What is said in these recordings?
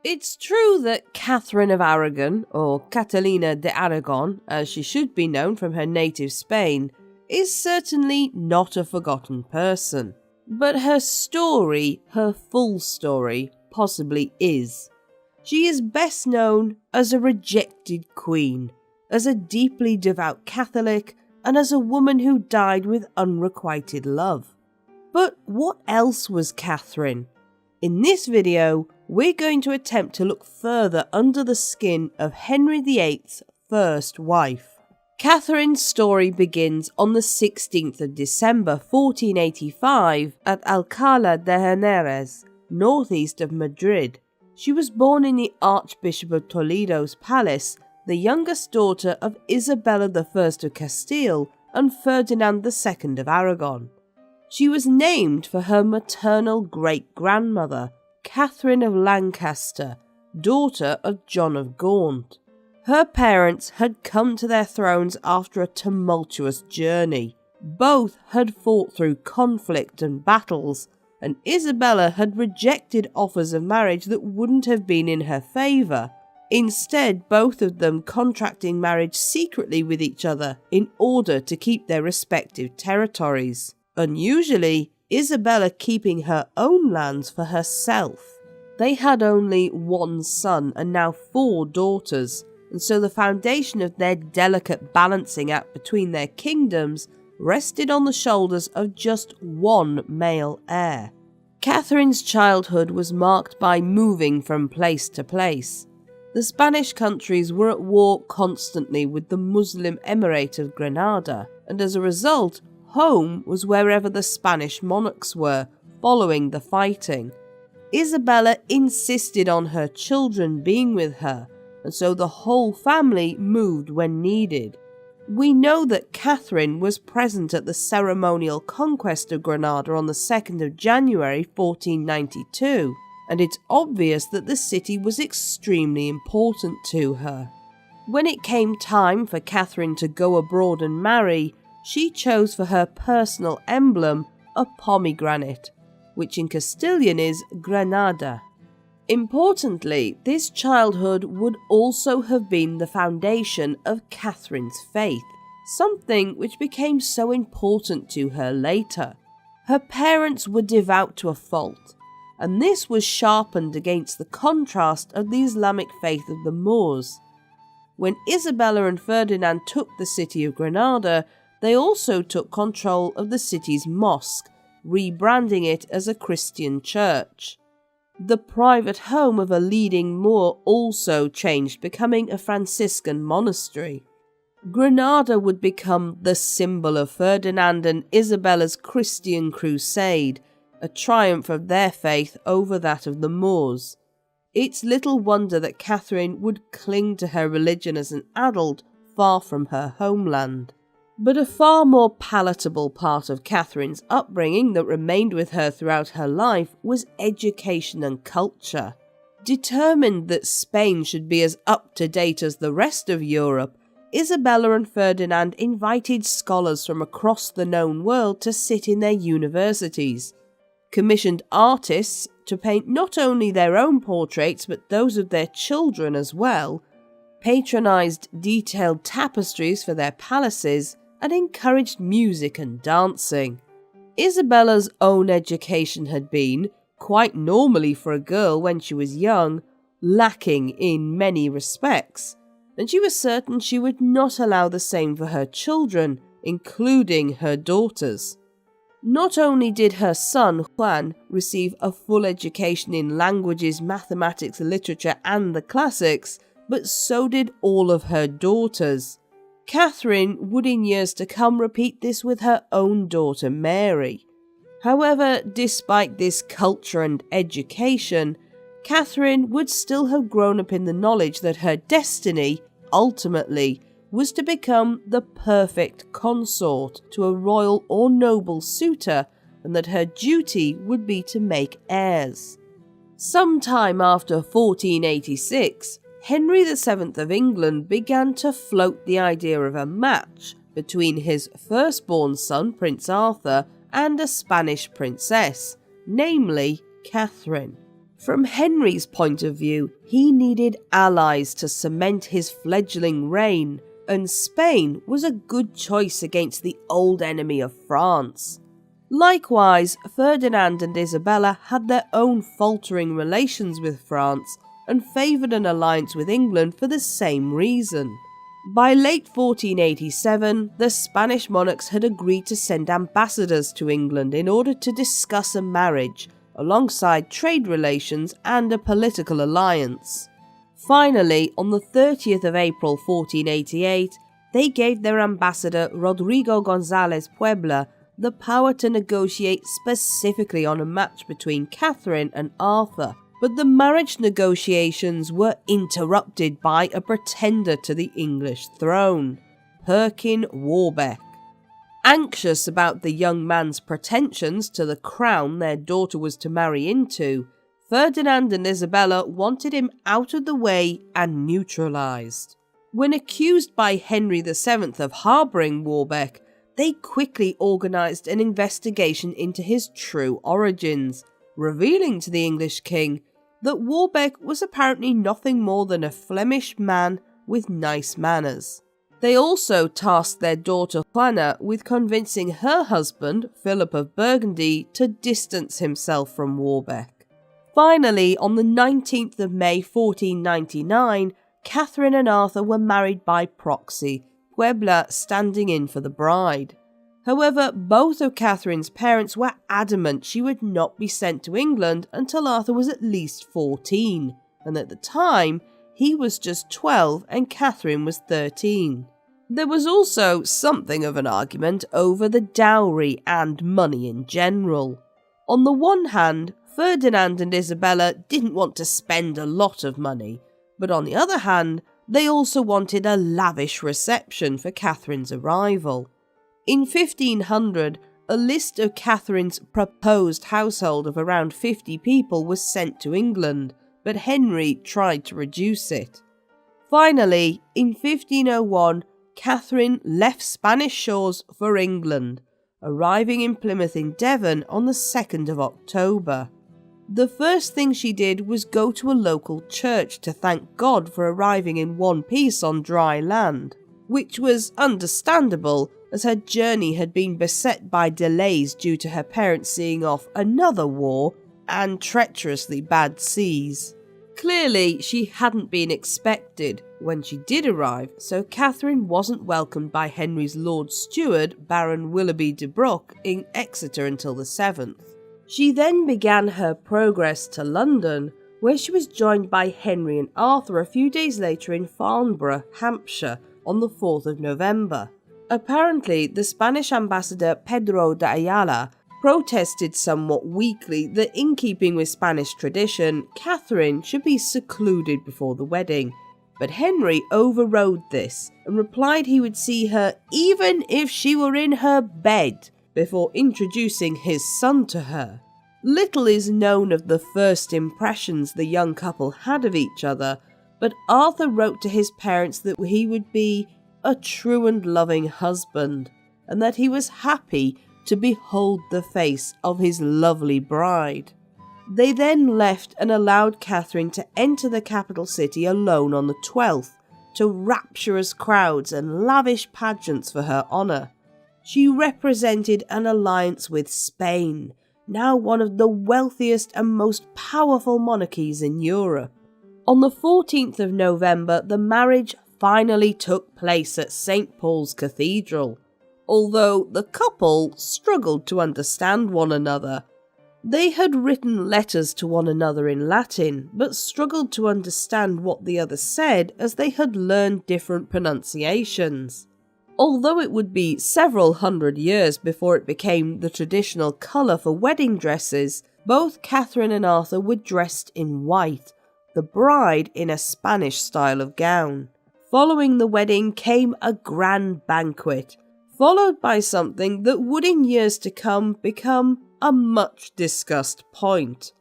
It's true that Catherine of Aragon, or Catalina de Aragon, as she should be known from her native Spain, is certainly not a forgotten person. But her story, her full story, possibly is. She is best known as a rejected queen, as a deeply devout Catholic, and as a woman who died with unrequited love. But what else was Catherine? In this video, we're going to attempt to look further under the skin of Henry VIII's first wife. Catherine's story begins on the 16th of December 1485 at Alcalá de Henares, northeast of Madrid. She was born in the Archbishop of Toledo's palace, the youngest daughter of Isabella I of Castile and Ferdinand II of Aragon. She was named for her maternal great-grandmother, Catherine of Lancaster, daughter of John of Gaunt. Her parents had come to their thrones after a tumultuous journey. Both had fought through conflict and battles, and Isabella had rejected offers of marriage that wouldn't have been in her favour. Instead, both of them contracting marriage secretly with each other in order to keep their respective territories. Unusually, Isabella keeping her own lands for herself. They had only one son and now 4 daughters, and so the foundation of their delicate balancing act between their kingdoms rested on the shoulders of just one male heir. Catherine's childhood was marked by moving from place to place. The Spanish countries were at war constantly with the Muslim Emirate of Granada, and as a result, home was wherever the Spanish monarchs were, following the fighting. Isabella insisted on her children being with her, and so the whole family moved when needed. We know that Catherine was present at the ceremonial conquest of Granada on the 2nd of January 1492, and it's obvious that the city was extremely important to her. When it came time for Catherine to go abroad and marry, she chose for her personal emblem a pomegranate, which in Castilian is Granada. Importantly, this childhood would also have been the foundation of Catherine's faith, something which became so important to her later. Her parents were devout to a fault, and this was sharpened against the contrast of the Islamic faith of the Moors. When Isabella and Ferdinand took the city of Granada, they also took control of the city's mosque, rebranding it as a Christian church. The private home of a leading Moor also changed, becoming a Franciscan monastery. Granada would become the symbol of Ferdinand and Isabella's Christian crusade, a triumph of their faith over that of the Moors. It's little wonder that Catherine would cling to her religion as an adult, far from her homeland. But a far more palatable part of Catherine's upbringing that remained with her throughout her life was education and culture. Determined that Spain should be as up-to-date as the rest of Europe, Isabella and Ferdinand invited scholars from across the known world to sit in their universities, commissioned artists to paint not only their own portraits but those of their children as well, patronised detailed tapestries for their palaces, and encouraged music and dancing. Isabella's own education had been, quite normally for a girl when she was young, lacking in many respects, and she was certain she would not allow the same for her children, including her daughters. Not only did her son, Juan, receive a full education in languages, mathematics, literature and the classics, but so did all of her daughters. Catherine would in years to come repeat this with her own daughter Mary. However, despite this culture and education, Catherine would still have grown up in the knowledge that her destiny, ultimately, was to become the perfect consort to a royal or noble suitor, and that her duty would be to make heirs. Sometime after 1486, Henry VII of England began to float the idea of a match between his firstborn son, Prince Arthur, and a Spanish princess, namely Catherine. From Henry's point of view, he needed allies to cement his fledgling reign, and Spain was a good choice against the old enemy of France. Likewise, Ferdinand and Isabella had their own faltering relations with France and favoured an alliance with England for the same reason. By late 1487, the Spanish monarchs had agreed to send ambassadors to England in order to discuss a marriage, alongside trade relations and a political alliance. Finally, on the 30th of April 1488, they gave their ambassador Rodrigo González Puebla the power to negotiate specifically on a match between Catherine and Arthur, but the marriage negotiations were interrupted by a pretender to the English throne, Perkin Warbeck. Anxious about the young man's pretensions to the crown their daughter was to marry into, Ferdinand and Isabella wanted him out of the way and neutralised. When accused by Henry VII of harbouring Warbeck, they quickly organised an investigation into his true origins, revealing to the English king that Warbeck was apparently nothing more than a Flemish man with nice manners. They also tasked their daughter Juana with convincing her husband, Philip of Burgundy, to distance himself from Warbeck. Finally, on the 19th of May 1499, Catherine and Arthur were married by proxy, Puebla standing in for the bride. However, both of Catherine's parents were adamant she would not be sent to England until Arthur was at least 14, and at the time, he was just 12 and Catherine was 13. There was also something of an argument over the dowry and money in general. On the one hand, Ferdinand and Isabella didn't want to spend a lot of money, but on the other hand, they also wanted a lavish reception for Catherine's arrival. In 1500, a list of Catherine's proposed household of around 50 people was sent to England, but Henry tried to reduce it. Finally, in 1501, Catherine left Spanish shores for England, arriving in Plymouth in Devon on the 2nd of October. The first thing she did was go to a local church to thank God for arriving in one piece on dry land, which was understandable as her journey had been beset by delays due to her parents seeing off another war and treacherously bad seas. Clearly, she hadn't been expected when she did arrive, so Catherine wasn't welcomed by Henry's Lord Steward, Baron Willoughby de Broc, in Exeter until the 7th. She then began her progress to London, where she was joined by Henry and Arthur a few days later in Farnborough, Hampshire, on the 4th of November. Apparently, the Spanish ambassador Pedro de Ayala protested somewhat weakly that in keeping with Spanish tradition, Catherine should be secluded before the wedding, but Henry overrode this and replied he would see her even if she were in her bed before introducing his son to her. Little is known of the first impressions the young couple had of each other, but Arthur wrote to his parents that he would be a true and loving husband, and that he was happy to behold the face of his lovely bride. They then left and allowed Catherine to enter the capital city alone on the 12th, to rapturous crowds and lavish pageants for her honour. She represented an alliance with Spain, now one of the wealthiest and most powerful monarchies in Europe. On the 14th of November, the marriage finally took place at St. Paul's Cathedral, although the couple struggled to understand one another. They had written letters to one another in Latin, but struggled to understand what the other said as they had learned different pronunciations. Although it would be several hundred years before it became the traditional colour for wedding dresses, both Catherine and Arthur were dressed in white, the bride in a Spanish style of gown. Following the wedding came a grand banquet, followed by something that would in years to come become a much discussed point: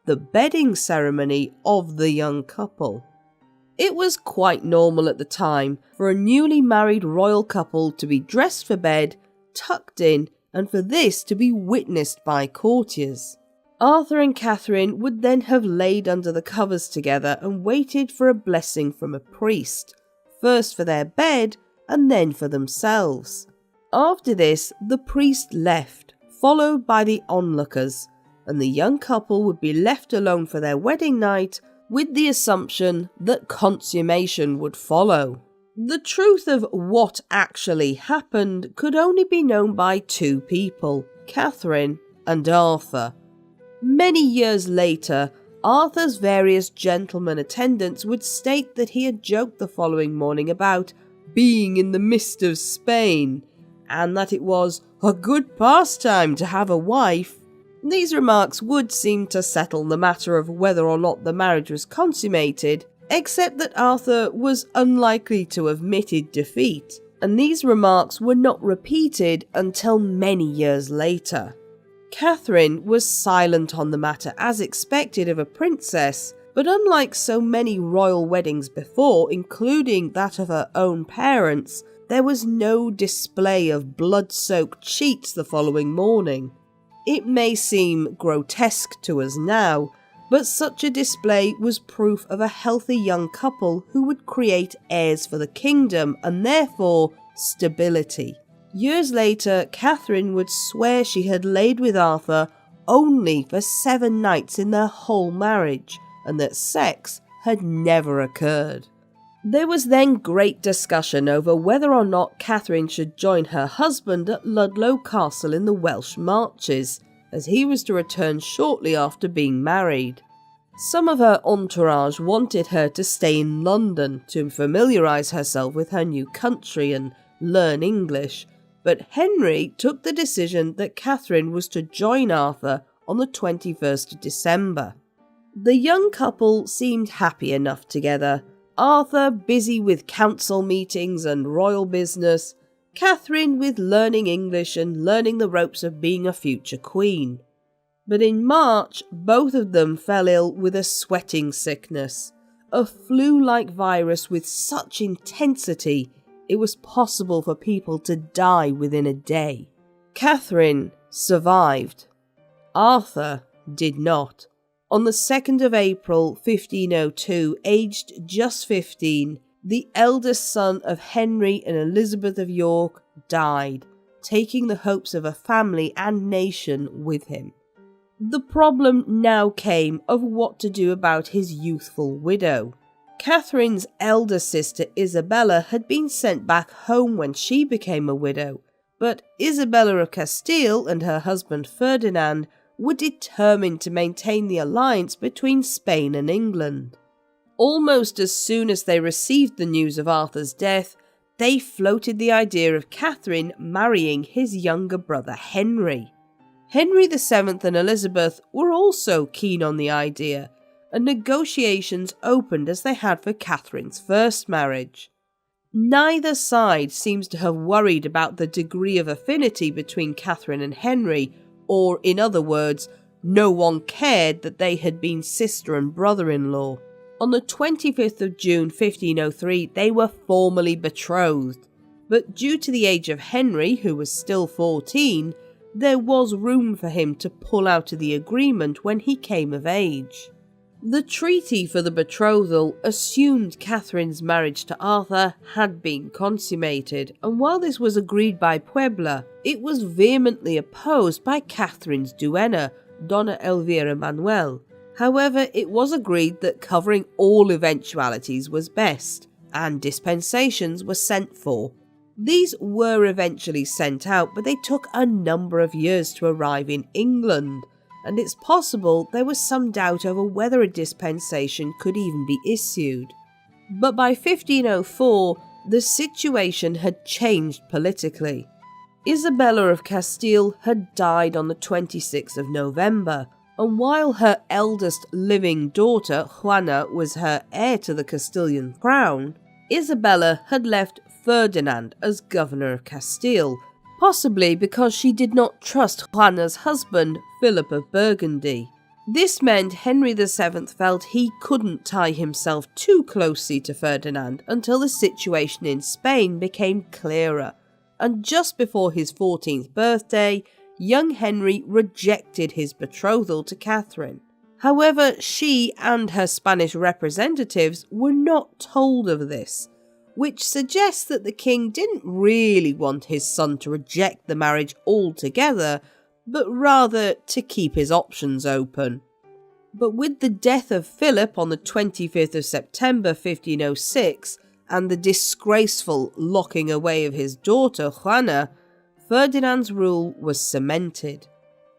the bedding ceremony of the young couple. It was quite normal at the time for a newly married royal couple to be dressed for bed, tucked in, and for this to be witnessed by courtiers. Arthur and Catherine would then have laid under the covers together and waited for a blessing from a priest, first for their bed and then for themselves. After this, the priest left, followed by the onlookers, and the young couple would be left alone for their wedding night with the assumption that consummation would follow. The truth of what actually happened could only be known by two people, Catherine and Arthur. Many years later, Arthur's various gentleman attendants would state that he had joked the following morning about being in the mist of Spain, and that it was a good pastime to have a wife. These remarks would seem to settle the matter of whether or not the marriage was consummated, except that Arthur was unlikely to have admitted defeat, and these remarks were not repeated until many years later. Catherine was silent on the matter as expected of a princess, but unlike so many royal weddings before, including that of her own parents, there was no display of blood-soaked sheets the following morning. It may seem grotesque to us now, but such a display was proof of a healthy young couple who would create heirs for the kingdom and therefore stability. Years later, Catherine would swear she had laid with Arthur only for 7 nights in their whole marriage, and that sex had never occurred. There was then great discussion over whether or not Catherine should join her husband at Ludlow Castle in the Welsh Marches, as he was to return shortly after being married. Some of her entourage wanted her to stay in London to familiarise herself with her new country and learn English, but Henry took the decision that Catherine was to join Arthur on the 21st of December. The young couple seemed happy enough together, Arthur busy with council meetings and royal business, Catherine with learning English and learning the ropes of being a future queen. But in March, both of them fell ill with a sweating sickness, a flu-like virus with such intensity it was possible for people to die within a day. Catherine survived. Arthur did not. On the 2nd of April 1502, aged just 15, the eldest son of Henry and Elizabeth of York died, taking the hopes of a family and nation with him. The problem now came of what to do about his youthful widow. Catherine's elder sister Isabella had been sent back home when she became a widow, but Isabella of Castile and her husband Ferdinand were determined to maintain the alliance between Spain and England. Almost as soon as they received the news of Arthur's death, they floated the idea of Catherine marrying his younger brother Henry. Henry VII and Elizabeth were also keen on the idea, and negotiations opened as they had for Catherine's first marriage. Neither side seems to have worried about the degree of affinity between Catherine and Henry, or in other words, no one cared that they had been sister and brother-in-law. On the 25th of June 1503 they were formally betrothed, but due to the age of Henry, who was still 14, there was room for him to pull out of the agreement when he came of age. The treaty for the betrothal assumed Catherine's marriage to Arthur had been consummated, and while this was agreed by Puebla, it was vehemently opposed by Catherine's duenna, Donna Elvira Manuel. However, it was agreed that covering all eventualities was best, and dispensations were sent for. These were eventually sent out, but they took a number of years to arrive in England, and it's possible there was some doubt over whether a dispensation could even be issued. But by 1504, the situation had changed politically. Isabella of Castile had died on the 26th of November, and while her eldest living daughter, Juana, was her heir to the Castilian crown, Isabella had left Ferdinand as governor of Castile, possibly because she did not trust Juana's husband, Philip of Burgundy. This meant Henry VII felt he couldn't tie himself too closely to Ferdinand until the situation in Spain became clearer, and just before his 14th birthday, young Henry rejected his betrothal to Catherine. However, she and her Spanish representatives were not told of this, which suggests that the king didn't really want his son to reject the marriage altogether, but rather to keep his options open. But with the death of Philip on the 25th of September 1506 and the disgraceful locking away of his daughter Juana, Ferdinand's rule was cemented.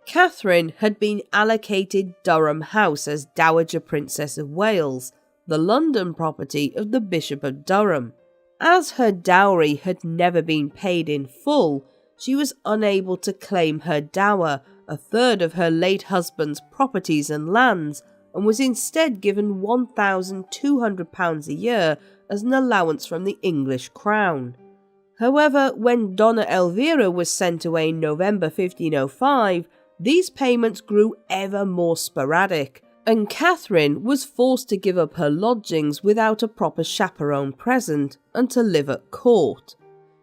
Catherine had been allocated Durham House as Dowager Princess of Wales, the London property of the Bishop of Durham. As her dowry had never been paid in full, she was unable to claim her dower, a third of her late husband's properties and lands, and was instead given £1,200 a year as an allowance from the English crown. However, when Donna Elvira was sent away in November 1505, these payments grew ever more sporadic, and Catherine was forced to give up her lodgings without a proper chaperone present and to live at court.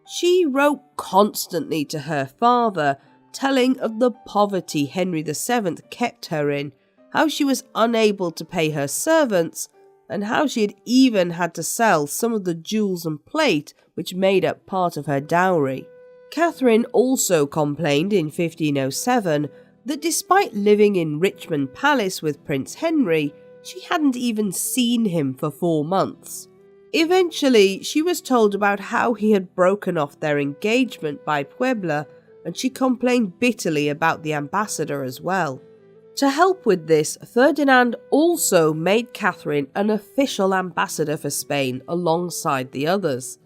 She wrote constantly to her father, telling of the poverty Henry VII kept her in, how she was unable to pay her servants, and how she had even had to sell some of the jewels and plate which made up part of her dowry. Catherine also complained in 1507 that despite living in Richmond Palace with Prince Henry, she hadn't even seen him for 4 months. Eventually, she was told about how he had broken off their engagement by Puebla, and she complained bitterly about the ambassador as well. To help with this, Ferdinand also made Catherine an official ambassador for Spain alongside the others.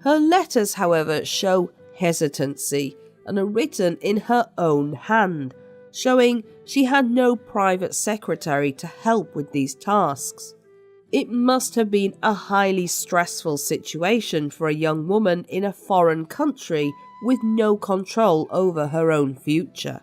Her letters, however, show hesitancy and are written in her own hand, showing she had no private secretary to help with these tasks. It must have been a highly stressful situation for a young woman in a foreign country with no control over her own future.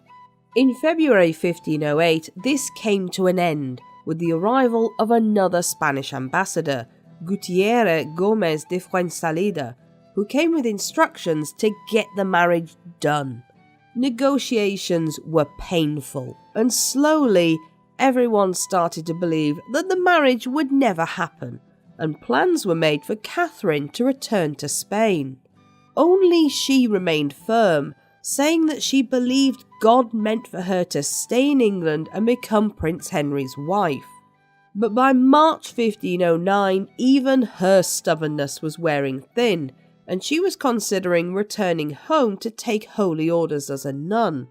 In February 1508, this came to an end with the arrival of another Spanish ambassador, Gutierre Gómez de Fuensalida, who came with instructions to get the marriage done. Negotiations were painful, and slowly everyone started to believe that the marriage would never happen, and plans were made for Catherine to return to Spain. Only she remained firm, saying that she believed God meant for her to stay in England and become Prince Henry's wife. But by March 1509, even her stubbornness was wearing thin, and she was considering returning home to take holy orders as a nun.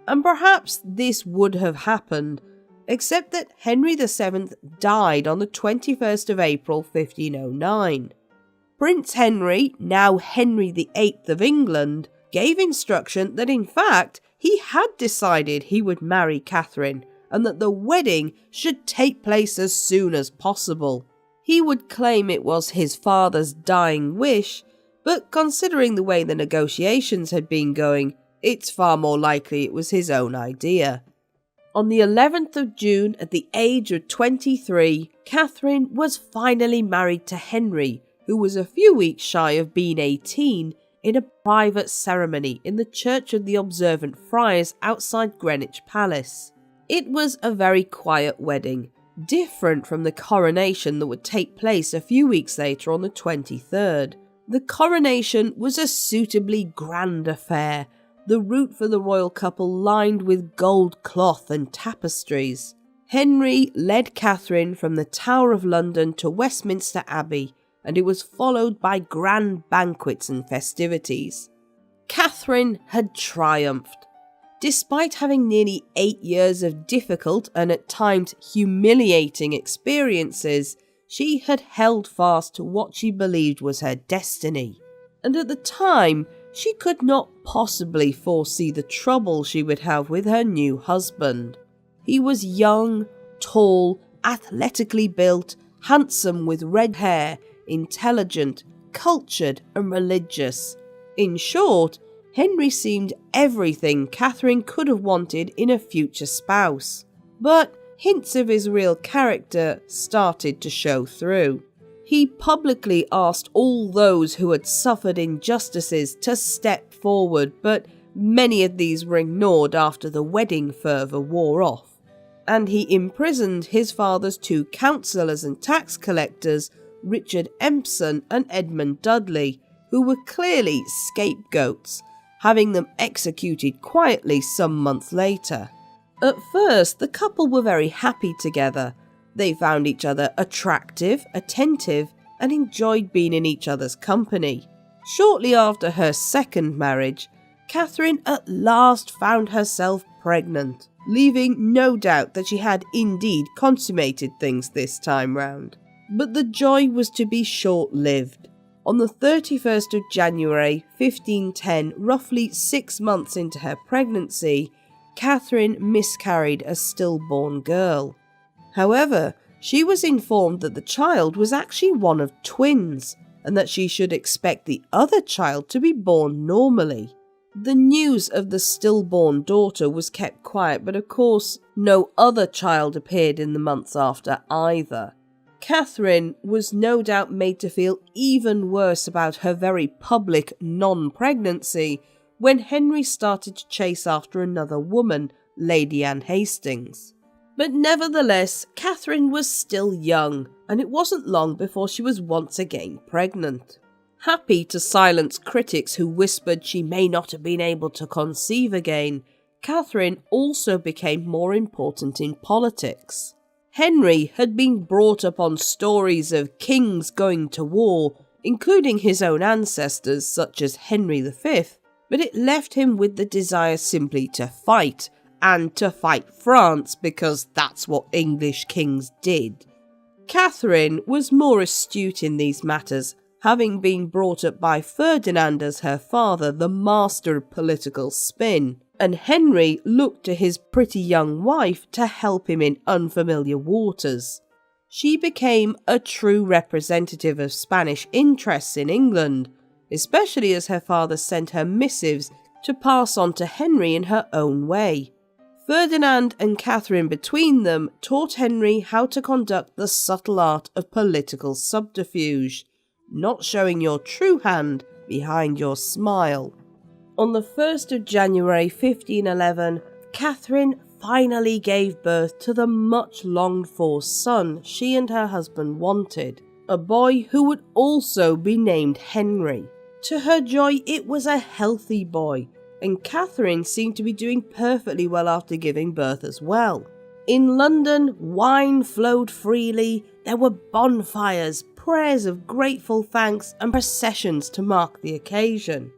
And perhaps this would have happened, except that Henry VII died on the 21st of April 1509. Prince Henry, now Henry VIII of England, gave instruction that in fact he had decided he would marry Catherine and that the wedding should take place as soon as possible. He would claim it was his father's dying wish, but considering the way the negotiations had been going, it's far more likely it was his own idea. On the 11th of June, at the age of 23, Catherine was finally married to Henry, who was a few weeks shy of being 18, in a private ceremony in the Church of the Observant Friars outside Greenwich Palace. It was a very quiet wedding, different from the coronation that would take place a few weeks later on the 23rd. The coronation was a suitably grand affair, the route for the royal couple lined with gold cloth and tapestries. Henry led Catherine from the Tower of London to Westminster Abbey, and it was followed by grand banquets and festivities. Catherine had triumphed. Despite having nearly 8 years of difficult and at times humiliating experiences, she had held fast to what she believed was her destiny. And at the time, she could not possibly foresee the trouble she would have with her new husband. He was young, tall, athletically built, handsome with red hair, intelligent, cultured and religious. In short, Henry seemed everything Catherine could have wanted in a future spouse. But hints of his real character started to show through. He publicly asked all those who had suffered injustices to step forward, but Many of these were ignored after the wedding fervour wore off, and he imprisoned his father's 2 councillors and tax collectors, Richard Empson and Edmund Dudley, who were clearly scapegoats, having them executed quietly some months later. At first, the couple were very happy together. They found each other attractive, attentive, and enjoyed being in each other's company. Shortly after her second marriage, Catherine at last found herself pregnant, leaving no doubt that she had indeed consummated things this time round. But the joy was to be short-lived. On the 31st of January 1510, roughly 6 months into her pregnancy, Catherine miscarried a stillborn girl. However, she was informed that the child was actually one of twins, and that she should expect the other child to be born normally. The news of the stillborn daughter was kept quiet, but of course no other child appeared in the months after either. Catherine was no doubt made to feel even worse about her very public non-pregnancy when Henry started to chase after another woman, Lady Anne Hastings. But nevertheless, Catherine was still young, and it wasn't long before she was once again pregnant. Happy to silence critics who whispered she may not have been able to conceive again, Catherine also became more important in politics. Henry had been brought up on stories of kings going to war, including his own ancestors such as Henry V, but it left him with the desire simply to fight, and to fight France because that's what English kings did. Catherine was more astute in these matters, having been brought up by Ferdinand as her father, the master of political spin, and Henry looked to his pretty young wife to help him in unfamiliar waters. She became a true representative of Spanish interests in England, especially as her father sent her missives to pass on to Henry in her own way. Ferdinand and Catherine between them taught Henry how to conduct the subtle art of political subterfuge, not showing your true hand behind your smile. On the 1st of January 1511, Catherine finally gave birth to the much longed for son she and her husband wanted, a boy who would also be named Henry. To her joy, it was a healthy boy, and Catherine seemed to be doing perfectly well after giving birth as well. In London, wine flowed freely, there were bonfires, prayers of grateful thanks, and processions to mark the occasion.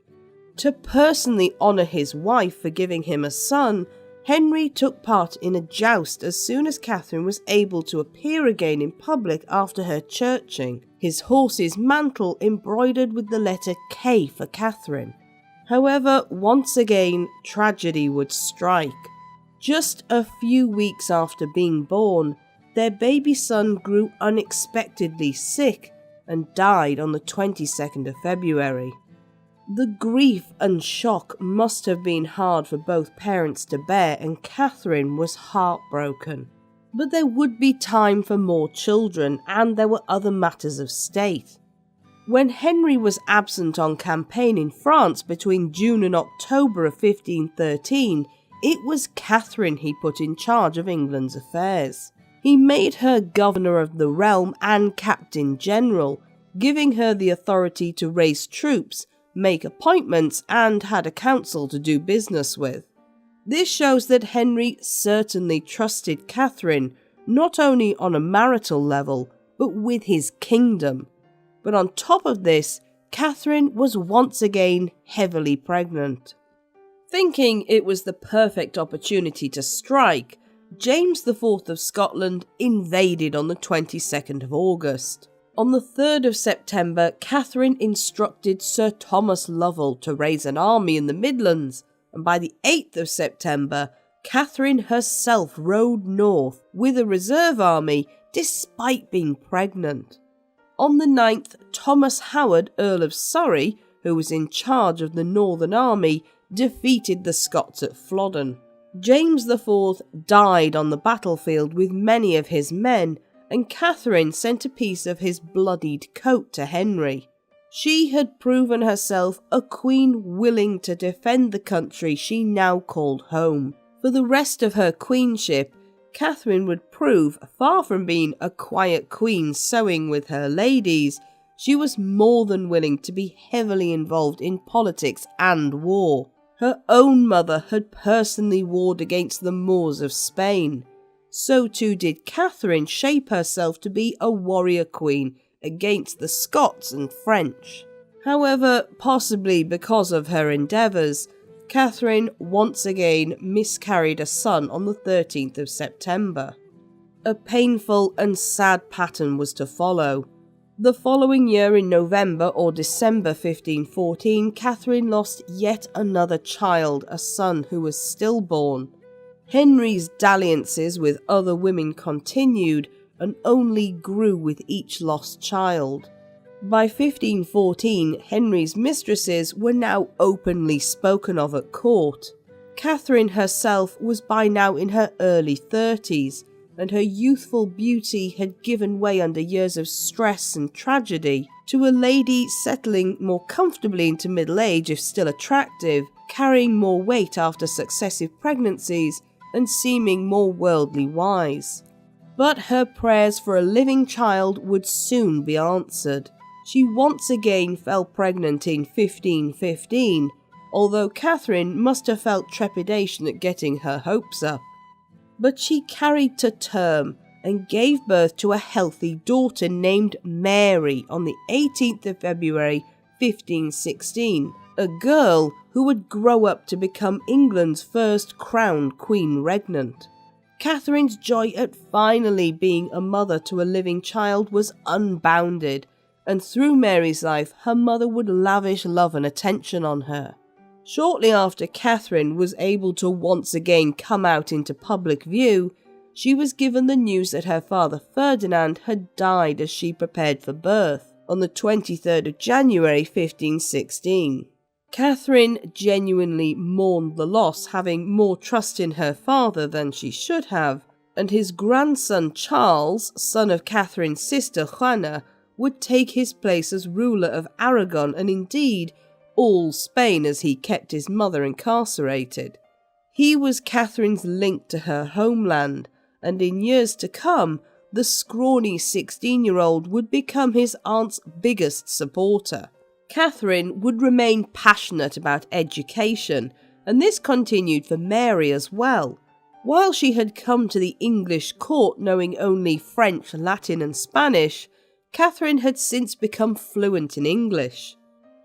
To personally honour his wife for giving him a son, Henry took part in a joust as soon as Catherine was able to appear again in public after her churching, his horse's mantle embroidered with the letter K for Catherine. However, once again, tragedy would strike. Just a few weeks after being born, their baby son grew unexpectedly sick and died on the 22nd of February. The grief and shock must have been hard for both parents to bear, and Catherine was heartbroken. But there would be time for more children, and there were other matters of state. When Henry was absent on campaign in France between June and October of 1513, it was Catherine he put in charge of England's affairs. He made her governor of the realm and captain general, giving her the authority to raise troops, make appointments, and had a council to do business with. This shows that Henry certainly trusted Catherine, not only on a marital level, but with his kingdom. But on top of this, Catherine was once again heavily pregnant. Thinking it was the perfect opportunity to strike, James IV of Scotland invaded on the 22nd of August. On the 3rd of September, Catherine instructed Sir Thomas Lovell to raise an army in the Midlands, and by the 8th of September, Catherine herself rode north with a reserve army despite being pregnant. On the 9th, Thomas Howard, Earl of Surrey, who was in charge of the Northern Army, defeated the Scots at Flodden. James IV died on the battlefield with many of his men, and Catherine sent a piece of his bloodied coat to Henry. She had proven herself a queen willing to defend the country she now called home. For the rest of her queenship, Catherine would prove, far from being a quiet queen sewing with her ladies, she was more than willing to be heavily involved in politics and war. Her own mother had personally warred against the Moors of Spain. So too did Catherine shape herself to be a warrior queen against the Scots and French. However, possibly because of her endeavours, Catherine once again miscarried a son on the 13th of September. A painful and sad pattern was to follow. The following year, in November or December 1514, Catherine lost yet another child, a son who was stillborn. Henry's dalliances with other women continued and only grew with each lost child. By 1514, Henry's mistresses were now openly spoken of at court. Catherine herself was by now in her early 30s, and her youthful beauty had given way under years of stress and tragedy to a lady settling more comfortably into middle age if still attractive, carrying more weight after successive pregnancies, and seeming more worldly wise. But her prayers for a living child would soon be answered. She once again fell pregnant in 1515, although Catherine must have felt trepidation at getting her hopes up. But she carried to term and gave birth to a healthy daughter named Mary on the 18th of February 1516, a girl who would grow up to become England's first crowned queen regnant. Catherine's joy at finally being a mother to a living child was unbounded, and through Mary's life her mother would lavish love and attention on her. Shortly after Catherine was able to once again come out into public view, she was given the news that her father Ferdinand had died as she prepared for birth on the 23rd of January 1516. Catherine genuinely mourned the loss, having more trust in her father than she should have, and his grandson Charles, son of Catherine's sister Juana, would take his place as ruler of Aragon and indeed all Spain, as he kept his mother incarcerated. He was Catherine's link to her homeland, and in years to come, the scrawny 16-year-old would become his aunt's biggest supporter. Catherine would remain passionate about education, and this continued for Mary as well. While she had come to the English court knowing only French, Latin and Spanish, Catherine had since become fluent in English.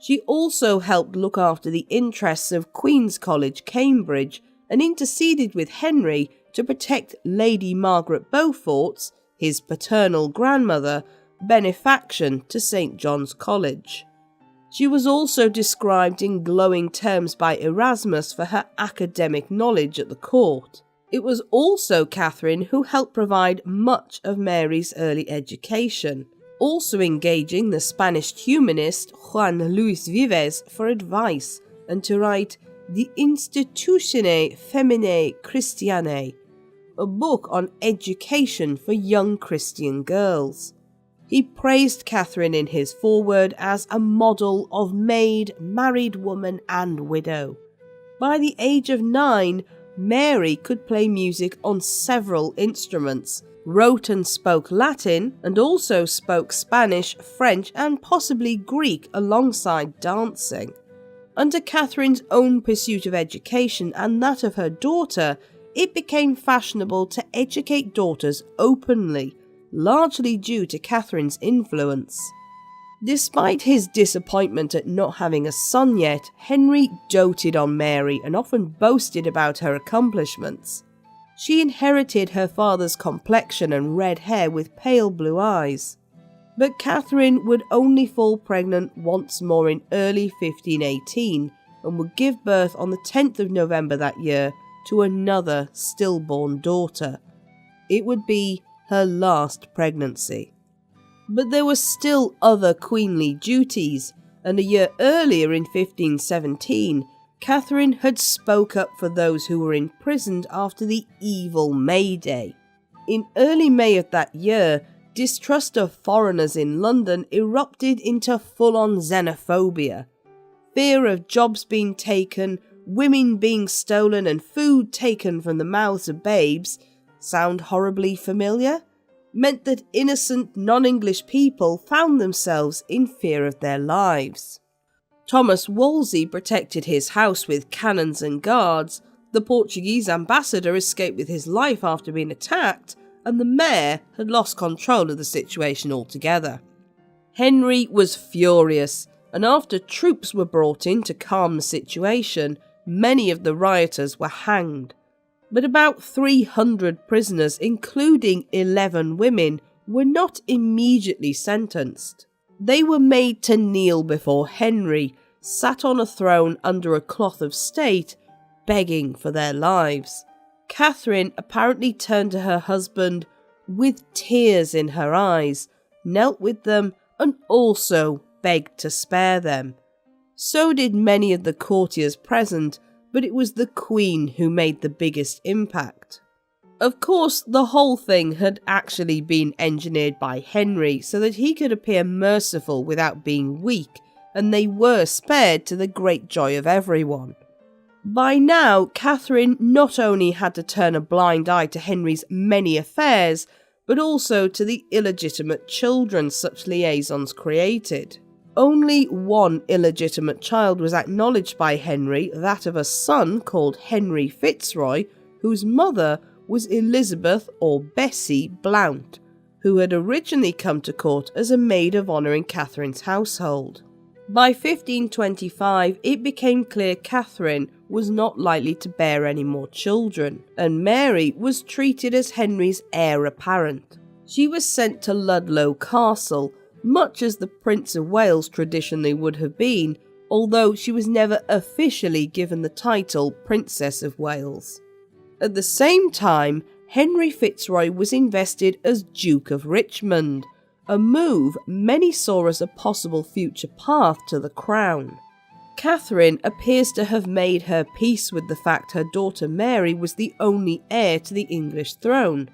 She also helped look after the interests of Queen's College, Cambridge, and interceded with Henry to protect Lady Margaret Beaufort's, his paternal grandmother, benefaction to St. John's College. She was also described in glowing terms by Erasmus for her academic knowledge at the court. It was also Catherine who helped provide much of Mary's early education, also engaging the Spanish humanist Juan Luis Vives for advice and to write the Institutione Feminae Christianae, a book on education for young Christian girls. He praised Catherine in his foreword as a model of maid, married woman and widow. By the age of 9, Mary could play music on several instruments, wrote and spoke Latin, and also spoke Spanish, French and possibly Greek alongside dancing. Under Catherine's own pursuit of education and that of her daughter, it became fashionable to educate daughters openly, largely due to Catherine's influence. Despite his disappointment at not having a son yet, Henry doted on Mary and often boasted about her accomplishments. She inherited her father's complexion and red hair with pale blue eyes. But Catherine would only fall pregnant once more in early 1518 and would give birth on the 10th of November that year to another stillborn daughter. It would be her last pregnancy. But there were still other queenly duties, and a year earlier in 1517, Catherine had spoke up for those who were imprisoned after the evil May Day. In early May of that year, distrust of foreigners in London erupted into full-on xenophobia. Fear of jobs being taken, women being stolen, and food taken from the mouths of babes — sound horribly familiar? — meant that innocent non-English people found themselves in fear of their lives. Thomas Wolsey protected his house with cannons and guards, the Portuguese ambassador escaped with his life after being attacked, and the mayor had lost control of the situation altogether. Henry was furious, and after troops were brought in to calm the situation, many of the rioters were hanged. But about 300 prisoners, including 11 women, were not immediately sentenced. They were made to kneel before Henry, sat on a throne under a cloth of state, begging for their lives. Catherine apparently turned to her husband with tears in her eyes, knelt with them, and also begged to spare them. So did many of the courtiers present, but it was the Queen who made the biggest impact. Of course, the whole thing had actually been engineered by Henry so that he could appear merciful without being weak, and they were spared to the great joy of everyone. By now, Catherine not only had to turn a blind eye to Henry's many affairs, but also to the illegitimate children such liaisons created. Only one illegitimate child was acknowledged by Henry, that of a son called Henry Fitzroy, whose mother was Elizabeth or Bessie Blount, who had originally come to court as a maid of honour in Catherine's household. By 1525, it became clear Catherine was not likely to bear any more children, and Mary was treated as Henry's heir apparent. She was sent to Ludlow Castle, much as the Prince of Wales traditionally would have been, although she was never officially given the title Princess of Wales. At the same time, Henry Fitzroy was invested as Duke of Richmond, a move many saw as a possible future path to the crown. Catherine appears to have made her peace with the fact her daughter Mary was the only heir to the English throne.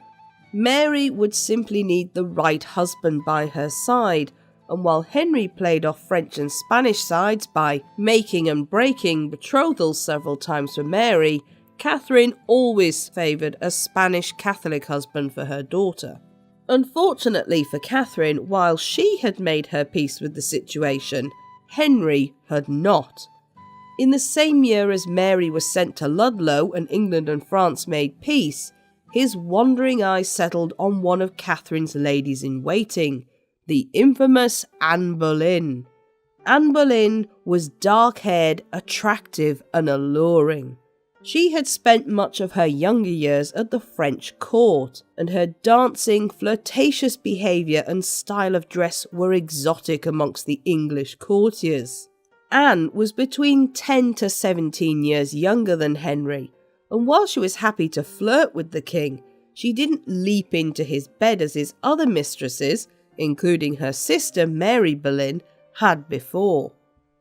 Mary would simply need the right husband by her side, and while Henry played off French and Spanish sides by making and breaking betrothals several times for Mary, Catherine always favoured a Spanish Catholic husband for her daughter. Unfortunately for Catherine, while she had made her peace with the situation, Henry had not. In the same year as Mary was sent to Ludlow and England and France made peace, his wandering eye settled on one of Catherine's ladies-in-waiting, the infamous Anne Boleyn. Anne Boleyn was dark-haired, attractive and alluring. She had spent much of her younger years at the French court, and her dancing, flirtatious behaviour and style of dress were exotic amongst the English courtiers. Anne was between 10 to 17 years younger than Henry, and while she was happy to flirt with the king, she didn't leap into his bed as his other mistresses, including her sister Mary Boleyn, had before.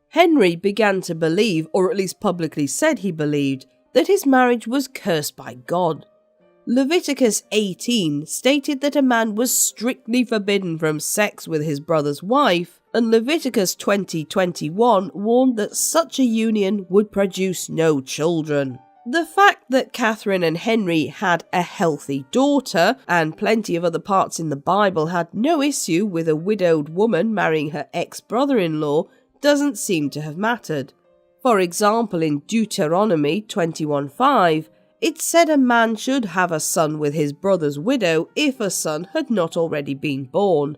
Henry began to believe, or at least publicly said he believed, that his marriage was cursed by God. Leviticus 18 stated that a man was strictly forbidden from sex with his brother's wife, and Leviticus 20:21 warned that such a union would produce no children. The fact that Catherine and Henry had a healthy daughter, and plenty of other parts in the Bible had no issue with a widowed woman marrying her ex-brother-in-law, doesn't seem to have mattered. For example, in Deuteronomy 21:5, it said a man should have a son with his brother's widow if a son had not already been born.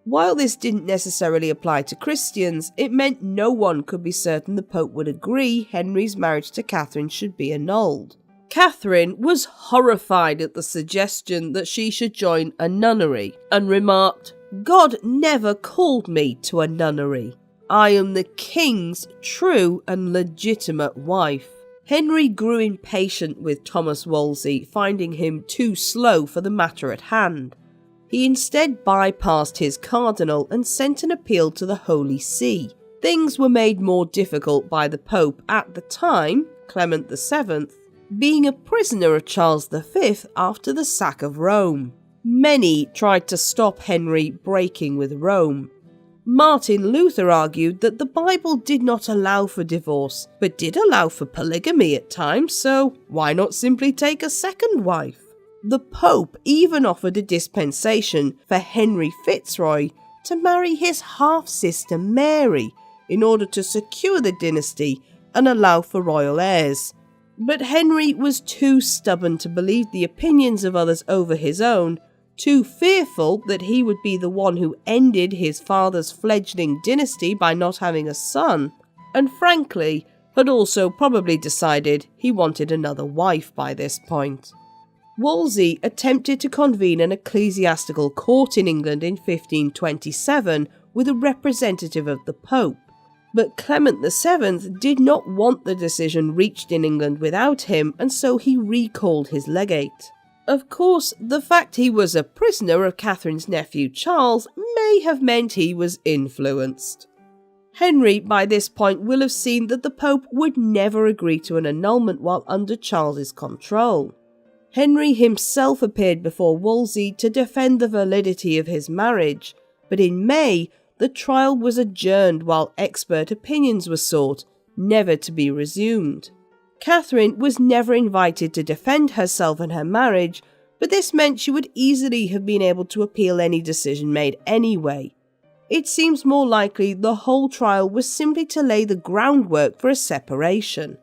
While this didn't necessarily apply to Christians, it meant no one could be certain the Pope would agree Henry's marriage to Catherine should be annulled. Catherine was horrified at the suggestion that she should join a nunnery, and remarked, "God never called me to a nunnery. I am the king's true and legitimate wife." Henry grew impatient with Thomas Wolsey, finding him too slow for the matter at hand. He instead bypassed his cardinal and sent an appeal to the Holy See. Things were made more difficult by the Pope at the time, Clement VII, being a prisoner of Charles V after the sack of Rome. Many tried to stop Henry breaking with Rome. Martin Luther argued that the Bible did not allow for divorce, but did allow for polygamy at times, so why not simply take a second wife? The Pope even offered a dispensation for Henry Fitzroy to marry his half-sister Mary in order to secure the dynasty and allow for royal heirs. But Henry was too stubborn to believe the opinions of others over his own, too fearful that he would be the one who ended his father's fledgling dynasty by not having a son, and frankly, had also probably decided he wanted another wife by this point. Wolsey attempted to convene an ecclesiastical court in England in 1527 with a representative of the Pope, but Clement VII did not want the decision reached in England without him, and so he recalled his legate. Of course, the fact he was a prisoner of Catherine's nephew Charles may have meant he was influenced. Henry by this point will have seen that the Pope would never agree to an annulment while under Charles's control. Henry himself appeared before Wolsey to defend the validity of his marriage, but in May the trial was adjourned while expert opinions were sought, never to be resumed. Catherine was never invited to defend herself and her marriage, but this meant she would easily have been able to appeal any decision made anyway. It seems more likely the whole trial was simply to lay the groundwork for a separation.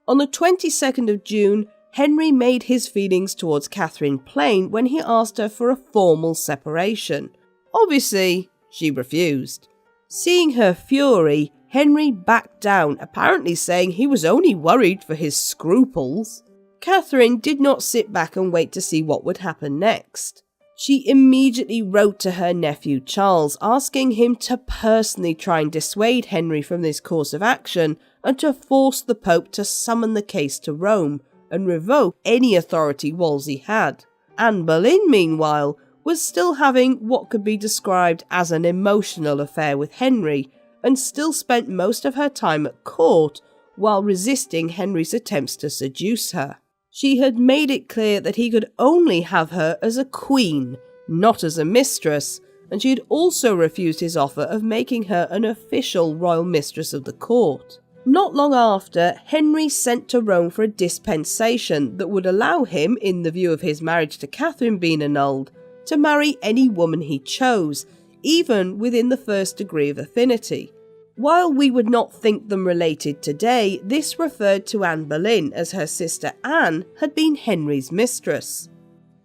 On the 22nd of June, Henry made his feelings towards Catherine plain when he asked her for a formal separation. Obviously, she refused. Seeing her fury, Henry backed down, apparently saying he was only worried for his scruples. Catherine did not sit back and wait to see what would happen next. She immediately wrote to her nephew Charles, asking him to personally try and dissuade Henry from this course of action and to force the Pope to summon the case to Rome and revoke any authority Wolsey had. Anne Boleyn, meanwhile, was still having what could be described as an emotional affair with Henry, and still spent most of her time at court while resisting Henry's attempts to seduce her. She had made it clear that he could only have her as a queen, not as a mistress, and she had also refused his offer of making her an official royal mistress of the court. Not long after, Henry sent to Rome for a dispensation that would allow him, in the view of his marriage to Catherine being annulled, to marry any woman he chose, even within the first degree of affinity. While we would not think them related today, this referred to Anne Boleyn, as her sister Anne had been Henry's mistress.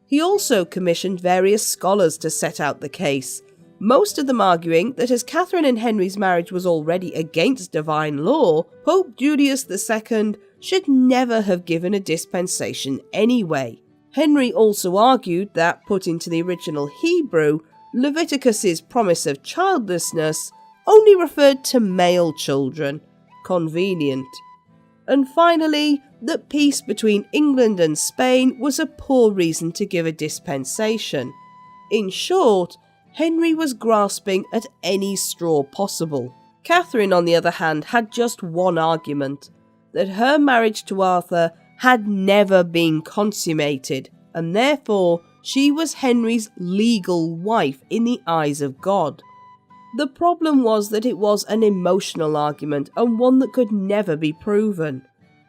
He also commissioned various scholars to set out the case, most of them arguing that as Catherine and Henry's marriage was already against divine law, Pope Julius II should never have given a dispensation anyway. Henry also argued that, put into the original Hebrew, Leviticus's promise of childlessness only referred to male children, convenient. And finally, that peace between England and Spain was a poor reason to give a dispensation. In short, Henry was grasping at any straw possible. Catherine, on the other hand, had just one argument, that her marriage to Arthur had never been consummated, and therefore she was Henry's legal wife in the eyes of God. The problem was that it was an emotional argument and one that could never be proven.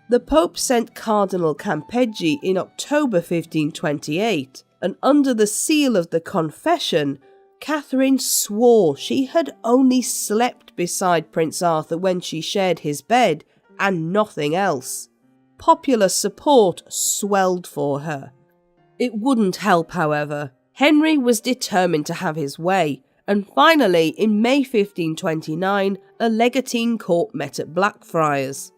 The Pope sent Cardinal Campeggi in October 1528, and under the seal of the confession, Catherine swore she had only slept beside Prince Arthur when she shared his bed, and nothing else. Popular support swelled for her. It wouldn't help, however. Henry was determined to have his way, and finally, in May 1529, a legatine court met at Blackfriars.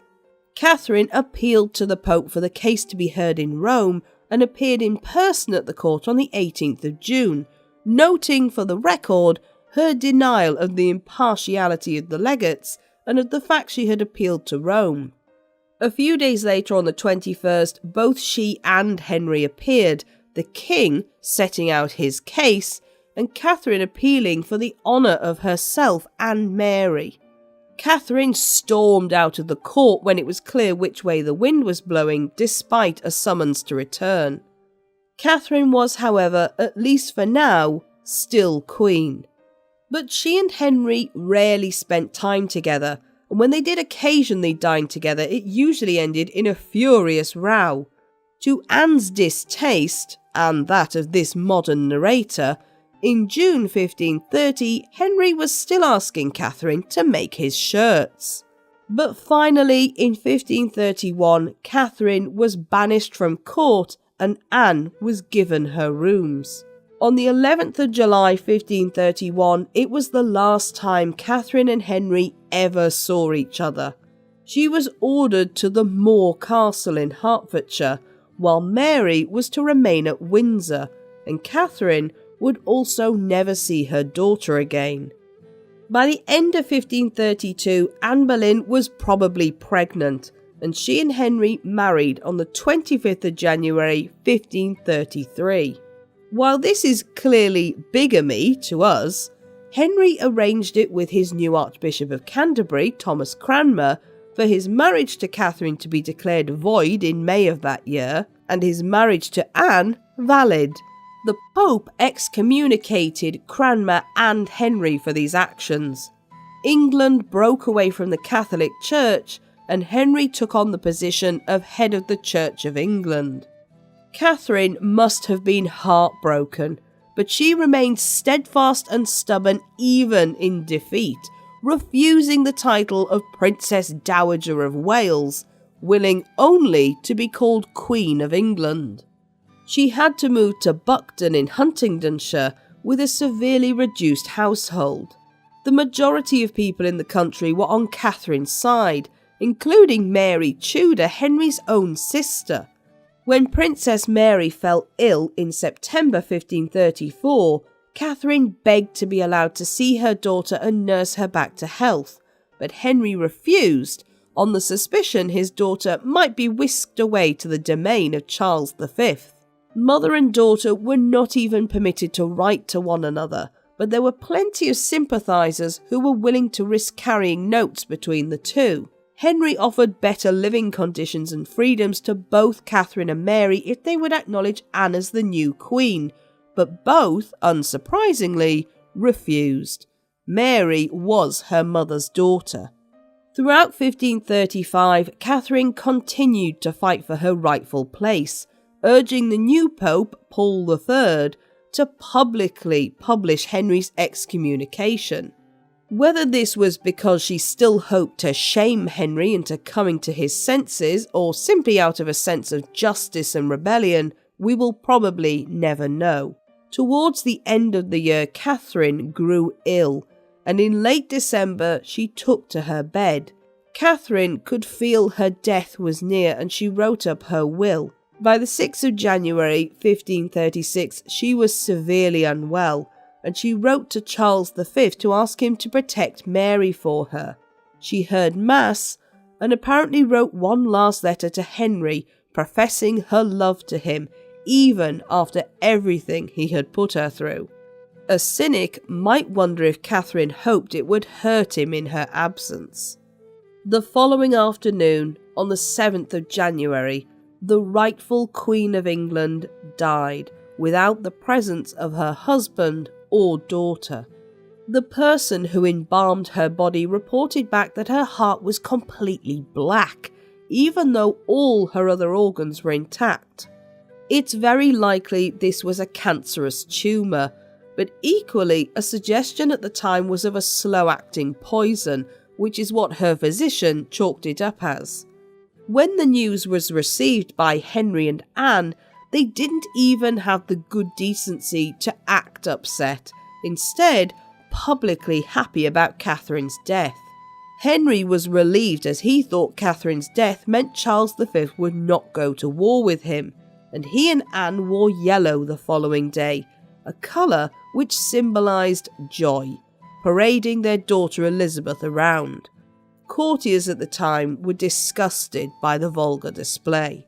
Catherine appealed to the Pope for the case to be heard in Rome and appeared in person at the court on the 18th of June, noting for the record her denial of the impartiality of the legates and of the fact she had appealed to Rome. A few days later, on the 21st, both she and Henry appeared, the king setting out his case, and Catherine appealing for the honour of herself and Mary. Catherine stormed out of the court when it was clear which way the wind was blowing, despite a summons to return. Catherine was, however, at least for now, still queen. But she and Henry rarely spent time together, and when they did occasionally dine together, it usually ended in a furious row. To Anne's distaste, and that of this modern narrator, in June 1530, Henry was still asking Catherine to make his shirts. But finally, in 1531, Catherine was banished from court and Anne was given her rooms. On the 11th of July 1531, it was the last time Catherine and Henry ever saw each other. She was ordered to the Moor Castle in Hertfordshire, while Mary was to remain at Windsor, and Catherine would also never see her daughter again. By the end of 1532, Anne Boleyn was probably pregnant, and she and Henry married on the 25th of January 1533. While this is clearly bigamy to us, Henry arranged it with his new Archbishop of Canterbury, Thomas Cranmer, for his marriage to Catherine to be declared void in May of that year, and his marriage to Anne valid. The Pope excommunicated Cranmer and Henry for these actions. England broke away from the Catholic Church, and Henry took on the position of head of the Church of England. Catherine must have been heartbroken, but she remained steadfast and stubborn even in defeat, refusing the title of Princess Dowager of Wales, willing only to be called Queen of England. She had to move to Buckden in Huntingdonshire with a severely reduced household. The majority of people in the country were on Catherine's side, including Mary Tudor, Henry's own sister. When Princess Mary fell ill in September 1534, Catherine begged to be allowed to see her daughter and nurse her back to health, but Henry refused, on the suspicion his daughter might be whisked away to the domain of Charles V. Mother and daughter were not even permitted to write to one another, but there were plenty of sympathisers who were willing to risk carrying notes between the two. Henry offered better living conditions and freedoms to both Catherine and Mary if they would acknowledge Anne as the new queen, but both, unsurprisingly, refused. Mary was her mother's daughter. Throughout 1535, Catherine continued to fight for her rightful place, urging the new Pope, Paul III, to publicly publish Henry's excommunication. Whether this was because she still hoped to shame Henry into coming to his senses, or simply out of a sense of justice and rebellion, we will probably never know. Towards the end of the year, Catherine grew ill, and in late December she took to her bed. Catherine could feel her death was near, and she wrote up her will. By the 6th of January 1536, she was severely unwell, and she wrote to Charles V to ask him to protect Mary for her. She heard Mass and apparently wrote one last letter to Henry, professing her love to him, even after everything he had put her through. A cynic might wonder if Catherine hoped it would hurt him in her absence. The following afternoon, on the 7th of January, the rightful Queen of England died without the presence of her husband or daughter. The person who embalmed her body reported back that her heart was completely black, even though all her other organs were intact. It's very likely this was a cancerous tumour, but equally a suggestion at the time was of a slow-acting poison, which is what her physician chalked it up as. When the news was received by Henry and Anne, they didn't even have the good decency to act upset, instead publicly happy about Catherine's death. Henry was relieved as he thought Catherine's death meant Charles V would not go to war with him, and he and Anne wore yellow the following day, a colour which symbolised joy, parading their daughter Elizabeth around. Courtiers at the time were disgusted by the vulgar display.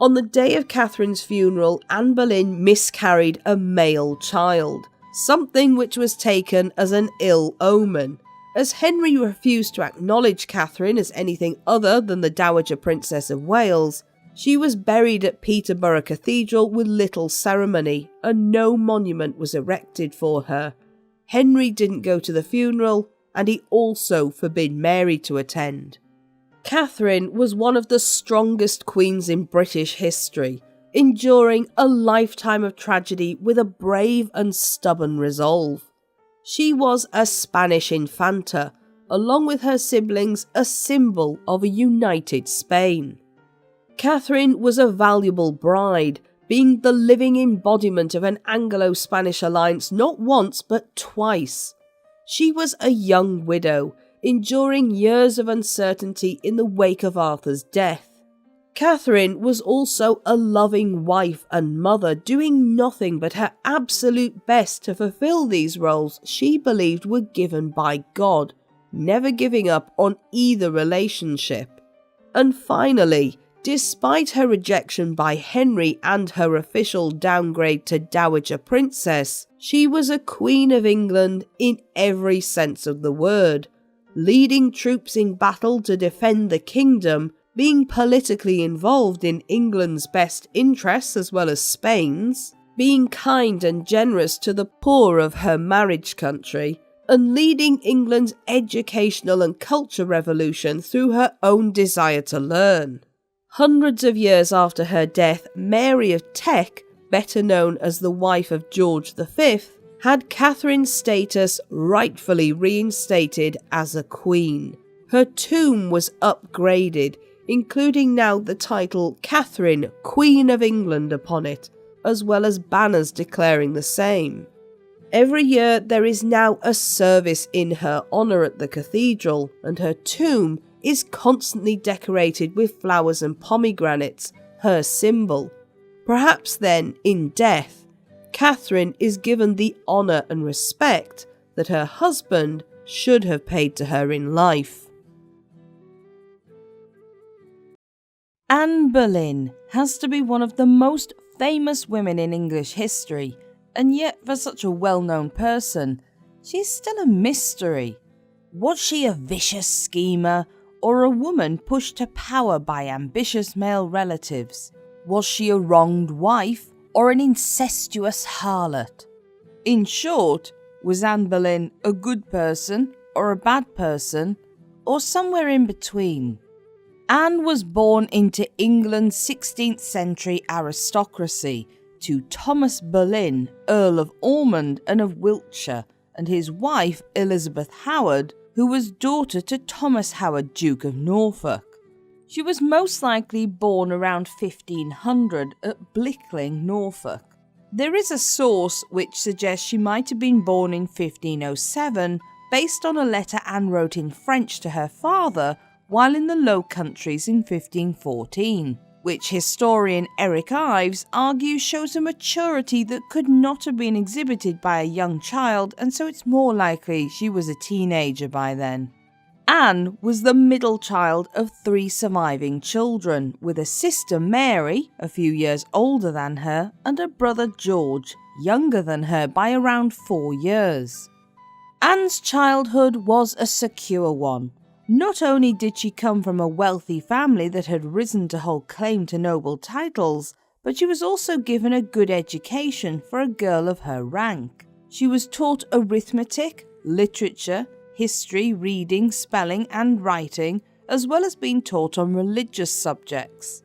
On the day of Catherine's funeral, Anne Boleyn miscarried a male child, something which was taken as an ill omen. As Henry refused to acknowledge Catherine as anything other than the Dowager Princess of Wales, She was buried at Peterborough Cathedral with little ceremony, and no monument was erected for her. Henry didn't go to the funeral, and he also forbid Mary to attend. Catherine was one of the strongest queens in British history, enduring a lifetime of tragedy with a brave and stubborn resolve. She was a Spanish infanta, along with her siblings, a symbol of a united Spain. Catherine was a valuable bride, being the living embodiment of an Anglo-Spanish alliance not once but twice. She was a young widow, enduring years of uncertainty in the wake of Arthur's death. Catherine was also a loving wife and mother, doing nothing but her absolute best to fulfill these roles she believed were given by God, never giving up on either relationship. And finally, despite her rejection by Henry and her official downgrade to Dowager Princess, she was a Queen of England in every sense of the word, leading troops in battle to defend the kingdom, being politically involved in England's best interests as well as Spain's, being kind and generous to the poor of her marriage country, and leading England's educational and culture revolution through her own desire to learn. Hundreds of years after her death, Mary of Teck, better known as the wife of George V, had Catherine's status rightfully reinstated as a queen. Her tomb was upgraded, including now the title Catherine, Queen of England upon it, as well as banners declaring the same. Every year there is now a service in her honour at the cathedral, and her tomb is constantly decorated with flowers and pomegranates, her symbol. Perhaps then, in death, Catherine is given the honour and respect that her husband should have paid to her in life. Anne Boleyn has to be one of the most famous women in English history, and yet for such a well-known person, she's still a mystery. Was she a vicious schemer, or a woman pushed to power by ambitious male relatives? Was she a wronged wife, or an incestuous harlot? In short, was Anne Boleyn a good person, or a bad person, or somewhere in between? Anne was born into England's 16th century aristocracy to Thomas Boleyn, Earl of Ormond and of Wiltshire, and his wife Elizabeth Howard, who was daughter to Thomas Howard, Duke of Norfolk. She was most likely born around 1500 at Blickling, Norfolk. There is a source which suggests she might have been born in 1507 based on a letter Anne wrote in French to her father while in the Low Countries in 1514, which historian Eric Ives argues shows a maturity that could not have been exhibited by a young child, and so it's more likely she was a teenager by then. Anne was the middle child of 3 surviving children, with a sister Mary, a few years older than her, and a brother George, younger than her by around 4 years. Anne's childhood was a secure one. Not only did she come from a wealthy family that had risen to hold claim to noble titles, but she was also given a good education for a girl of her rank. She was taught arithmetic, literature, history, reading, spelling and writing, as well as being taught on religious subjects.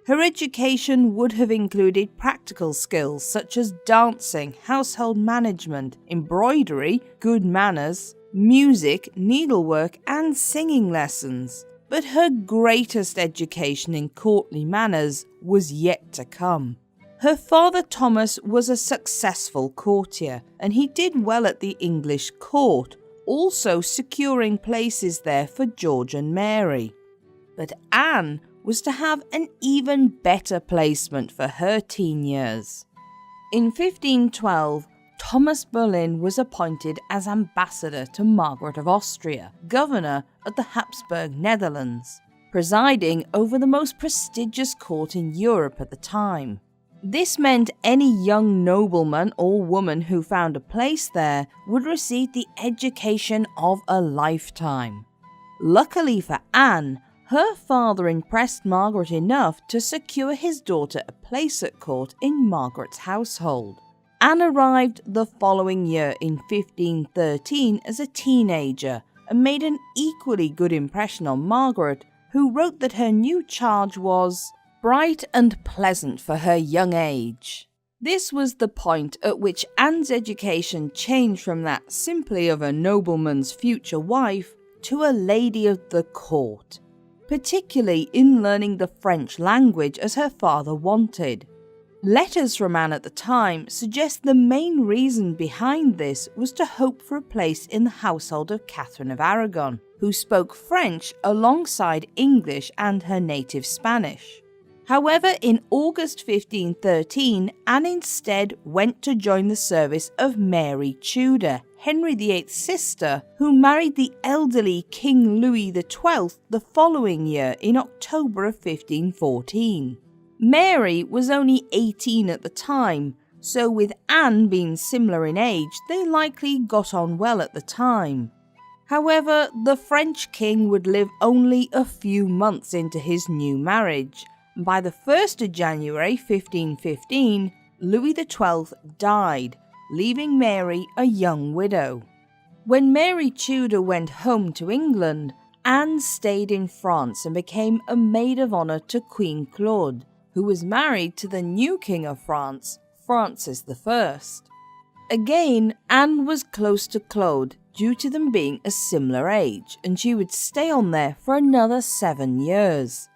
Her education would have included practical skills such as dancing, household management, embroidery, good manners, music, needlework and singing lessons. But her greatest education in courtly manners was yet to come. Her father Thomas was a successful courtier, and he did well at the English court, also securing places there for George and Mary. But Anne was to have an even better placement for her teen years. In 1512, Thomas Boleyn was appointed as ambassador to Margaret of Austria, governor of the Habsburg Netherlands, presiding over the most prestigious court in Europe at the time. This meant any young nobleman or woman who found a place there would receive the education of a lifetime. Luckily for Anne, Her father impressed Margaret enough to secure his daughter a place at court in Margaret's household. Anne arrived the following year in 1513 as a teenager and made an equally good impression on Margaret, who wrote that her new charge was bright and pleasant for her young age. This was the point at which Anne's education changed from that simply of a nobleman's future wife to a lady of the court, particularly in learning the French language as her father wanted. Letters from Anne at the time suggest the main reason behind this was to hope for a place in the household of Catherine of Aragon, who spoke French alongside English and her native Spanish. However, in August 1513, Anne instead went to join the service of Mary Tudor, Henry VIII's sister, who married the elderly King Louis XII the following year in October of 1514. Mary was only 18 at the time, so with Anne being similar in age, they likely got on well at the time. However, the French king would live only a few months into his new marriage. By the 1st of January 1515, Louis XII died, leaving Mary a young widow. When Mary Tudor went home to England, Anne stayed in France and became a maid of honour to Queen Claude, who was married to the new King of France, Francis I. Again, Anne was close to Claude due to them being a similar age, and she would stay on there for another 7 years.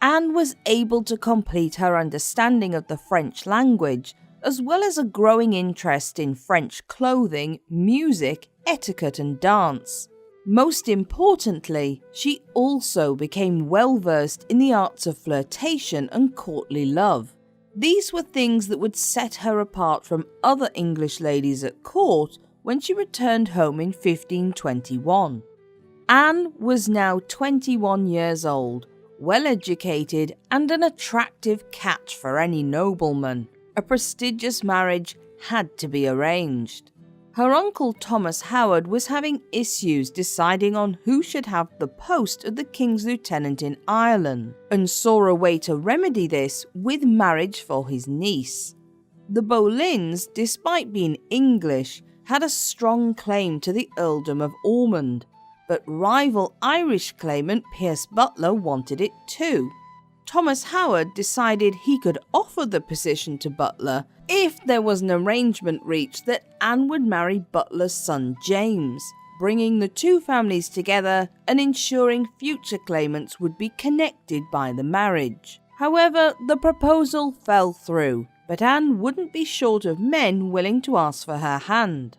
Anne was able to complete her understanding of the French language, as well as a growing interest in French clothing, music, etiquette and dance. Most importantly, she also became well versed in the arts of flirtation and courtly love. These were things that would set her apart from other English ladies at court when she returned home in 1521. Anne was now 21 years old, well educated and an attractive catch for any nobleman. A prestigious marriage had to be arranged. Her uncle Thomas Howard was having issues deciding on who should have the post of the King's Lieutenant in Ireland, and saw a way to remedy this with marriage for his niece. The Boleyns, despite being English, had a strong claim to the earldom of Ormond, but rival Irish claimant Pierce Butler wanted it too. Thomas Howard decided he could offer the position to Butler if there was an arrangement reached that Anne would marry Butler's son James, bringing the two families together and ensuring future claimants would be connected by the marriage. However, the proposal fell through, but Anne wouldn't be short of men willing to ask for her hand.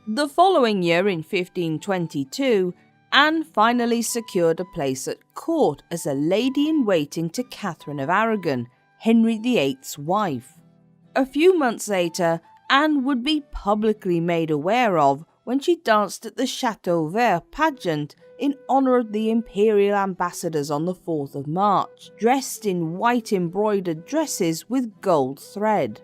The following year, in 1522, Anne finally secured a place at court as a lady-in-waiting to Catherine of Aragon, Henry VIII's wife. A few months later, Anne would be publicly made aware of when she danced at the Chateau Vert pageant in honour of the imperial ambassadors on the 4th of March, dressed in white embroidered dresses with gold thread.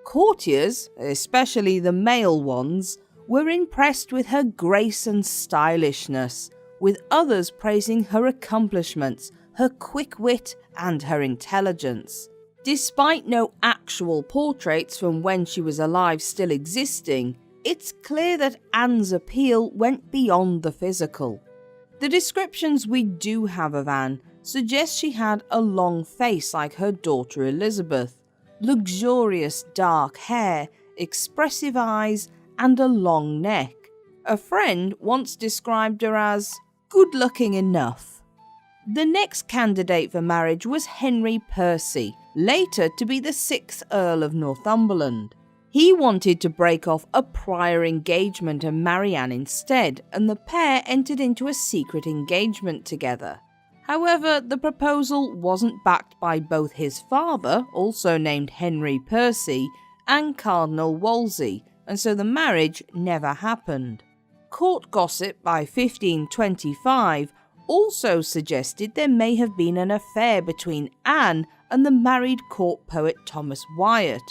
Courtiers, especially the male ones, were impressed with her grace and stylishness, with others praising her accomplishments, her quick wit and her intelligence. Despite no actual portraits from when she was alive still existing, it's clear that Anne's appeal went beyond the physical. The descriptions we do have of Anne suggest she had a long face like her daughter Elizabeth, luxurious dark hair, expressive eyes, and a long neck. A friend once described her as good-looking enough. The next candidate for marriage was Henry Percy, later to be the 6th Earl of Northumberland. He wanted to break off a prior engagement and marry Anne instead, and the pair entered into a secret engagement together. However, the proposal wasn't backed by both his father, also named Henry Percy, and Cardinal Wolsey, and so the marriage never happened. Court gossip by 1525 also suggested there may have been an affair between Anne and the married court poet Thomas Wyatt,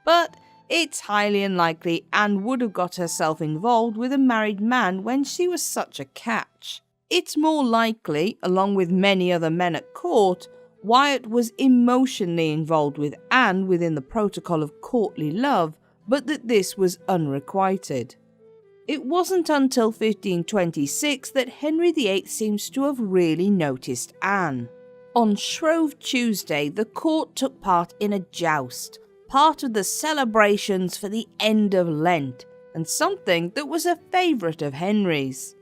but it's highly unlikely Anne would have got herself involved with a married man when she was such a catch. It's more likely, along with many other men at court, Wyatt was emotionally involved with Anne within the protocol of courtly love, but that this was unrequited. It wasn't until 1526 that Henry VIII seems to have really noticed Anne. On Shrove Tuesday, the court took part in a joust, part of the celebrations for the end of Lent, and something that was a favourite of Henry's.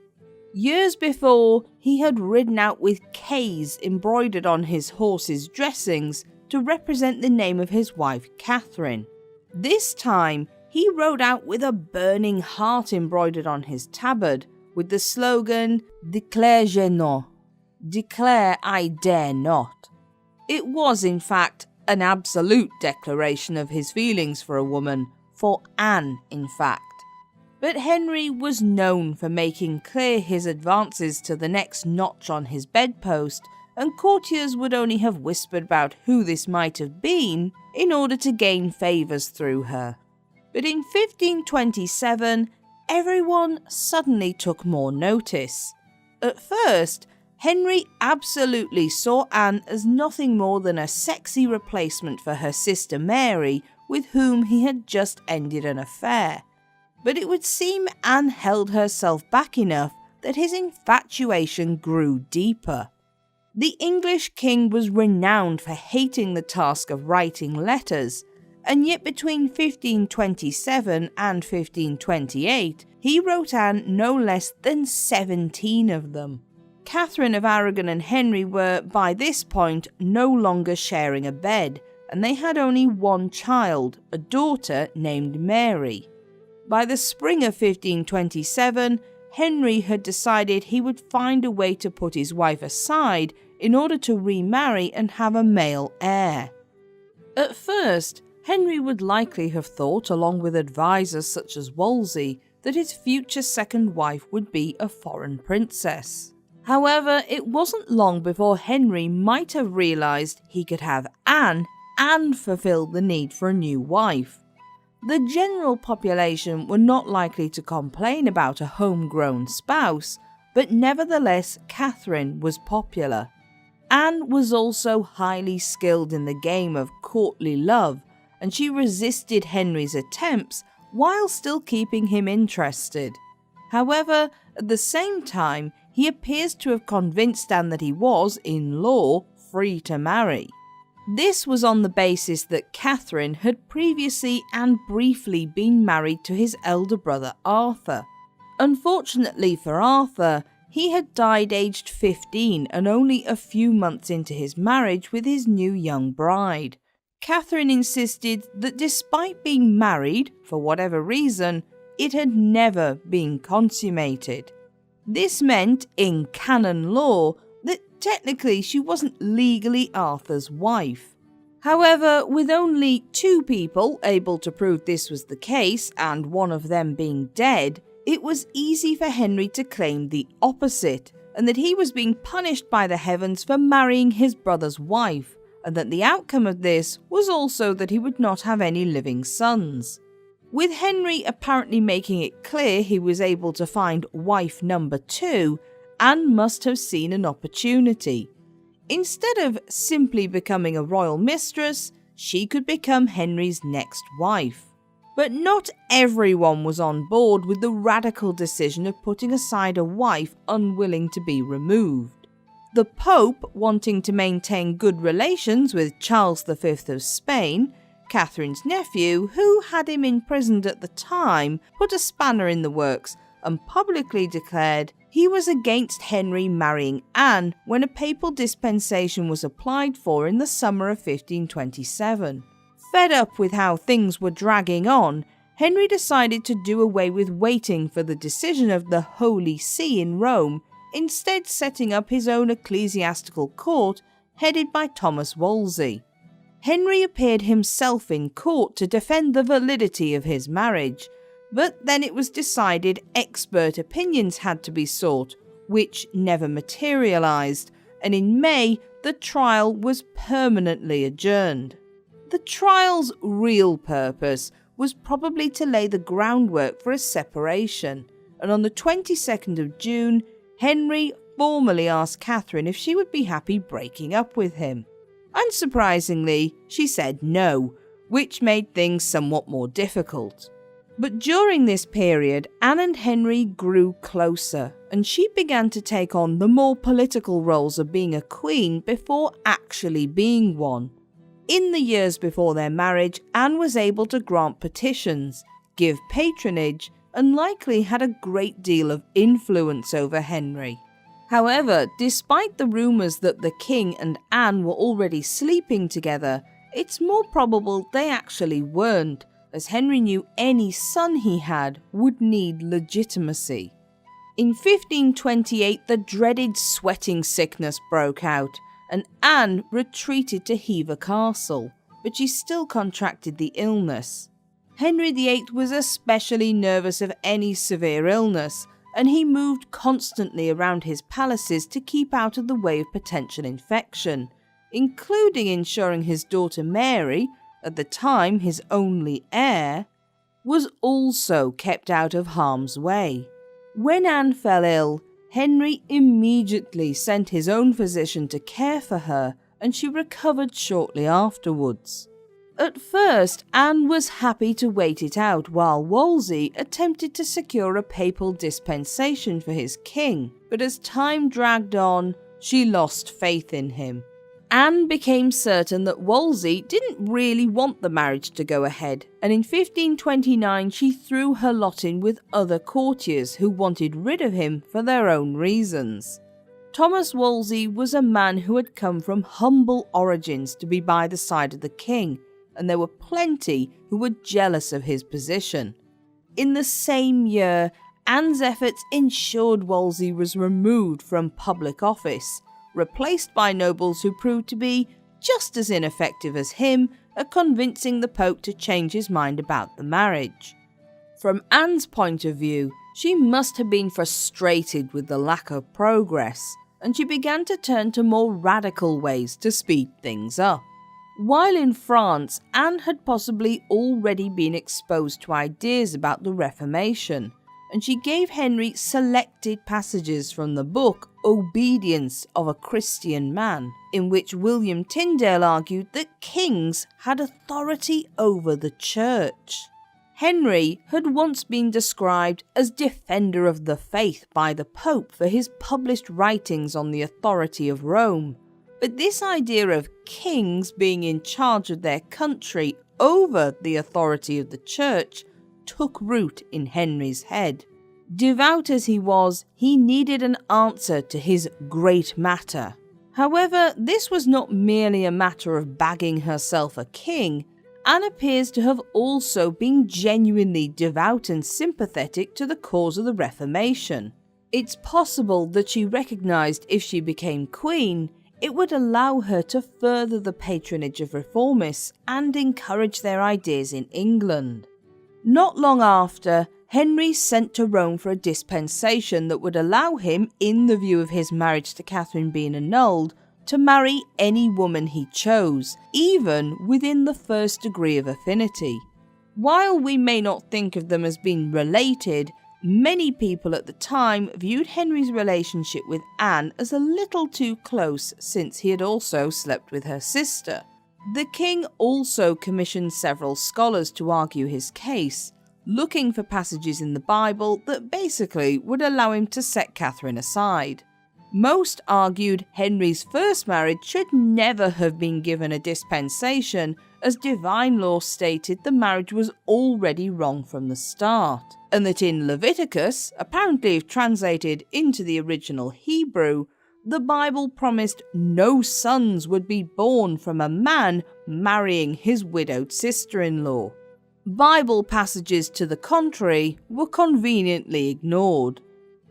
Years before, he had ridden out with K's embroidered on his horse's dressings to represent the name of his wife Catherine. This time, he rode out with a burning heart embroidered on his tabard, with the slogan, "Declare je non," declare I dare not. It was, in fact, an absolute declaration of his feelings for a woman, for Anne, in fact. But Henry was known for making clear his advances to the next notch on his bedpost, and courtiers would only have whispered about who this might have been in order to gain favours through her. But in 1527, everyone suddenly took more notice. At first, Henry absolutely saw Anne as nothing more than a sexy replacement for her sister Mary, with whom he had just ended an affair. But it would seem Anne held herself back enough that his infatuation grew deeper. The English king was renowned for hating the task of writing letters, and yet between 1527 and 1528, he wrote Anne no less than 17 of them. Catherine of Aragon and Henry were, by this point, no longer sharing a bed, and they had only one child, a daughter named Mary. By the spring of 1527, Henry had decided he would find a way to put his wife aside in order to remarry and have a male heir. At first, Henry would likely have thought, along with advisors such as Wolsey, that his future second wife would be a foreign princess. However, it wasn't long before Henry might have realised he could have Anne and fulfil the need for a new wife. The general population were not likely to complain about a homegrown spouse, but nevertheless Catherine was popular. Anne was also highly skilled in the game of courtly love, and she resisted Henry's attempts while still keeping him interested. However, at the same time, he appears to have convinced Anne that he was, in law, free to marry. This was on the basis that Catherine had previously and briefly been married to his elder brother Arthur. Unfortunately for Arthur, he had died aged 15 and only a few months into his marriage with his new young bride. Catherine insisted that despite being married, for whatever reason, it had never been consummated. This meant, in canon law, that technically she wasn't legally Arthur's wife. However, with only 2 people able to prove this was the case, and one of them being dead, it was easy for Henry to claim the opposite, and that he was being punished by the heavens for marrying his brother's wife, and that the outcome of this was also that he would not have any living sons. With Henry apparently making it clear he was able to find wife number 2, Anne must have seen an opportunity. Instead of simply becoming a royal mistress, she could become Henry's next wife. But not everyone was on board with the radical decision of putting aside a wife unwilling to be removed. The Pope, wanting to maintain good relations with Charles V of Spain, Catherine's nephew, who had him imprisoned at the time, put a spanner in the works and publicly declared he was against Henry marrying Anne when a papal dispensation was applied for in the summer of 1527. Fed up with how things were dragging on, Henry decided to do away with waiting for the decision of the Holy See in Rome, instead setting up his own ecclesiastical court headed by Thomas Wolsey. Henry appeared himself in court to defend the validity of his marriage, but then it was decided expert opinions had to be sought, which never materialised, and in May the trial was permanently adjourned. The trial's real purpose was probably to lay the groundwork for a separation, and on the 22nd of June, Henry formally asked Catherine if she would be happy breaking up with him. Unsurprisingly, she said no, which made things somewhat more difficult. But during this period, Anne and Henry grew closer, and she began to take on the more political roles of being a queen before actually being one. In the years before their marriage, Anne was able to grant petitions, give patronage, and likely had a great deal of influence over Henry. However, despite the rumours that the king and Anne were already sleeping together, it's more probable they actually weren't, as Henry knew any son he had would need legitimacy. In 1528, the dreaded sweating sickness broke out, and Anne retreated to Hever Castle, but she still contracted the illness. Henry VIII was especially nervous of any severe illness, and he moved constantly around his palaces to keep out of the way of potential infection, including ensuring his daughter Mary, at the time his only heir, was also kept out of harm's way. When Anne fell ill, Henry immediately sent his own physician to care for her, and she recovered shortly afterwards. At first, Anne was happy to wait it out while Wolsey attempted to secure a papal dispensation for his king, but as time dragged on, she lost faith in him. Anne became certain that Wolsey didn't really want the marriage to go ahead, and in 1529 she threw her lot in with other courtiers who wanted rid of him for their own reasons. Thomas Wolsey was a man who had come from humble origins to be by the side of the king, and there were plenty who were jealous of his position. In the same year, Anne's efforts ensured Wolsey was removed from public office, replaced by nobles who proved to be just as ineffective as him at convincing the Pope to change his mind about the marriage. From Anne's point of view, she must have been frustrated with the lack of progress, and she began to turn to more radical ways to speed things up. While in France, Anne had possibly already been exposed to ideas about the Reformation, and she gave Henry selected passages from the book Obedience of a Christian Man, in which William Tyndale argued that kings had authority over the church. Henry had once been described as defender of the faith by the Pope for his published writings on the authority of Rome, but this idea of kings being in charge of their country over the authority of the church took root in Henry's head. Devout as he was, he needed an answer to his great matter. However, this was not merely a matter of bagging herself a king. Anne appears to have also been genuinely devout and sympathetic to the cause of the Reformation. It's possible that she recognised if she became queen, it would allow her to further the patronage of reformists and encourage their ideas in England. Not long after, Henry sent to Rome for a dispensation that would allow him, in the view of his marriage to Catherine being annulled, to marry any woman he chose, even within the first degree of affinity. While we may not think of them as being related, many people at the time viewed Henry's relationship with Anne as a little too close, since he had also slept with her sister. The king also commissioned several scholars to argue his case, looking for passages in the Bible that basically would allow him to set Catherine aside. Most argued Henry's first marriage should never have been given a dispensation, as divine law stated the marriage was already wrong from the start, and that in Leviticus, apparently translated into the original Hebrew, the Bible promised no sons would be born from a man marrying his widowed sister-in-law. Bible passages to the contrary were conveniently ignored.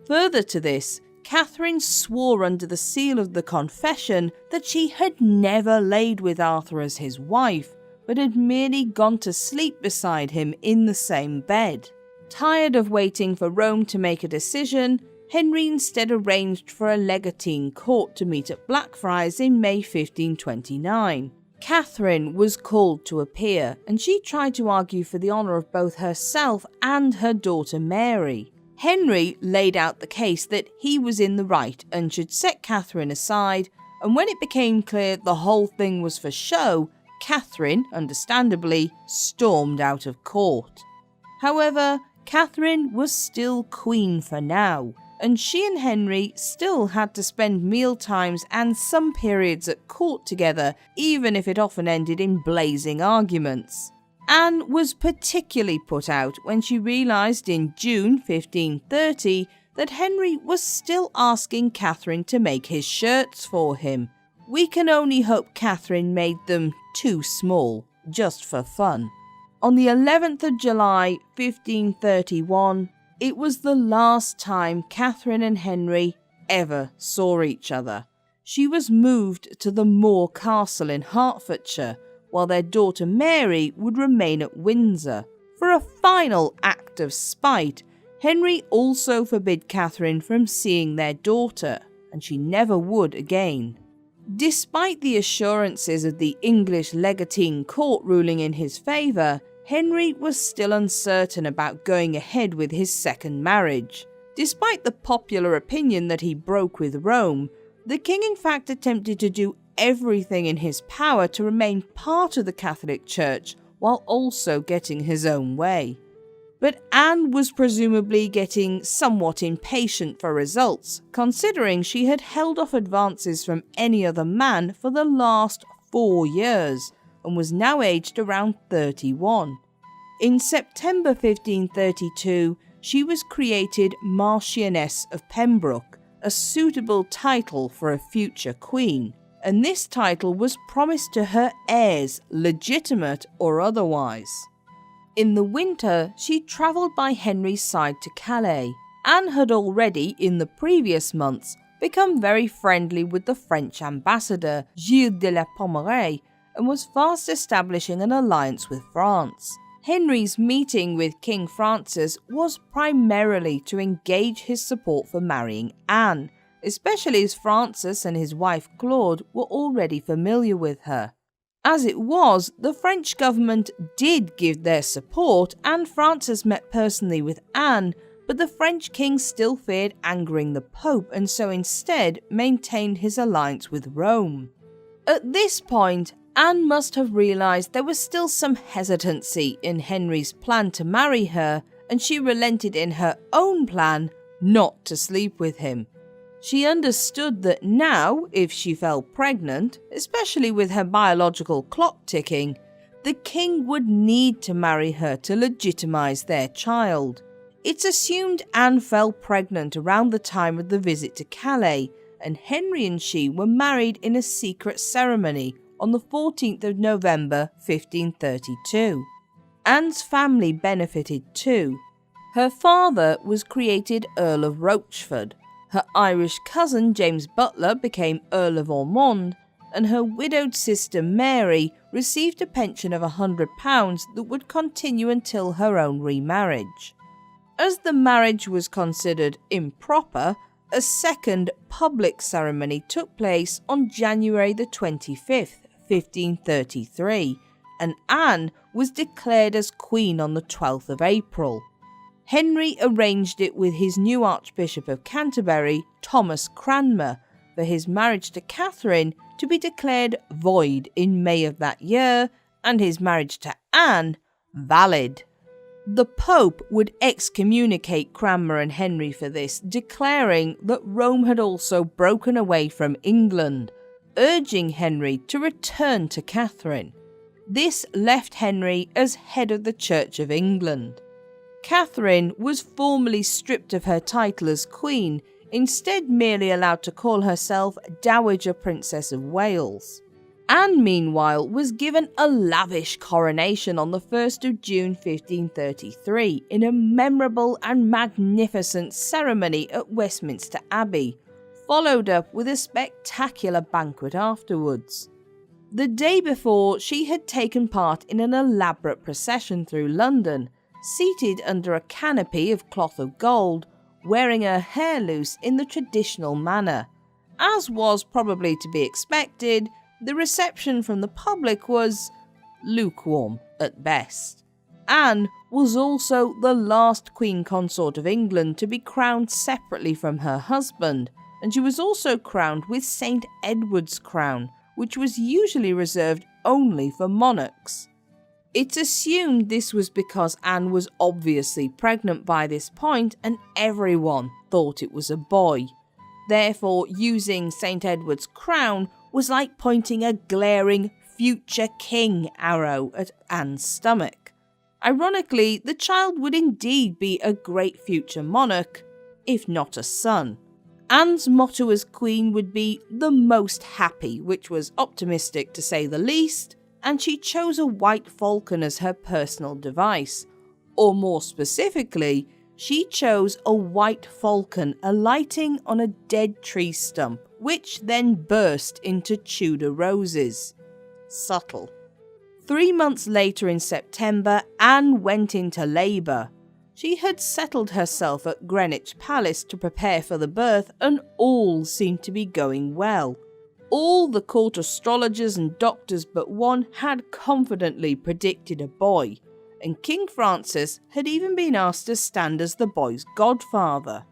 Further to this, Catherine swore under the seal of the confession that she had never laid with Arthur as his wife, but had merely gone to sleep beside him in the same bed. Tired of waiting for Rome to make a decision, Henry instead arranged for a legatine court to meet at Blackfriars in May 1529. Catherine was called to appear, and she tried to argue for the honour of both herself and her daughter Mary. Henry laid out the case that he was in the right and should set Catherine aside, and when it became clear the whole thing was for show, Catherine, understandably, stormed out of court. However, Catherine was still queen for now, and she and Henry still had to spend meal times and some periods at court together, even if it often ended in blazing arguments. Anne was particularly put out when she realised in June 1530 that Henry was still asking Catherine to make his shirts for him. We can only hope Catherine made them too small, just for fun. On the 11th of July 1531, it was the last time Catherine and Henry ever saw each other. She was moved to the Moor Castle in Hertfordshire, while their daughter Mary would remain at Windsor. For a final act of spite, Henry also forbid Catherine from seeing their daughter, and she never would again. Despite the assurances of the English legatine court ruling in his favour, Henry was still uncertain about going ahead with his second marriage. Despite the popular opinion that he broke with Rome, the king in fact attempted to do everything in his power to remain part of the Catholic Church while also getting his own way. But Anne was presumably getting somewhat impatient for results, considering she had held off advances from any other man for the last 4 years, and was now aged around 31. In September 1532, she was created Marchioness of Pembroke, a suitable title for a future queen, and this title was promised to her heirs, legitimate or otherwise. In the winter, she travelled by Henry's side to Calais. Anne had already, in the previous months, become very friendly with the French ambassador, Gilles de la Pommeraye, and was fast establishing an alliance with France. Henry's meeting with King Francis was primarily to engage his support for marrying Anne, especially as Francis and his wife Claude were already familiar with her. As it was, the French government did give their support, and Francis met personally with Anne, but the French king still feared angering the Pope, and so instead maintained his alliance with Rome. At this point, Anne must have realised there was still some hesitancy in Henry's plan to marry her, and she relented in her own plan not to sleep with him. She understood that now, if she fell pregnant, especially with her biological clock ticking, the king would need to marry her to legitimise their child. It's assumed Anne fell pregnant around the time of the visit to Calais, and Henry and she were married in a secret ceremony on the 14th of November 1532. Anne's family benefited too. Her father was created Earl of Rochford, her Irish cousin James Butler became Earl of Ormond, and her widowed sister Mary received a pension of £100 that would continue until her own remarriage. As the marriage was considered improper, a second public ceremony took place on January the 25th, 1533, and Anne was declared as Queen on the 12th of April. Henry arranged it with his new Archbishop of Canterbury, Thomas Cranmer, for his marriage to Catherine to be declared void in May of that year, and his marriage to Anne valid. The Pope would excommunicate Cranmer and Henry for this, declaring that Rome had also broken away from England, urging Henry to return to Catherine. This left Henry as head of the Church of England. Catherine was formally stripped of her title as Queen, instead merely allowed to call herself Dowager Princess of Wales. Anne, meanwhile, was given a lavish coronation on the 1st of June 1533 in a memorable and magnificent ceremony at Westminster Abbey, followed up with a spectacular banquet afterwards. The day before, she had taken part in an elaborate procession through London, seated under a canopy of cloth of gold, wearing her hair loose in the traditional manner. As was probably to be expected, the reception from the public was lukewarm at best. Anne was also the last Queen Consort of England to be crowned separately from her husband, and she was also crowned with St. Edward's crown, which was usually reserved only for monarchs. It's assumed this was because Anne was obviously pregnant by this point and everyone thought it was a boy. Therefore, using St. Edward's crown was like pointing a glaring future king arrow at Anne's stomach. Ironically, the child would indeed be a great future monarch, if not a son. Anne's motto as queen would be the most happy, which was optimistic to say the least, and she chose a white falcon as her personal device. Or more specifically, she chose a white falcon alighting on a dead tree stump, which then burst into Tudor roses. Subtle. 3 months later in September, Anne went into labour. She had settled herself at Greenwich Palace to prepare for the birth, and all seemed to be going well. All the court astrologers and doctors but one had confidently predicted a boy, and King Francis had even been asked to stand as the boy's godfather.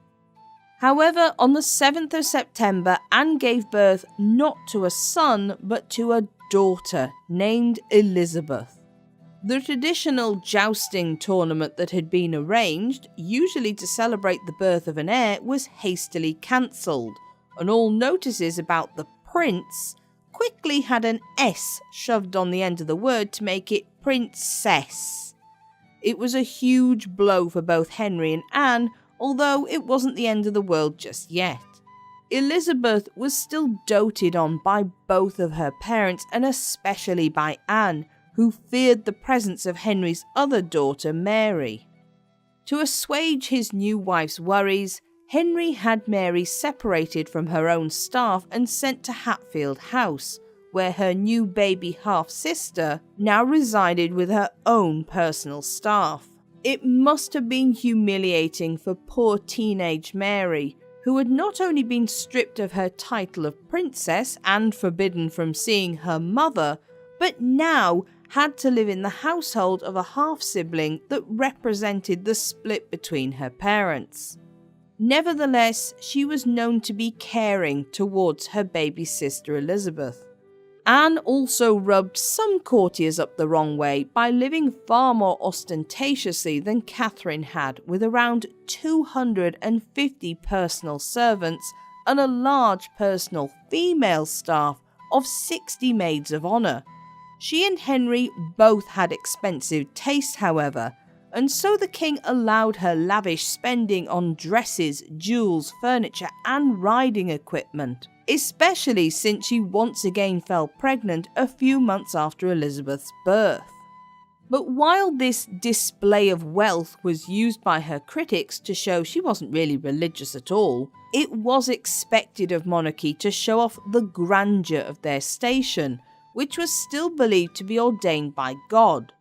However, on the 7th of September, Anne gave birth not to a son but to a daughter named Elizabeth. The traditional jousting tournament that had been arranged, usually to celebrate the birth of an heir, was hastily cancelled, and all notices about the prince quickly had an S shoved on the end of the word to make it princess. It was a huge blow for both Henry and Anne, although it wasn't the end of the world just yet. Elizabeth was still doted on by both of her parents, and especially by Anne, who feared the presence of Henry's other daughter, Mary. To assuage his new wife's worries, Henry had Mary separated from her own staff and sent to Hatfield House, where her new baby half-sister now resided with her own personal staff. It must have been humiliating for poor teenage Mary, who had not only been stripped of her title of princess and forbidden from seeing her mother, but now had to live in the household of a half-sibling that represented the split between her parents. Nevertheless, she was known to be caring towards her baby sister Elizabeth. Anne also rubbed some courtiers up the wrong way by living far more ostentatiously than Catherine had, with around 250 personal servants and a large personal female staff of 60 maids of honour. She and Henry both had expensive tastes, however, and so the king allowed her lavish spending on dresses, jewels, furniture and riding equipment, especially since she once again fell pregnant a few months after Elizabeth's birth. But while this display of wealth was used by her critics to show she wasn't really religious at all, it was expected of monarchy to show off the grandeur of their station, which was still believed to be ordained by God.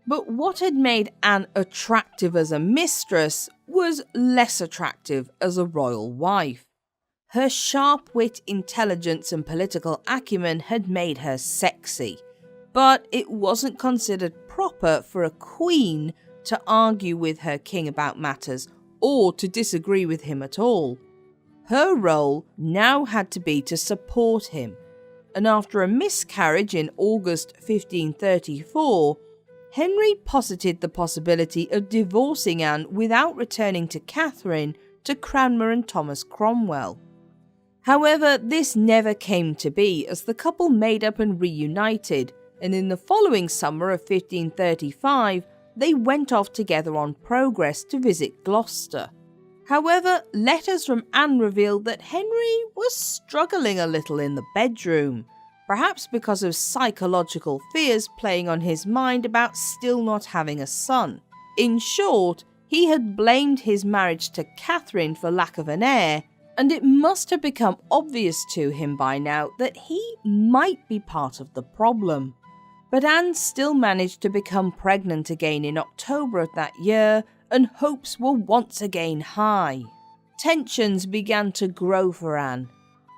But what had made Anne attractive as a mistress was less attractive as a royal wife. Her sharp wit, intelligence and political acumen had made her sexy, but it wasn't considered proper for a queen to argue with her king about matters or to disagree with him at all. Her role now had to be to support him, and after a miscarriage in August 1534, Henry posited the possibility of divorcing Anne without returning to Catherine to Cranmer and Thomas Cromwell. However, this never came to be, as the couple made up and reunited, and in the following summer of 1535, they went off together on progress to visit Gloucester. However, letters from Anne revealed that Henry was struggling a little in the bedroom, perhaps because of psychological fears playing on his mind about still not having a son. In short, he had blamed his marriage to Catherine for lack of an heir, and it must have become obvious to him by now that he might be part of the problem. But Anne still managed to become pregnant again in October of that year, and hopes were once again high. Tensions began to grow for Anne.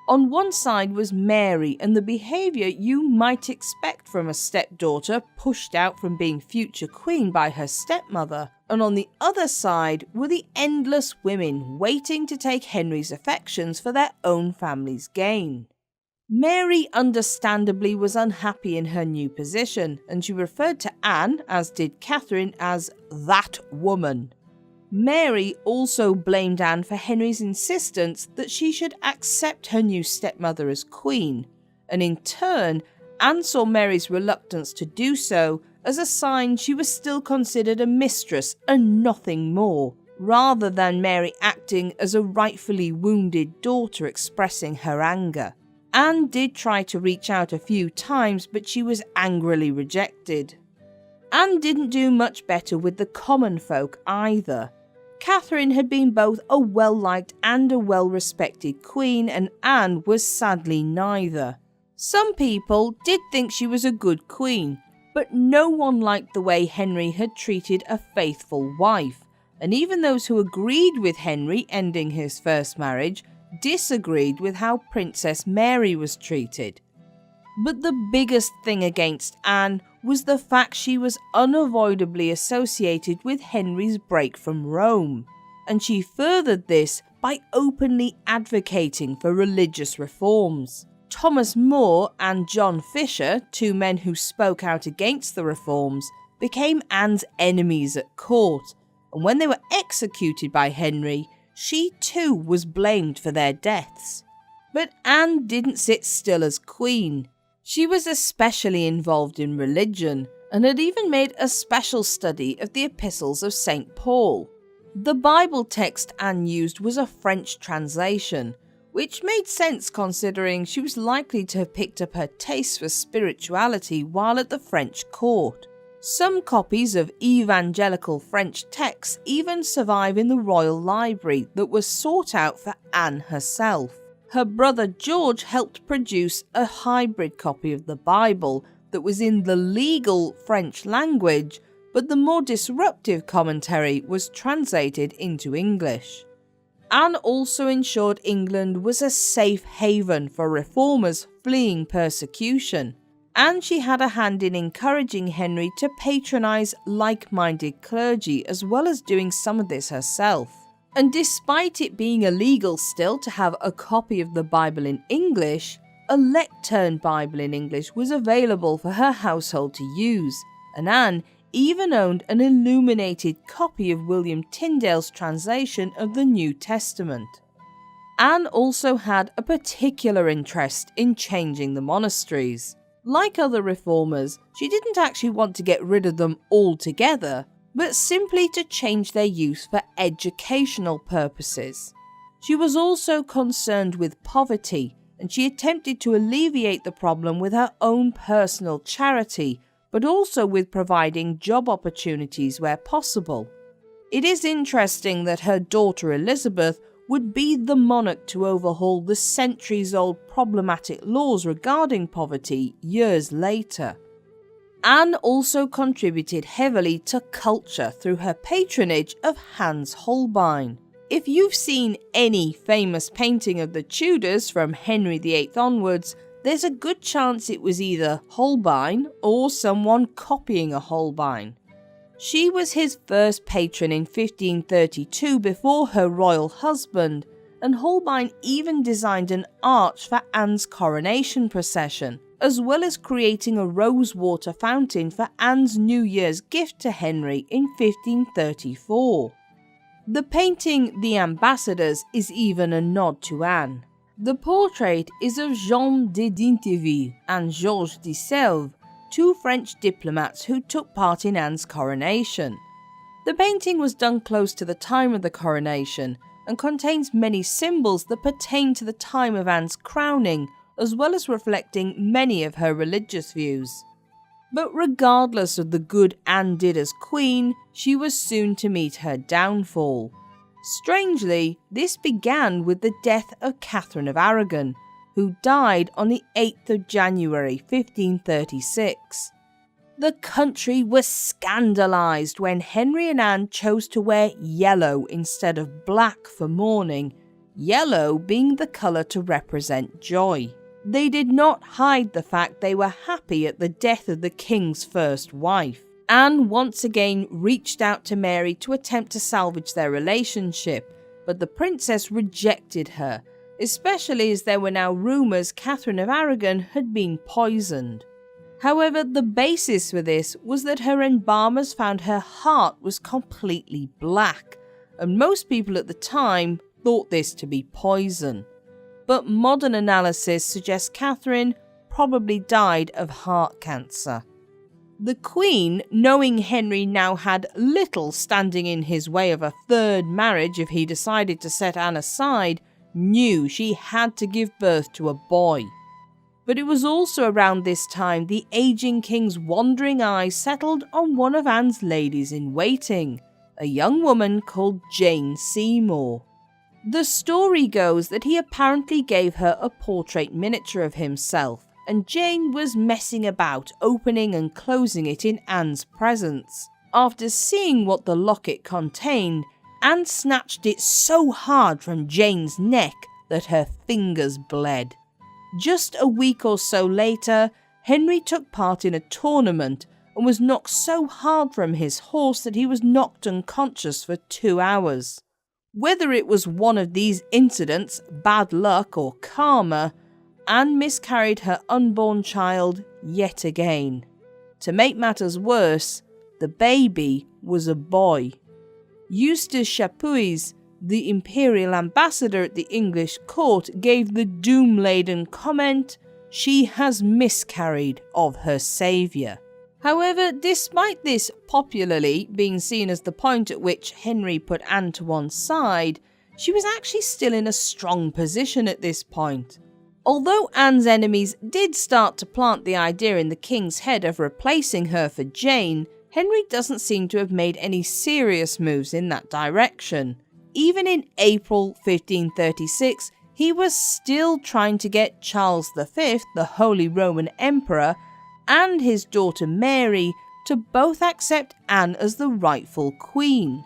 On one side was Mary and the behaviour you might expect from a stepdaughter pushed out from being future queen by her stepmother, and on the other side were the endless women waiting to take Henry's affections for their own family's gain. Mary understandably was unhappy in her new position, and she referred to Anne, as did Catherine, as that woman. Mary also blamed Anne for Henry's insistence that she should accept her new stepmother as queen, and in turn, Anne saw Mary's reluctance to do so as a sign she was still considered a mistress and nothing more, rather than Mary acting as a rightfully wounded daughter expressing her anger. Anne did try to reach out a few times, but she was angrily rejected. Anne didn't do much better with the common folk either. Catherine had been both a well-liked and a well-respected queen, and Anne was sadly neither. Some people did think she was a good queen, but no one liked the way Henry had treated a faithful wife, and even those who agreed with Henry ending his first marriage disagreed with how Princess Mary was treated. But the biggest thing against Anne was the fact she was unavoidably associated with Henry's break from Rome, and she furthered this by openly advocating for religious reforms. Thomas More and John Fisher, two men who spoke out against the reforms, became Anne's enemies at court, and when they were executed by Henry, she too was blamed for their deaths. But Anne didn't sit still as queen. She was especially involved in religion, and had even made a special study of the epistles of St. Paul. The Bible text Anne used was a French translation, which made sense considering she was likely to have picked up her taste for spirituality while at the French court. Some copies of evangelical French texts even survive in the royal library that was sought out for Anne herself. Her brother George helped produce a hybrid copy of the Bible that was in the legal French language, but the more disruptive commentary was translated into English. Anne also ensured England was a safe haven for reformers fleeing persecution, and she had a hand in encouraging Henry to patronise like-minded clergy, as well as doing some of this herself. And despite it being illegal still to have a copy of the Bible in English, a lectern Bible in English was available for her household to use, and Anne even owned an illuminated copy of William Tyndale's translation of the New Testament. Anne also had a particular interest in changing the monasteries. Like other reformers, she didn't actually want to get rid of them altogether, but simply to change their use for educational purposes. She was also concerned with poverty, and she attempted to alleviate the problem with her own personal charity, but also with providing job opportunities where possible. It is interesting that her daughter Elizabeth would be the monarch to overhaul the centuries-old problematic laws regarding poverty years later. Anne also contributed heavily to culture through her patronage of Hans Holbein. If you've seen any famous painting of the Tudors from Henry VIII onwards, there's a good chance it was either Holbein or someone copying a Holbein. She was his first patron in 1532 before her royal husband, and Holbein even designed an arch for Anne's coronation procession, as well as creating a rosewater fountain for Anne's New Year's gift to Henry in 1534. The painting The Ambassadors is even a nod to Anne. The portrait is of Jean de Dintiville and Georges de Selve, two French diplomats who took part in Anne's coronation. The painting was done close to the time of the coronation and contains many symbols that pertain to the time of Anne's crowning, as well as reflecting many of her religious views. But regardless of the good Anne did as queen, she was soon to meet her downfall. Strangely, this began with the death of Catherine of Aragon, who died on the 8th of January 1536. The country was scandalised when Henry and Anne chose to wear yellow instead of black for mourning, yellow being the colour to represent joy. They did not hide the fact they were happy at the death of the king's first wife. Anne once again reached out to Mary to attempt to salvage their relationship, but the princess rejected her, especially as there were now rumours Catherine of Aragon had been poisoned. However, the basis for this was that her embalmers found her heart was completely black, and most people at the time thought this to be poison. But modern analysis suggests Catherine probably died of heart cancer. The Queen, knowing Henry now had little standing in his way of a third marriage if he decided to set Anne aside, knew she had to give birth to a boy. But it was also around this time the aging king's wandering eyes settled on one of Anne's ladies-in-waiting, a young woman called Jane Seymour. The story goes that he apparently gave her a portrait miniature of himself, and Jane was messing about, opening and closing it in Anne's presence. After seeing what the locket contained, Anne snatched it so hard from Jane's neck that her fingers bled. Just a week or so later, Henry took part in a tournament and was knocked so hard from his horse that he was knocked unconscious for 2 hours. Whether it was one of these incidents, bad luck or karma, Anne miscarried her unborn child yet again. To make matters worse, the baby was a boy. Eustace Chapuis, the imperial ambassador at the English court, gave the doom-laden comment, "She has miscarried of her saviour." However, despite this popularly being seen as the point at which Henry put Anne to one side, she was actually still in a strong position at this point. Although Anne's enemies did start to plant the idea in the king's head of replacing her for Jane, Henry doesn't seem to have made any serious moves in that direction. Even in April 1536, he was still trying to get Charles V, the Holy Roman Emperor, and his daughter Mary to both accept Anne as the rightful queen.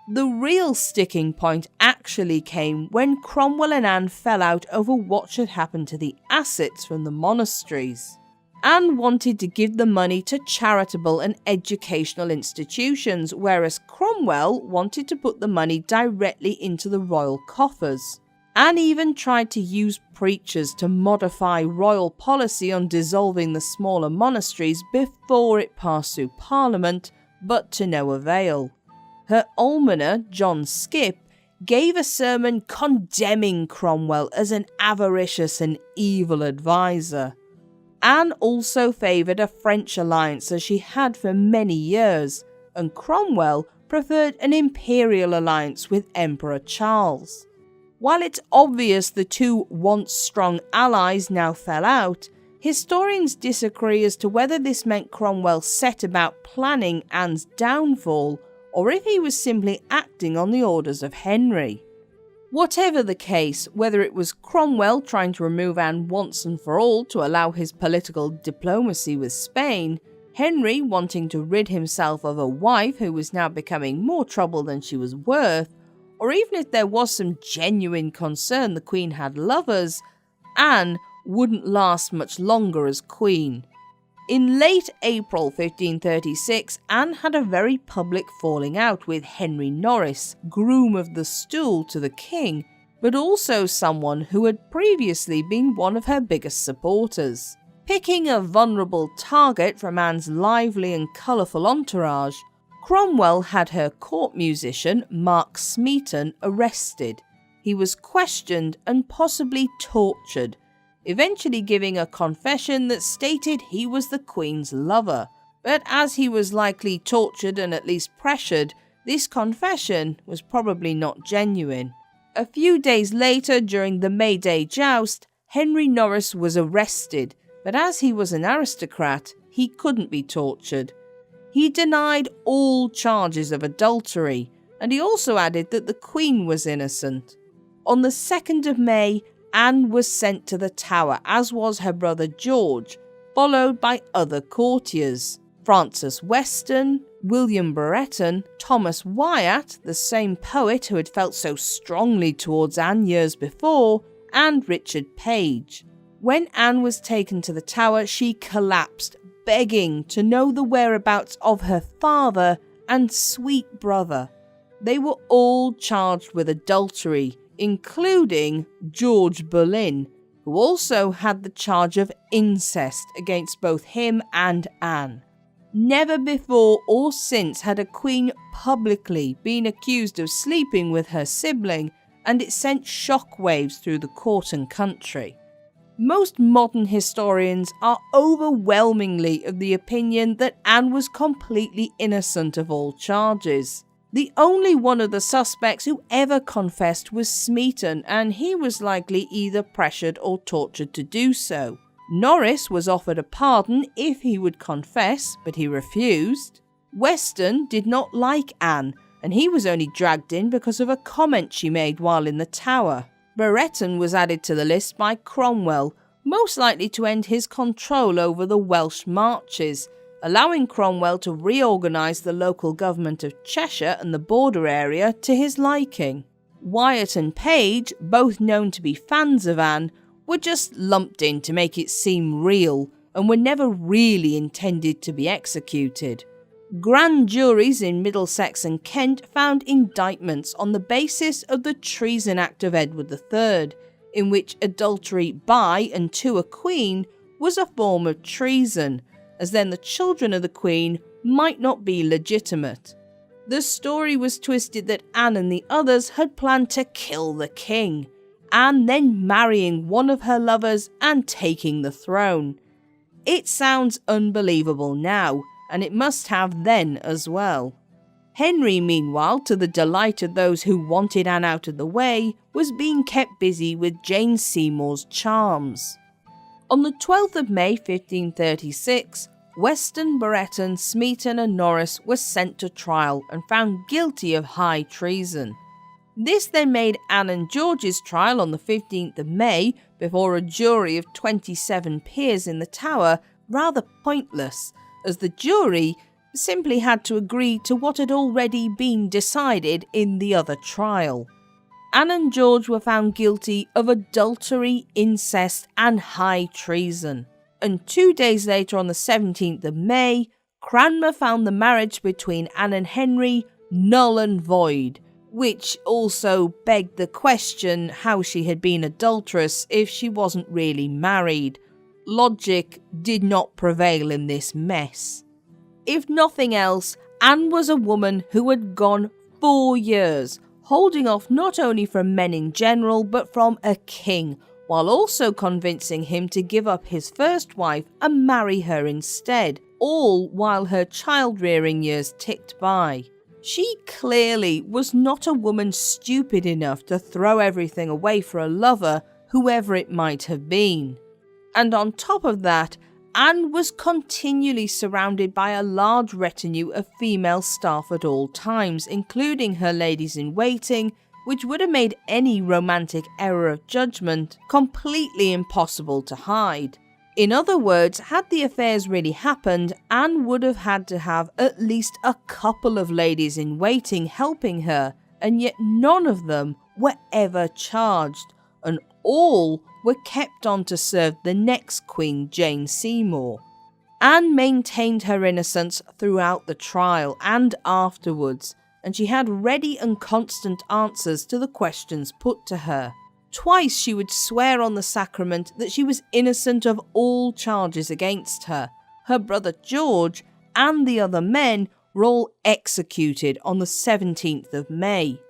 The real sticking point actually came when Cromwell and Anne fell out over what should happen to the assets from the monasteries. Anne wanted to give the money to charitable and educational institutions, whereas Cromwell wanted to put the money directly into the royal coffers. Anne even tried to use preachers to modify royal policy on dissolving the smaller monasteries before it passed through Parliament, but to no avail. Her almoner, John Skipp, gave a sermon condemning Cromwell as an avaricious and evil advisor. Anne also favoured a French alliance as she had for many years, and Cromwell preferred an imperial alliance with Emperor Charles. While it's obvious the two once strong allies now fell out, historians disagree as to whether this meant Cromwell set about planning Anne's downfall or if he was simply acting on the orders of Henry. Whatever the case, whether it was Cromwell trying to remove Anne once and for all to allow his political diplomacy with Spain, Henry wanting to rid himself of a wife who was now becoming more trouble than she was worth, or even if there was some genuine concern the Queen had lovers, Anne wouldn't last much longer as Queen. In late April 1536, Anne had a very public falling out with Henry Norris, groom of the stool to the king, but also someone who had previously been one of her biggest supporters. Picking a vulnerable target from Anne's lively and colourful entourage, Cromwell had her court musician, Mark Smeaton, arrested. He was questioned and possibly tortured, eventually giving a confession that stated he was the Queen's lover. But as he was likely tortured and at least pressured, this confession was probably not genuine. A few days later, during the May Day joust, Henry Norris was arrested, but as he was an aristocrat, he couldn't be tortured. He denied all charges of adultery, and he also added that the Queen was innocent. On the 2nd of May, Anne was sent to the Tower, as was her brother George, followed by other courtiers. Francis Weston, William Brereton, Thomas Wyatt, the same poet who had felt so strongly towards Anne years before, and Richard Page. When Anne was taken to the Tower, she collapsed, begging to know the whereabouts of her father and sweet brother. They were all charged with adultery, including George Boleyn, who also had the charge of incest against both him and Anne. Never before or since had a queen publicly been accused of sleeping with her sibling, and it sent shockwaves through the court and country. Most modern historians are overwhelmingly of the opinion that Anne was completely innocent of all charges. The only one of the suspects who ever confessed was Smeaton, and he was likely either pressured or tortured to do so. Norris was offered a pardon if he would confess, but he refused. Weston did not like Anne, and he was only dragged in because of a comment she made while in the Tower. Brereton was added to the list by Cromwell, most likely to end his control over the Welsh marches, allowing Cromwell to reorganise the local government of Cheshire and the border area to his liking. Wyatt and Page, both known to be fans of Anne, were just lumped in to make it seem real and were never really intended to be executed. Grand juries in Middlesex and Kent found indictments on the basis of the Treason Act of Edward III, in which adultery by and to a queen was a form of treason, as then the children of the queen might not be legitimate. The story was twisted that Anne and the others had planned to kill the king, Anne then marrying one of her lovers and taking the throne. It sounds unbelievable now, and it must have then as well. Henry, meanwhile, to the delight of those who wanted Anne out of the way, was being kept busy with Jane Seymour's charms. On the 12th of May 1536, Weston, Brereton, Smeaton and Norris were sent to trial and found guilty of high treason. This then made Anne and George's trial on the 15th of May before a jury of 27 peers in the Tower rather pointless, as the jury simply had to agree to what had already been decided in the other trial. Anne and George were found guilty of adultery, incest and high treason. And 2 days later, on the 17th of May, Cranmer found the marriage between Anne and Henry null and void, which also begged the question how she had been adulterous if she wasn't really married. Logic did not prevail in this mess. If nothing else, Anne was a woman who had gone 4 years, holding off not only from men in general but from a king, while also convincing him to give up his first wife and marry her instead, all while her child-rearing years ticked by. She clearly was not a woman stupid enough to throw everything away for a lover, whoever it might have been. And on top of that, Anne was continually surrounded by a large retinue of female staff at all times, including her ladies-in-waiting, which would have made any romantic error of judgment completely impossible to hide. In other words, had the affairs really happened, Anne would have had to have at least a couple of ladies-in-waiting helping her, and yet none of them were ever charged, and all were kept on to serve the next Queen, Jane Seymour. Anne maintained her innocence throughout the trial and afterwards, and she had ready and constant answers to the questions put to her. Twice she would swear on the sacrament that she was innocent of all charges against her. Her brother George and the other men were all executed on the 17th of May.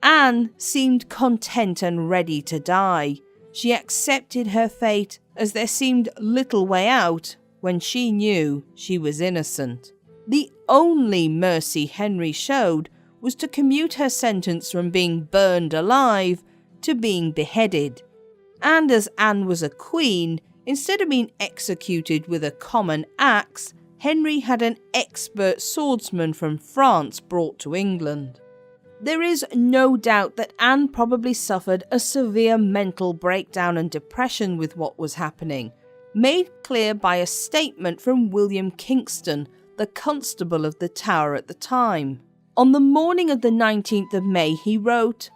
Anne seemed content and ready to die. She accepted her fate as there seemed little way out when she knew she was innocent. The only mercy Henry showed was to commute her sentence from being burned alive to being beheaded. And as Anne was a queen, instead of being executed with a common axe, Henry had an expert swordsman from France brought to England. There is no doubt that Anne probably suffered a severe mental breakdown and depression with what was happening, made clear by a statement from William Kingston, the constable of the Tower at the time. On the morning of the 19th of May, he wrote,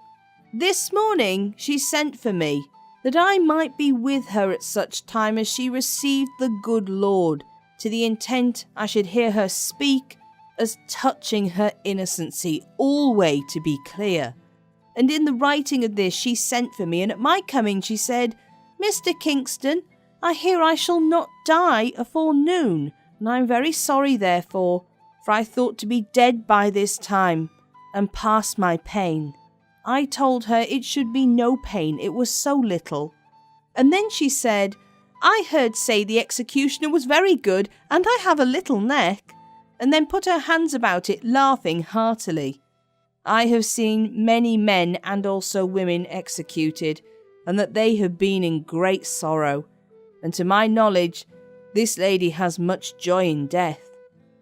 "This morning she sent for me, that I might be with her at such time as she received the good Lord, to the intent I should hear her speak, as touching her innocency, alway to be clear. And in the writing of this she sent for me, and at my coming she said, Mr. Kingston, I hear I shall not die afore noon, and I am very sorry therefore, for I thought to be dead by this time, and past my pain. I told her it should be no pain, it was so little. And then she said, I heard say the executioner was very good, and I have a little neck, and then put her hands about it, laughing heartily. I have seen many men and also women executed, and that they have been in great sorrow, and to my knowledge, this lady has much joy in death.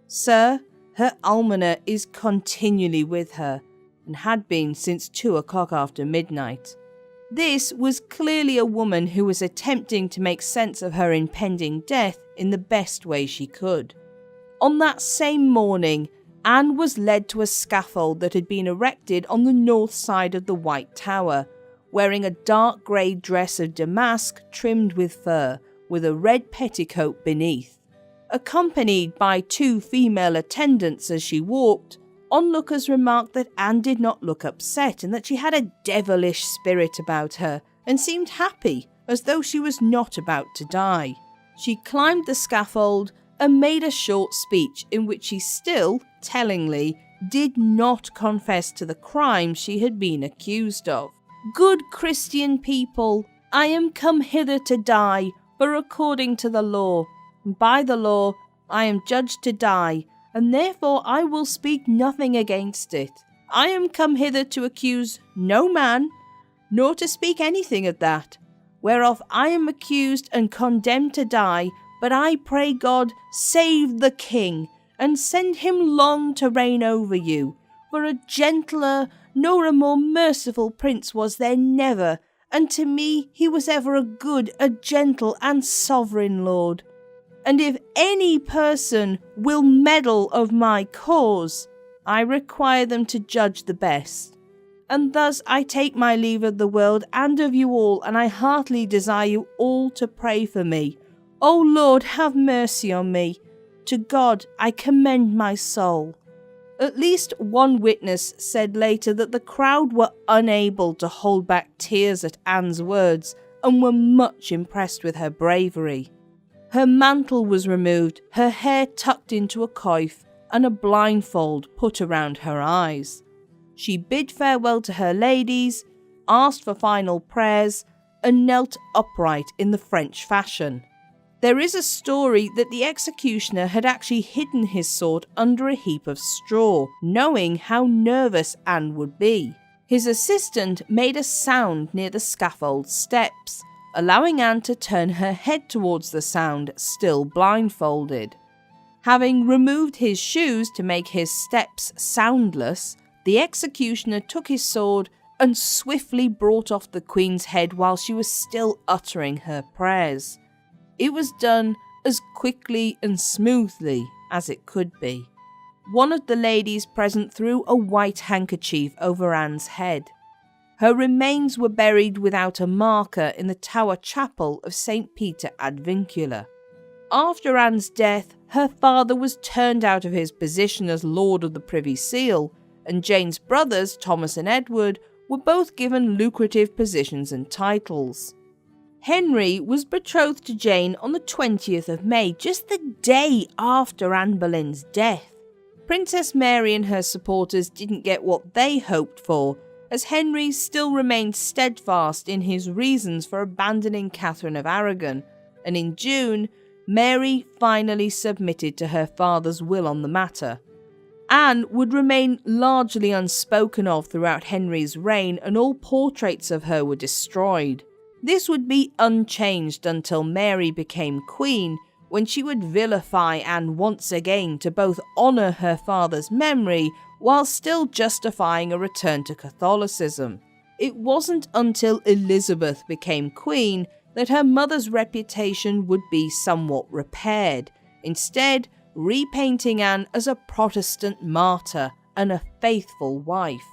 Sir, her almoner is continually with her, and had been since 2 o'clock after midnight. This was clearly a woman who was attempting to make sense of her impending death in the best way she could. On that same morning, Anne was led to a scaffold that had been erected on the north side of the White Tower, wearing a dark grey dress of damask trimmed with fur, with a red petticoat beneath. Accompanied by 2 female attendants as she walked, onlookers remarked that Anne did not look upset and that she had a devilish spirit about her and seemed happy, as though she was not about to die. She climbed the scaffold and made a short speech in which she still, tellingly, did not confess to the crime she had been accused of. Good Christian people, I am come hither to die, for according to the law, and by the law I am judged to die, and therefore I will speak nothing against it. I am come hither to accuse no man, nor to speak anything of that, whereof I am accused and condemned to die, but I pray God save the king, and send him long to reign over you, for a gentler nor a more merciful prince was there never, and to me he was ever a good, a gentle and sovereign lord. And if any person will meddle of my cause, I require them to judge the best. And thus I take my leave of the world and of you all, and I heartily desire you all to pray for me. O Lord, have mercy on me. To God I commend my soul." At least one witness said later that the crowd were unable to hold back tears at Anne's words and were much impressed with her bravery. Her mantle was removed, her hair tucked into a coif, and a blindfold put around her eyes. She bid farewell to her ladies, asked for final prayers, and knelt upright in the French fashion. There is a story that the executioner had actually hidden his sword under a heap of straw, knowing how nervous Anne would be. His assistant made a sound near the scaffold steps, allowing Anne to turn her head towards the sound, still blindfolded. Having removed his shoes to make his steps soundless, the executioner took his sword and swiftly brought off the Queen's head while she was still uttering her prayers. It was done as quickly and smoothly as it could be. One of the ladies present threw a white handkerchief over Anne's head. Her remains were buried without a marker in the Tower Chapel of St. Peter ad Vincula. After Anne's death, her father was turned out of his position as Lord of the Privy Seal, and Jane's brothers, Thomas and Edward, were both given lucrative positions and titles. Henry was betrothed to Jane on the 20th of May, just the day after Anne Boleyn's death. Princess Mary and her supporters didn't get what they hoped for, as Henry still remained steadfast in his reasons for abandoning Catherine of Aragon, and in June, Mary finally submitted to her father's will on the matter. Anne would remain largely unspoken of throughout Henry's reign, and all portraits of her were destroyed. This would be unchanged until Mary became queen, when she would vilify Anne once again to both honour her father's memory while still justifying a return to Catholicism. It wasn't until Elizabeth became queen that her mother's reputation would be somewhat repaired. Instead, repainting Anne as a Protestant martyr and a faithful wife.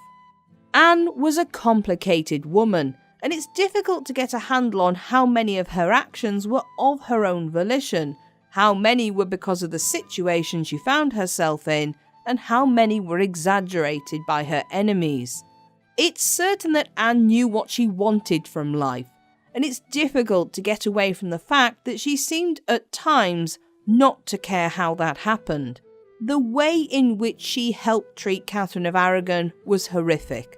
Anne was a complicated woman, and it's difficult to get a handle on how many of her actions were of her own volition, how many were because of the situation she found herself in, and how many were exaggerated by her enemies. It's certain that Anne knew what she wanted from life, and it's difficult to get away from the fact that she seemed at times not to care how that happened. The way in which she helped treat Catherine of Aragon was horrific,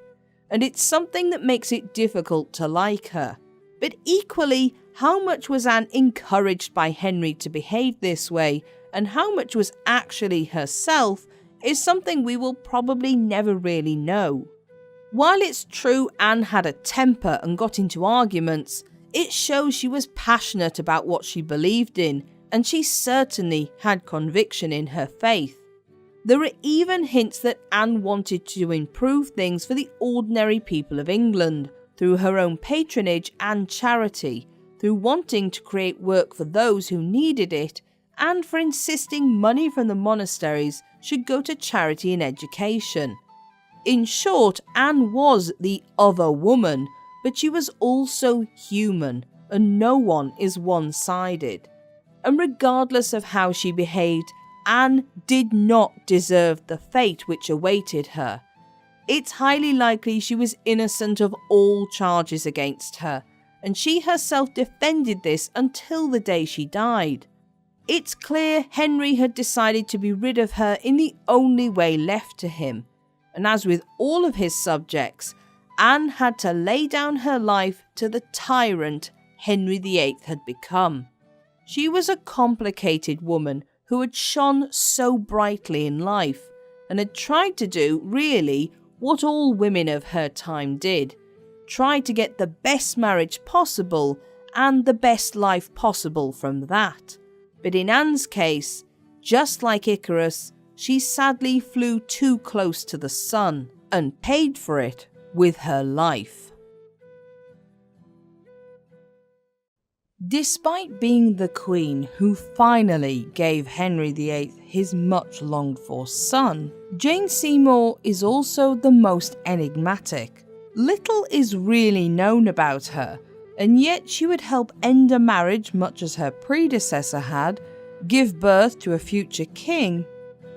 and it's something that makes it difficult to like her. But equally, how much was Anne encouraged by Henry to behave this way, and how much was actually herself, is something we will probably never really know. While it's true Anne had a temper and got into arguments, it shows she was passionate about what she believed in, and she certainly had conviction in her faith. There are even hints that Anne wanted to improve things for the ordinary people of England, through her own patronage and charity, through wanting to create work for those who needed it, and for insisting money from the monasteries should go to charity and education. In short, Anne was the other woman, but she was also human, and no one is one-sided. And regardless of how she behaved, Anne did not deserve the fate which awaited her. It's highly likely she was innocent of all charges against her, and she herself defended this until the day she died. It's clear Henry had decided to be rid of her in the only way left to him, and as with all of his subjects, Anne had to lay down her life to the tyrant Henry VIII had become. She was a complicated woman who had shone so brightly in life, and had tried to do, really, what all women of her time did. Tried to get the best marriage possible, and the best life possible from that. But in Anne's case, just like Icarus, she sadly flew too close to the sun, and paid for it with her life. Despite being the queen who finally gave Henry VIII his much longed for son, Jane Seymour is also the most enigmatic. Little is really known about her, and yet she would help end a marriage much as her predecessor had, give birth to a future king,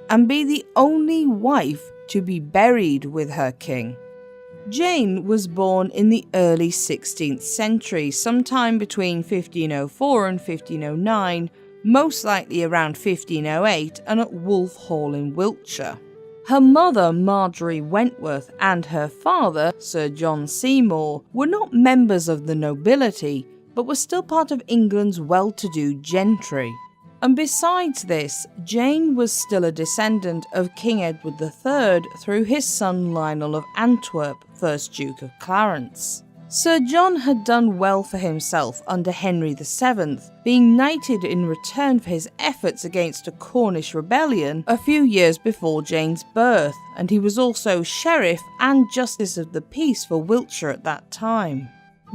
and be the only wife to be buried with her king. Jane was born in the early 16th century, sometime between 1504 and 1509, most likely around 1508, and at Wolf Hall in Wiltshire. Her mother, Marjorie Wentworth, and her father, Sir John Seymour, were not members of the nobility, but were still part of England's well-to-do gentry. And besides this, Jane was still a descendant of King Edward III through his son Lionel of Antwerp, 1st Duke of Clarence. Sir John had done well for himself under Henry VII, being knighted in return for his efforts against a Cornish rebellion a few years before Jane's birth, and he was also Sheriff and Justice of the Peace for Wiltshire at that time.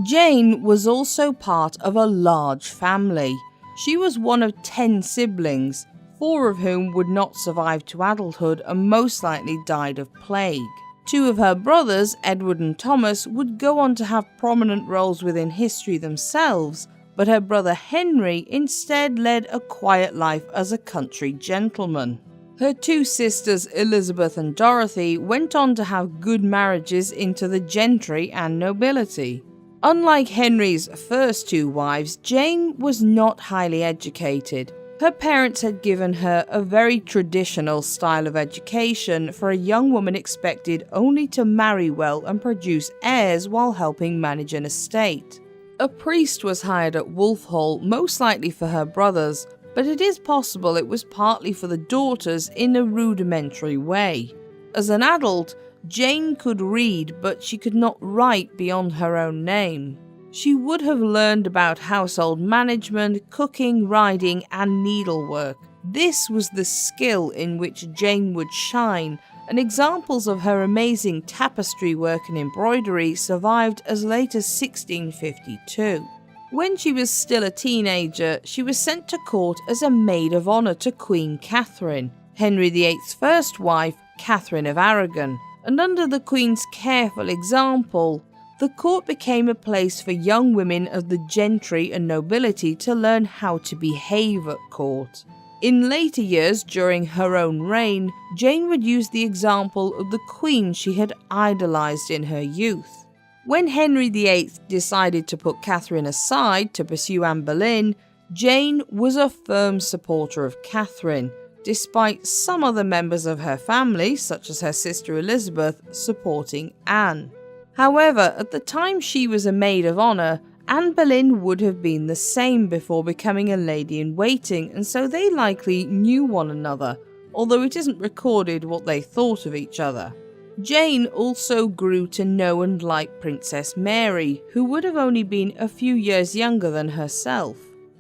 Jane was also part of a large family. She was one of 10 siblings, 4 of whom would not survive to adulthood and most likely died of plague. 2 of her brothers, Edward and Thomas, would go on to have prominent roles within history themselves, but her brother Henry instead led a quiet life as a country gentleman. Her 2 sisters, Elizabeth and Dorothy, went on to have good marriages into the gentry and nobility. Unlike Henry's first 2 wives, Jane was not highly educated. Her parents had given her a very traditional style of education for a young woman expected only to marry well and produce heirs while helping manage an estate. A priest was hired at Wolf Hall, most likely for her brothers, but it is possible it was partly for the daughters in a rudimentary way. As an adult, Jane could read, but she could not write beyond her own name. She would have learned about household management, cooking, riding, and needlework. This was the skill in which Jane would shine, and examples of her amazing tapestry work and embroidery survived as late as 1652. When she was still a teenager, she was sent to court as a maid of honour to Queen Catherine, Henry VIII's first wife, Catherine of Aragon, and under the Queen's careful example, the court became a place for young women of the gentry and nobility to learn how to behave at court. In later years, during her own reign, Jane would use the example of the Queen she had idolised in her youth. When Henry VIII decided to put Catherine aside to pursue Anne Boleyn, Jane was a firm supporter of Catherine, despite some other members of her family, such as her sister Elizabeth, supporting Anne. However, at the time she was a maid of honour, Anne Boleyn would have been the same before becoming a lady-in-waiting, and so they likely knew one another, although it isn't recorded what they thought of each other. Jane also grew to know and like Princess Mary, who would have only been a few years younger than herself.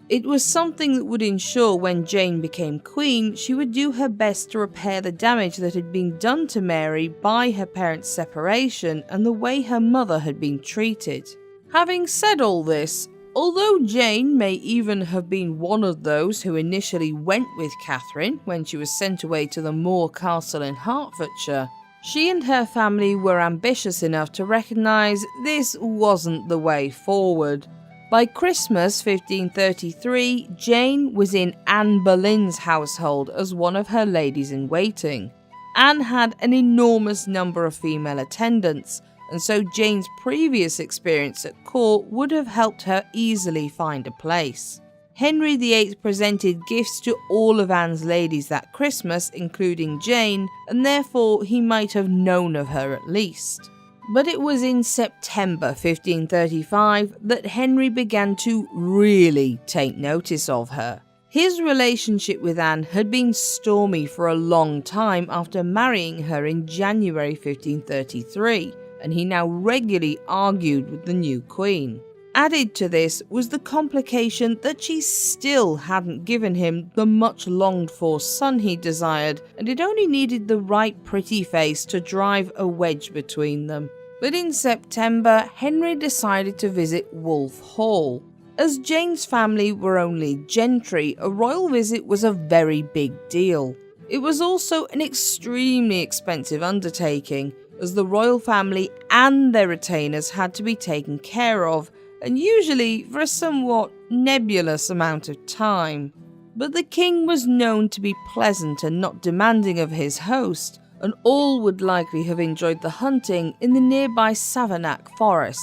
It was something that would ensure when Jane became queen, she would do her best to repair the damage that had been done to Mary by her parents' separation and the way her mother had been treated. Having said all this, although Jane may even have been one of those who initially went with Catherine when she was sent away to the Moor Castle in Hertfordshire, she and her family were ambitious enough to recognise this wasn't the way forward. By Christmas 1533, Jane was in Anne Boleyn's household as one of her ladies-in-waiting. Anne had an enormous number of female attendants, and so Jane's previous experience at court would have helped her easily find a place. Henry VIII presented gifts to all of Anne's ladies that Christmas, including Jane, and therefore he might have known of her at least. But it was in September 1535 that Henry began to really take notice of her. His relationship with Anne had been stormy for a long time after marrying her in January 1533, and he now regularly argued with the new queen. Added to this was the complication that she still hadn't given him the much longed for son he desired, and it only needed the right pretty face to drive a wedge between them. But in September, Henry decided to visit Wolf Hall. As Jane's family were only gentry, a royal visit was a very big deal. It was also an extremely expensive undertaking, as the royal family and their retainers had to be taken care of, and usually for a somewhat nebulous amount of time. But the king was known to be pleasant and not demanding of his host, and all would likely have enjoyed the hunting in the nearby Savernake forest.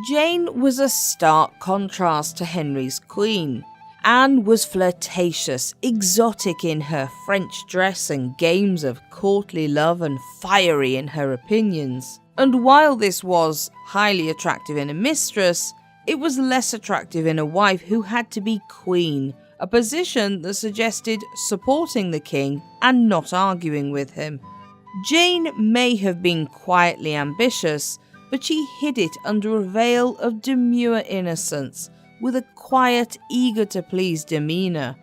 Jane was a stark contrast to Henry's queen. Anne was flirtatious, exotic in her French dress and games of courtly love, and fiery in her opinions. And while this was highly attractive in a mistress, it was less attractive in a wife who had to be queen, a position that suggested supporting the king and not arguing with him. Jane may have been quietly ambitious, but she hid it under a veil of demure innocence, with a quiet, eager-to-please demeanour.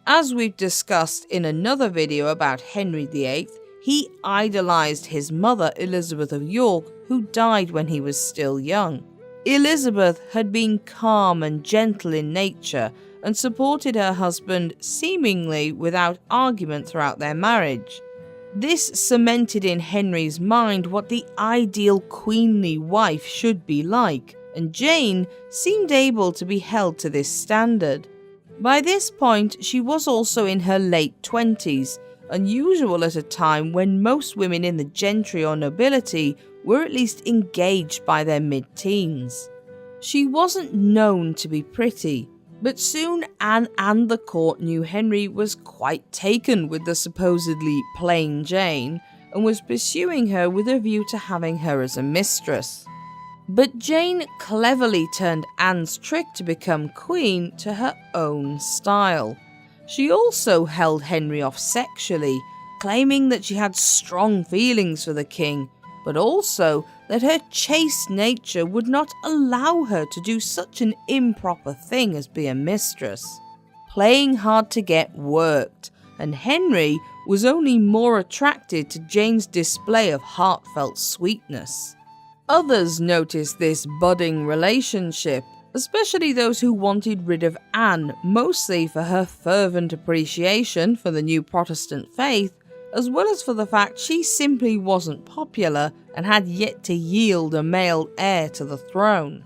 As we've discussed in another video about Henry VIII, he idolised his mother Elizabeth of York, who died when he was still young. Elizabeth had been calm and gentle in nature and supported her husband seemingly without argument throughout their marriage. This cemented in Henry's mind what the ideal queenly wife should be like, and Jane seemed able to be held to this standard. By this point, she was also in her late 20s, unusual at a time when most women in the gentry or nobility were at least engaged by their mid-teens. She wasn't known to be pretty, but soon Anne and the court knew Henry was quite taken with the supposedly plain Jane and was pursuing her with a view to having her as a mistress. But Jane cleverly turned Anne's trick to become queen to her own style. She also held Henry off sexually, claiming that she had strong feelings for the king, but also that her chaste nature would not allow her to do such an improper thing as be a mistress. Playing hard to get worked, and Henry was only more attracted to Jane's display of heartfelt sweetness. Others noticed this budding relationship, especially those who wanted rid of Anne, mostly for her fervent appreciation for the new Protestant faith, as well as for the fact she simply wasn't popular and had yet to yield a male heir to the throne.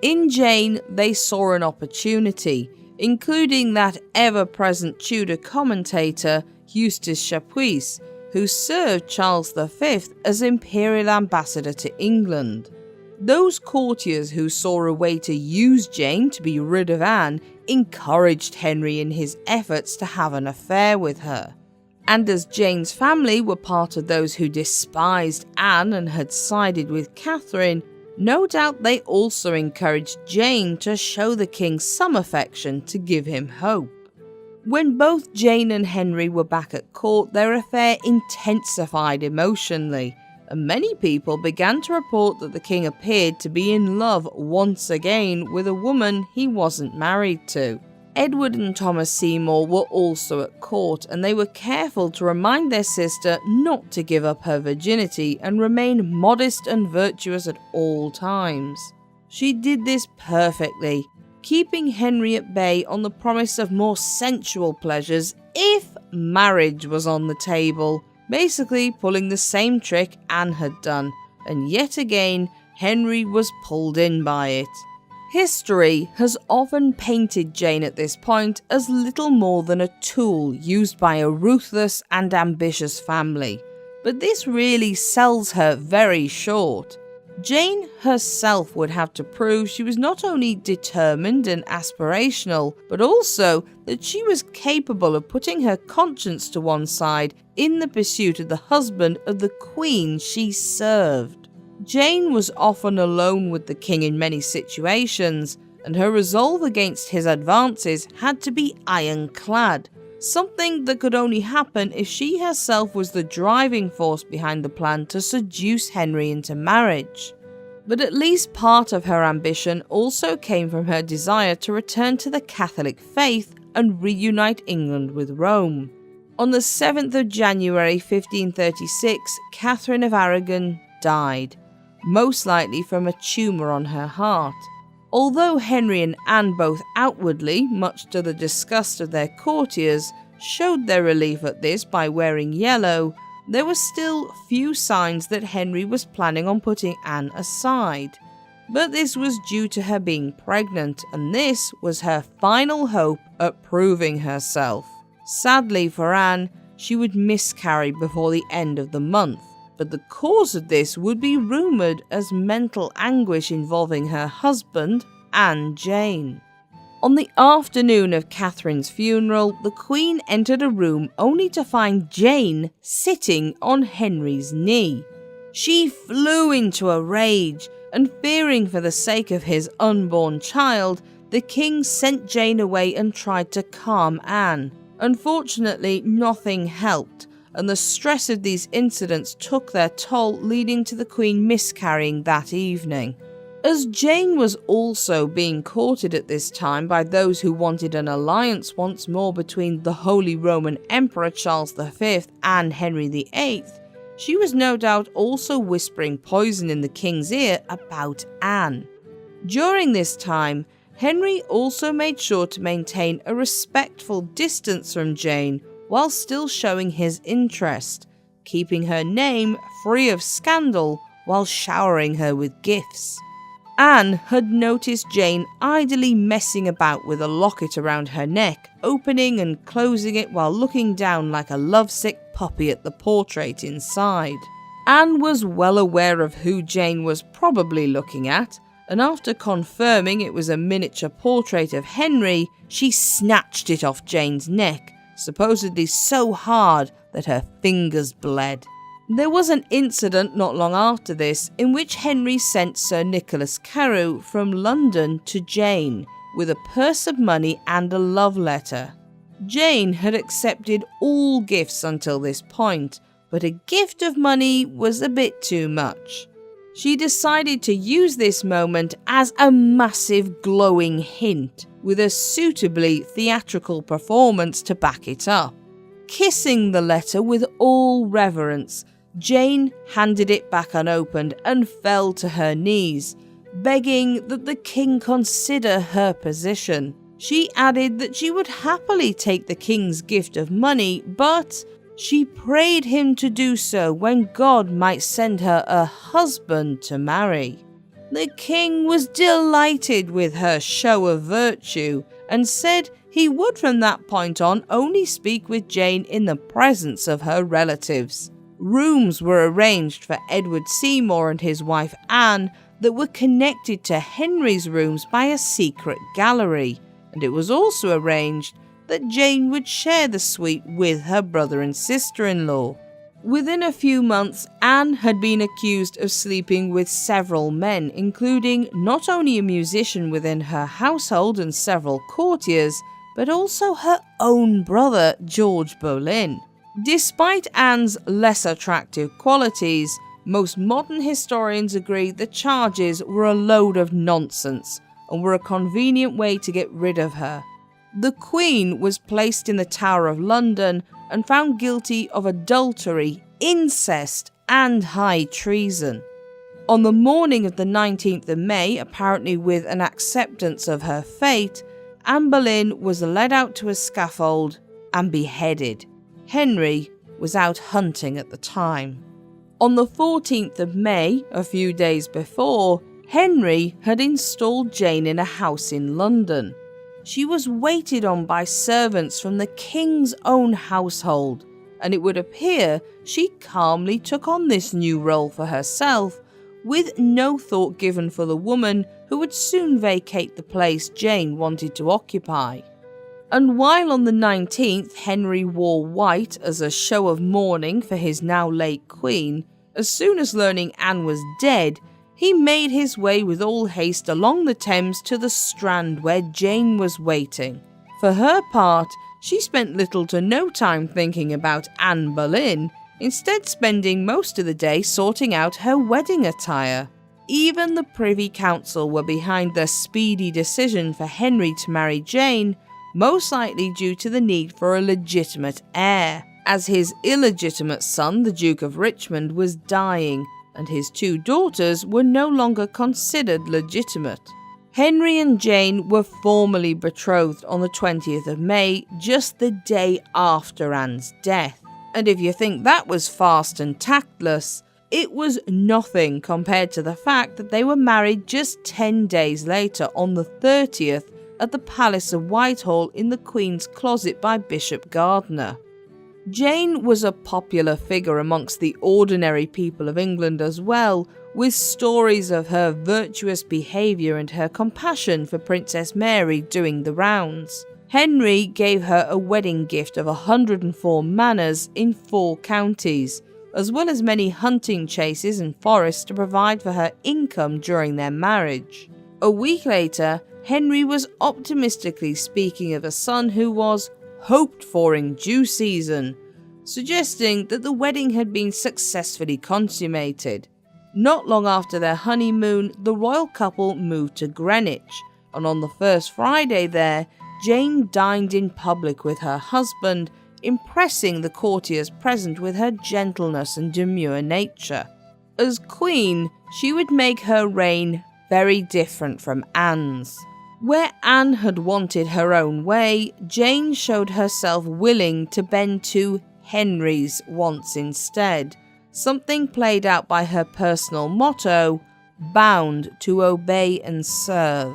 In Jane, they saw an opportunity, including that ever-present Tudor commentator Eustace Chapuis, who served Charles V as imperial ambassador to England. Those courtiers who saw a way to use Jane to be rid of Anne encouraged Henry in his efforts to have an affair with her. And as Jane's family were part of those who despised Anne and had sided with Catherine, no doubt they also encouraged Jane to show the king some affection to give him hope. When both Jane and Henry were back at court, their affair intensified emotionally, and many people began to report that the king appeared to be in love once again with a woman he wasn't married to. Edward and Thomas Seymour were also at court, and they were careful to remind their sister not to give up her virginity and remain modest and virtuous at all times. She did this perfectly, keeping Henry at bay on the promise of more sensual pleasures if marriage was on the table, basically pulling the same trick Anne had done, and yet again Henry was pulled in by it. History has often painted Jane at this point as little more than a tool used by a ruthless and ambitious family, but this really sells her very short. Jane herself would have to prove she was not only determined and aspirational, but also that she was capable of putting her conscience to one side in the pursuit of the husband of the queen she served. Jane was often alone with the king in many situations, and her resolve against his advances had to be ironclad, something that could only happen if she herself was the driving force behind the plan to seduce Henry into marriage. But at least part of her ambition also came from her desire to return to the Catholic faith and reunite England with Rome. On the 7th of January 1536, Catherine of Aragon died, most likely from a tumour on her heart. Although Henry and Anne both outwardly, much to the disgust of their courtiers, showed their relief at this by wearing yellow, there were still few signs that Henry was planning on putting Anne aside. But this was due to her being pregnant, and this was her final hope at proving herself. Sadly for Anne, she would miscarry before the end of the month, but the cause of this would be rumoured as mental anguish involving her husband and Jane. On the afternoon of Catherine's funeral, the Queen entered a room only to find Jane sitting on Henry's knee. She flew into a rage, and fearing for the sake of his unborn child, the King sent Jane away and tried to calm Anne. Unfortunately, nothing helped, and the stress of these incidents took their toll, leading to the Queen miscarrying that evening. As Jane was also being courted at this time by those who wanted an alliance once more between the Holy Roman Emperor Charles V and Henry VIII, she was no doubt also whispering poison in the king's ear about Anne. During this time, Henry also made sure to maintain a respectful distance from Jane while still showing his interest, keeping her name free of scandal while showering her with gifts. Anne had noticed Jane idly messing about with a locket around her neck, opening and closing it while looking down like a lovesick puppy at the portrait inside. Anne was well aware of who Jane was probably looking at, and after confirming it was a miniature portrait of Henry, she snatched it off Jane's neck, supposedly so hard that her fingers bled. There was an incident not long after this in which Henry sent Sir Nicholas Carew from London to Jane with a purse of money and a love letter. Jane had accepted all gifts until this point, but a gift of money was a bit too much. She decided to use this moment as a massive glowing hint, with a suitably theatrical performance to back it up. Kissing the letter with all reverence, Jane handed it back unopened and fell to her knees. begging that the king consider her position. She added that she would happily take the king's gift of money, but she prayed him to do so when God might send her a husband to marry. The king was delighted with her show of virtue and said he would from that point on only speak with Jane in the presence of her relatives. Rooms were arranged for Edward Seymour and his wife Anne that were connected to Henry's rooms by a secret gallery, and it was also arranged that Jane would share the suite with her brother and sister-in-law. Within a few months, Anne had been accused of sleeping with several men, including not only a musician within her household and several courtiers, but also her own brother, George Boleyn. Despite Anne's less attractive qualities, most modern historians agree the charges were a load of nonsense and were a convenient way to get rid of her. The Queen was placed in the Tower of London and found guilty of adultery, incest, and high treason. On the morning of the 19th of May, apparently with an acceptance of her fate, Anne Boleyn was led out to a scaffold and beheaded. Henry was out hunting at the time. On the 14th of May, a few days before, Henry had installed Jane in a house in London. She was waited on by servants from the king's own household, and it would appear she calmly took on this new role for herself, with no thought given for the woman who would soon vacate the place Jane wanted to occupy. And while on the 19th Henry wore white as a show of mourning for his now late queen, as soon as learning Anne was dead, he made his way with all haste along the Thames to the Strand where Jane was waiting. For her part, she spent little to no time thinking about Anne Boleyn, instead spending most of the day sorting out her wedding attire. Even the Privy Council were behind the speedy decision for Henry to marry Jane, most likely due to the need for a legitimate heir, as his illegitimate son, the Duke of Richmond, was dying, and his two daughters were no longer considered legitimate. Henry and Jane were formally betrothed on the 20th of May, just the day after Anne's death. And if you think that was fast and tactless, it was nothing compared to the fact that they were married just 10 days later on the 30th at the Palace of Whitehall in the Queen's Closet by Bishop Gardiner. Jane was a popular figure amongst the ordinary people of England as well, with stories of her virtuous behaviour and her compassion for Princess Mary doing the rounds. Henry gave her a wedding gift of 104 manors in 4 counties, as well as many hunting chases and forests to provide for her income during their marriage. A week later, Henry was optimistically speaking of a son who was hoped for in due season, suggesting that the wedding had been successfully consummated. Not long after their honeymoon, the royal couple moved to Greenwich, and on the first Friday there, Jane dined in public with her husband, impressing the courtiers present with her gentleness and demure nature. As queen, she would make her reign very different from Anne's. Where Anne had wanted her own way, Jane showed herself willing to bend to Henry's wants instead, something played out by her personal motto, bound to obey and serve.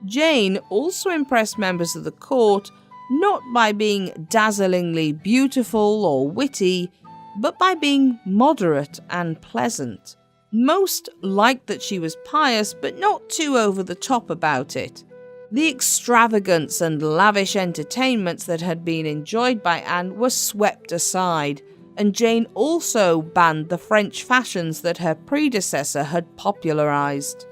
Jane also impressed members of the court not by being dazzlingly beautiful or witty, but by being moderate and pleasant. Most liked that she was pious, but not too over the top about it. The extravagance and lavish entertainments that had been enjoyed by Anne were swept aside, and Jane also banned the French fashions that her predecessor had popularised.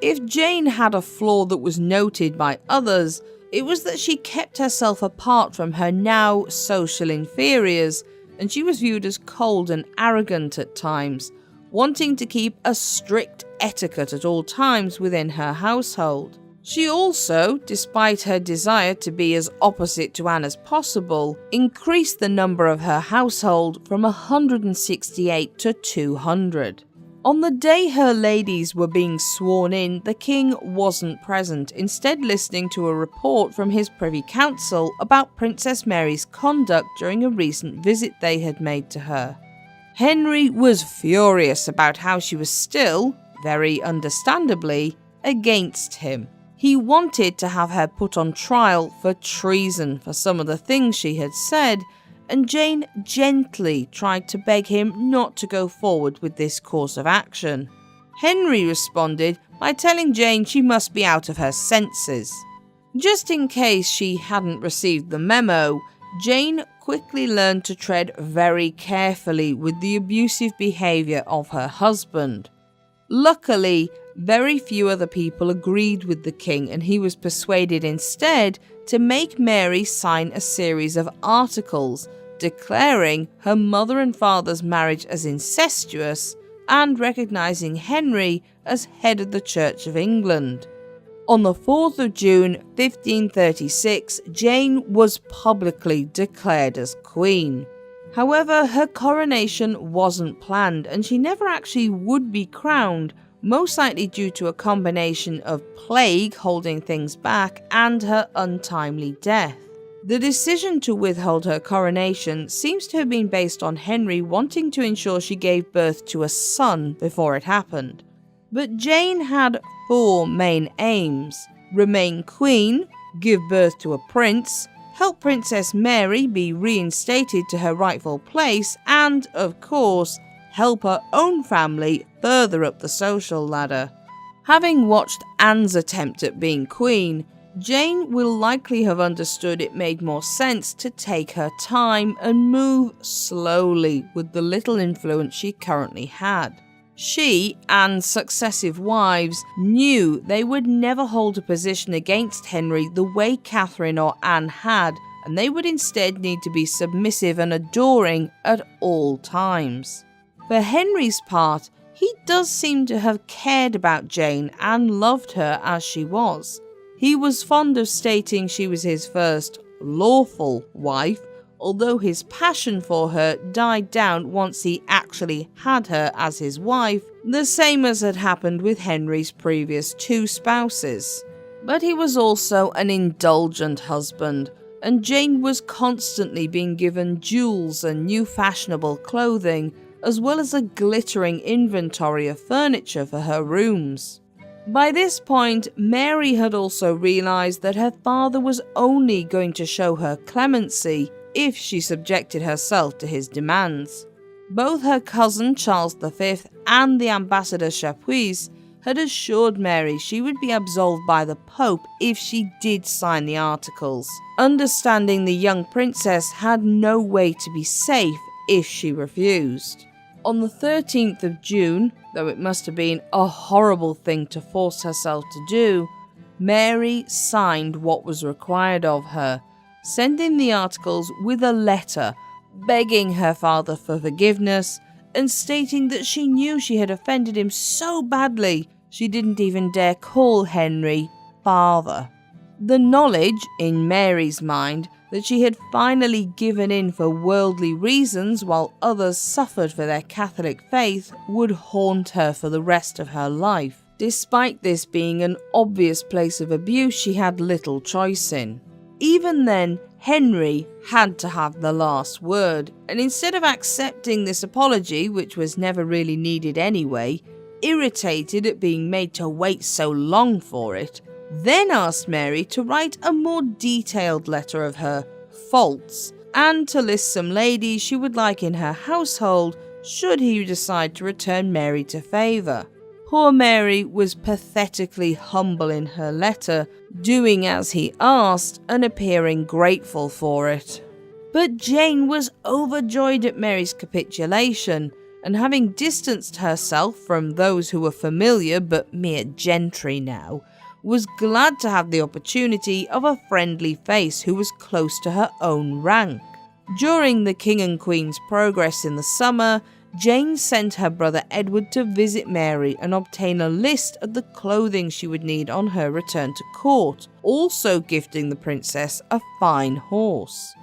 If Jane had a flaw that was noted by others, it was that she kept herself apart from her now social inferiors, and she was viewed as cold and arrogant at times, wanting to keep a strict etiquette at all times within her household. She also, despite her desire to be as opposite to Anne as possible, increased the number of her household from 168 to 200. On the day her ladies were being sworn in, the king wasn't present, instead listening to a report from his Privy Council about Princess Mary's conduct during a recent visit they had made to her. Henry was furious about how she was still, very understandably, against him. He wanted to have her put on trial for treason for some of the things she had said, and Jane gently tried to beg him not to go forward with this course of action. Henry responded by telling Jane she must be out of her senses. Just in case she hadn't received the memo, Jane quickly learned to tread very carefully with the abusive behaviour of her husband. Luckily, very few other people agreed with the king, and he was persuaded instead to make Mary sign a series of articles declaring her mother and father's marriage as incestuous and recognising Henry as head of the Church of England. On the 4th of June 1536, Jane was publicly declared as queen. However, her coronation wasn't planned and she never actually would be crowned, most likely due to a combination of plague holding things back and her untimely death. The decision to withhold her coronation seems to have been based on Henry wanting to ensure she gave birth to a son before it happened. But Jane had 4 main aims: remain queen, give birth to a prince, help Princess Mary be reinstated to her rightful place, and, of course, help her own family further up the social ladder. Having watched Anne's attempt at being queen, Jane will likely have understood it made more sense to take her time and move slowly with the little influence she currently had. She and successive wives knew they would never hold a position against Henry the way Catherine or Anne had, and they would instead need to be submissive and adoring at all times. For Henry's part, he does seem to have cared about Jane and loved her as she was. He was fond of stating she was his first lawful wife, although his passion for her died down once he actually had her as his wife, the same as had happened with Henry's previous 2 spouses. But he was also an indulgent husband, and Jane was constantly being given jewels and new fashionable clothing, as well as a glittering inventory of furniture for her rooms. By this point, Mary had also realised that her father was only going to show her clemency if she subjected herself to his demands. Both her cousin Charles V and the ambassador Chapuis had assured Mary she would be absolved by the Pope if she did sign the articles, understanding the young princess had no way to be safe if she refused. On the 13th of June, though it must have been a horrible thing to force herself to do, Mary signed what was required of her, sending the articles with a letter begging her father for forgiveness and stating that she knew she had offended him so badly she didn't even dare call Henry father. The knowledge, in Mary's mind, that she had finally given in for worldly reasons while others suffered for their Catholic faith would haunt her for the rest of her life. Despite this being an obvious place of abuse she had little choice in. Even then, Henry had to have the last word, and instead of accepting this apology, which was never really needed anyway, irritated at being made to wait so long for it, then asked Mary to write a more detailed letter of her faults and to list some ladies she would like in her household should he decide to return Mary to favour. Poor Mary was pathetically humble in her letter, doing as he asked and appearing grateful for it. But Jane was overjoyed at Mary's capitulation, and having distanced herself from those who were familiar but mere gentry now, was glad to have the opportunity of a friendly face who was close to her own rank. During the King and Queen's progress in the summer, Jane sent her brother Edward to visit Mary and obtain a list of the clothing she would need on her return to court, also gifting the princess a fine horse.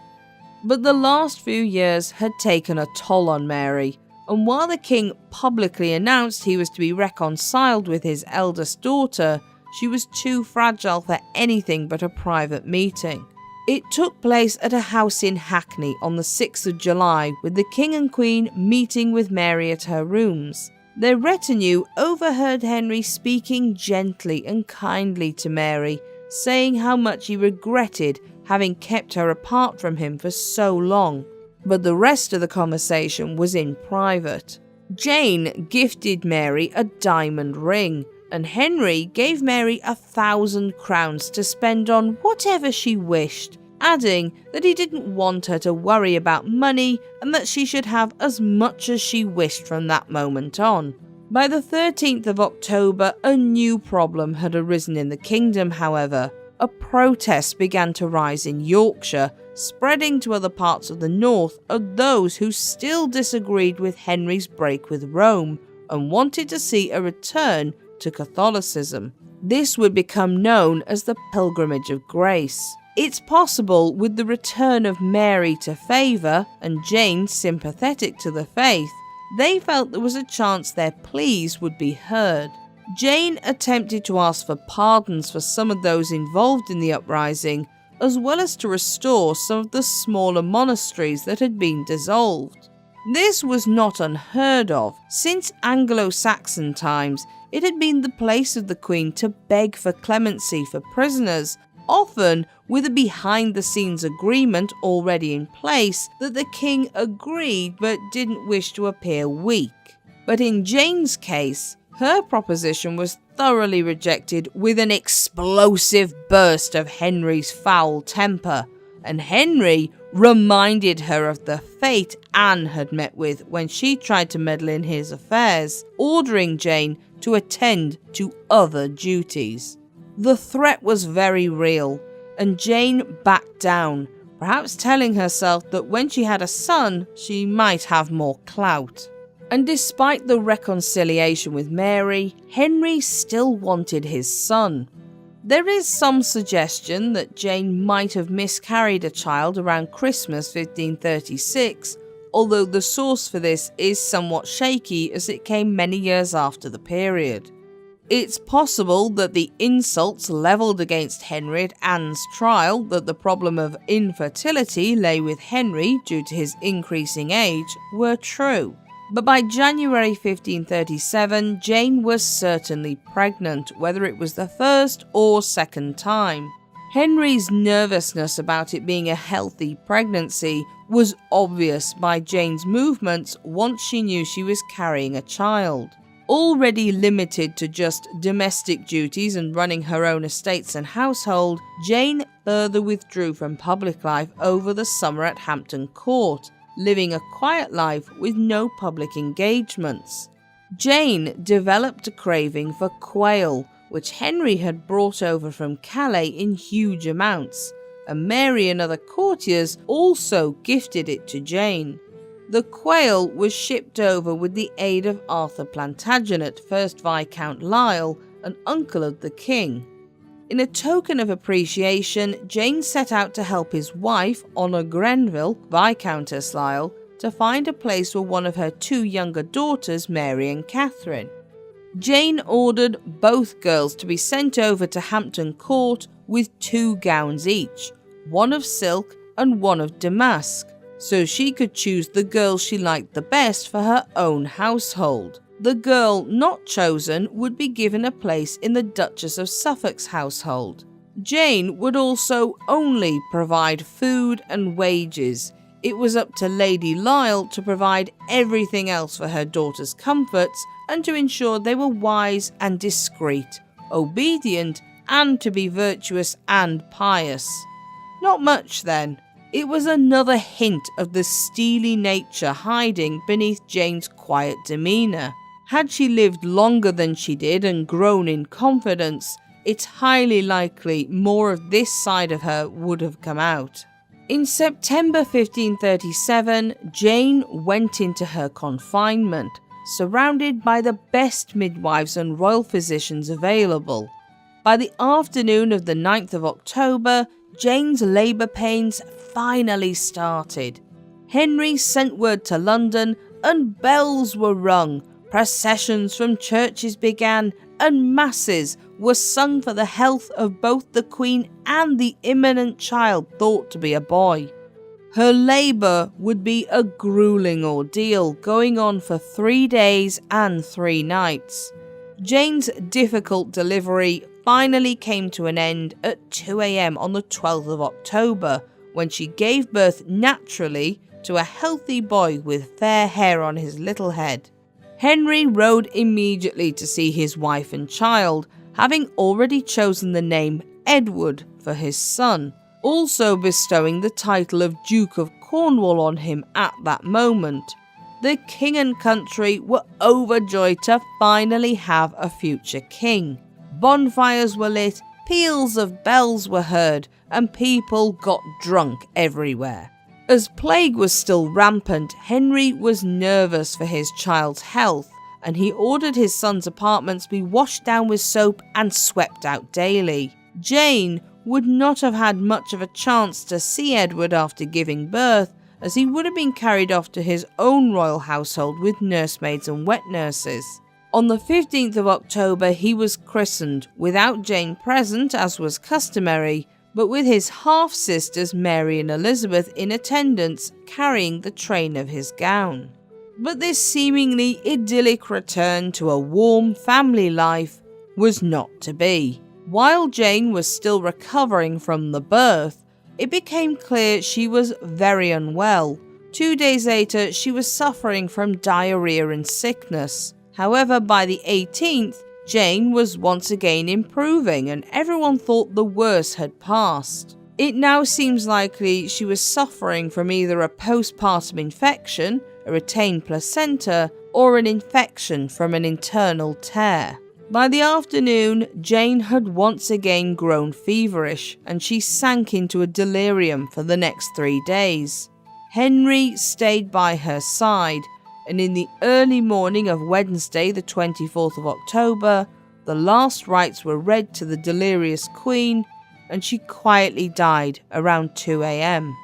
But the last few years had taken a toll on Mary. and while the king publicly announced he was to be reconciled with his eldest daughter, she was too fragile for anything but a private meeting. It took place at a house in Hackney on the 6th of July, with the king and queen meeting with Mary at her rooms. Their retinue overheard Henry speaking gently and kindly to Mary, saying how much he regretted having kept her apart from him for so long. But the rest of the conversation was in private. Jane gifted Mary a diamond ring, and Henry gave Mary 1,000 crowns to spend on whatever she wished, adding that he didn't want her to worry about money and that she should have as much as she wished from that moment on. By the 13th of October, a new problem had arisen in the kingdom, however. A protest began to rise in Yorkshire, spreading to other parts of the north of those who still disagreed with Henry's break with Rome and wanted to see a return to Catholicism. This would become known as the Pilgrimage of Grace. It's possible, with the return of Mary to favour and Jane sympathetic to the faith, they felt there was a chance their pleas would be heard. Jane attempted to ask for pardons for some of those involved in the uprising, as well as to restore some of the smaller monasteries that had been dissolved. This was not unheard of. Since Anglo-Saxon times, it had been the place of the Queen to beg for clemency for prisoners, often with a behind-the-scenes agreement already in place that the king agreed but didn't wish to appear weak. But in Jane's case, her proposition was thoroughly rejected with an explosive burst of Henry's foul temper, and Henry reminded her of the fate Anne had met with when she tried to meddle in his affairs, ordering Jane to attend to other duties. The threat was very real, and Jane backed down, perhaps telling herself that when she had a son, she might have more clout. And despite the reconciliation with Mary, Henry still wanted his son. There is some suggestion that Jane might have miscarried a child around Christmas 1536, although the source for this is somewhat shaky as it came many years after the period. It's possible that the insults levelled against Henry at Anne's trial, that the problem of infertility lay with Henry due to his increasing age, were true. But by January 1537, Jane was certainly pregnant, whether it was the first or second time. Henry's nervousness about it being a healthy pregnancy was obvious by Jane's movements once she knew she was carrying a child. Already limited to just domestic duties and running her own estates and household, Jane further withdrew from public life over the summer at Hampton Court, living a quiet life with no public engagements. Jane developed a craving for quail, which Henry had brought over from Calais in huge amounts, and Mary and other courtiers also gifted it to Jane. The quail was shipped over with the aid of Arthur Plantagenet, 1st Viscount Lisle, an uncle of the king. In a token of appreciation, Jane set out to help his wife, Honor Grenville, Viscountess Lisle, to find a place for one of her two younger daughters, Mary and Catherine. Jane ordered both girls to be sent over to Hampton Court with 2 gowns each, one of silk and one of damask, so she could choose the girl she liked the best for her own household. The girl not chosen would be given a place in the Duchess of Suffolk's household. Jane would also only provide food and wages. It was up to Lady Lisle to provide everything else for her daughters' comforts and to ensure they were wise and discreet, obedient, and to be virtuous and pious. Not much then. It was another hint of the steely nature hiding beneath Jane's quiet demeanour. Had she lived longer than she did and grown in confidence, it's highly likely more of this side of her would have come out. In September 1537, Jane went into her confinement, surrounded by the best midwives and royal physicians available. By the afternoon of the 9th of October, Jane's labour pains finally started. Henry sent word to London and bells were rung, processions from churches began, and masses were sung for the health of both the Queen and the imminent child thought to be a boy. Her labour would be a grueling ordeal, going on for 3 days and 3 nights. Jane's difficult delivery finally came to an end at 2 a.m. on the 12th of October, when she gave birth naturally to a healthy boy with fair hair on his little head. Henry rode immediately to see his wife and child, having already chosen the name Edward for his son, also bestowing the title of Duke of Cornwall on him at that moment. The king and country were overjoyed to finally have a future king. Bonfires were lit, peals of bells were heard, and people got drunk everywhere. As plague was still rampant, Henry was nervous for his child's health, and he ordered his son's apartments be washed down with soap and swept out daily. Jane would not have had much of a chance to see Edward after giving birth, as he would have been carried off to his own royal household with nursemaids and wet nurses. On the 15th of October he was christened, without Jane present as was customary, but with his half-sisters Mary and Elizabeth in attendance, carrying the train of his gown. But this seemingly idyllic return to a warm family life was not to be. While Jane was still recovering from the birth, it became clear she was very unwell. 2 days later, she was suffering from diarrhea and sickness. However, by the 18th, Jane was once again improving, and everyone thought the worst had passed. It now seems likely she was suffering from either a postpartum infection, a retained placenta, or an infection from an internal tear. By the afternoon, Jane had once again grown feverish, and she sank into a delirium for the next 3 days. Henry stayed by her side, and in the early morning of Wednesday, the 24th of October, the last rites were read to the delirious Queen, and she quietly died around 2 a.m.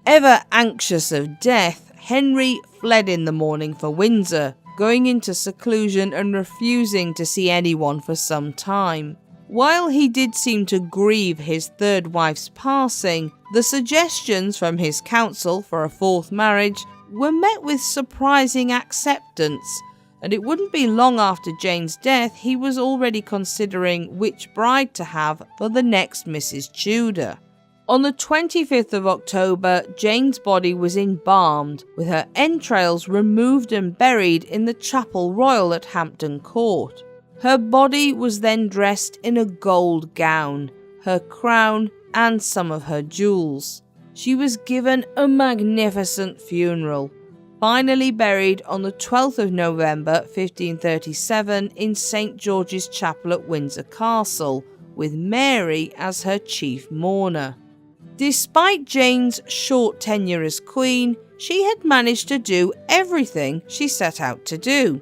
Ever anxious of death, Henry fled in the morning for Windsor, going into seclusion and refusing to see anyone for some time. While he did seem to grieve his third wife's passing, the suggestions from his council for a fourth marriage were met with surprising acceptance, and it wouldn't be long after Jane's death he was already considering which bride to have for the next Mrs. Tudor. On the 25th of October, Jane's body was embalmed, with her entrails removed and buried in the Chapel Royal at Hampton Court. Her body was then dressed in a gold gown, her crown and some of her jewels. She was given a magnificent funeral, finally buried on the 12th of November 1537 in St. George's Chapel at Windsor Castle, with Mary as her chief mourner. Despite Jane's short tenure as Queen, she had managed to do everything she set out to do.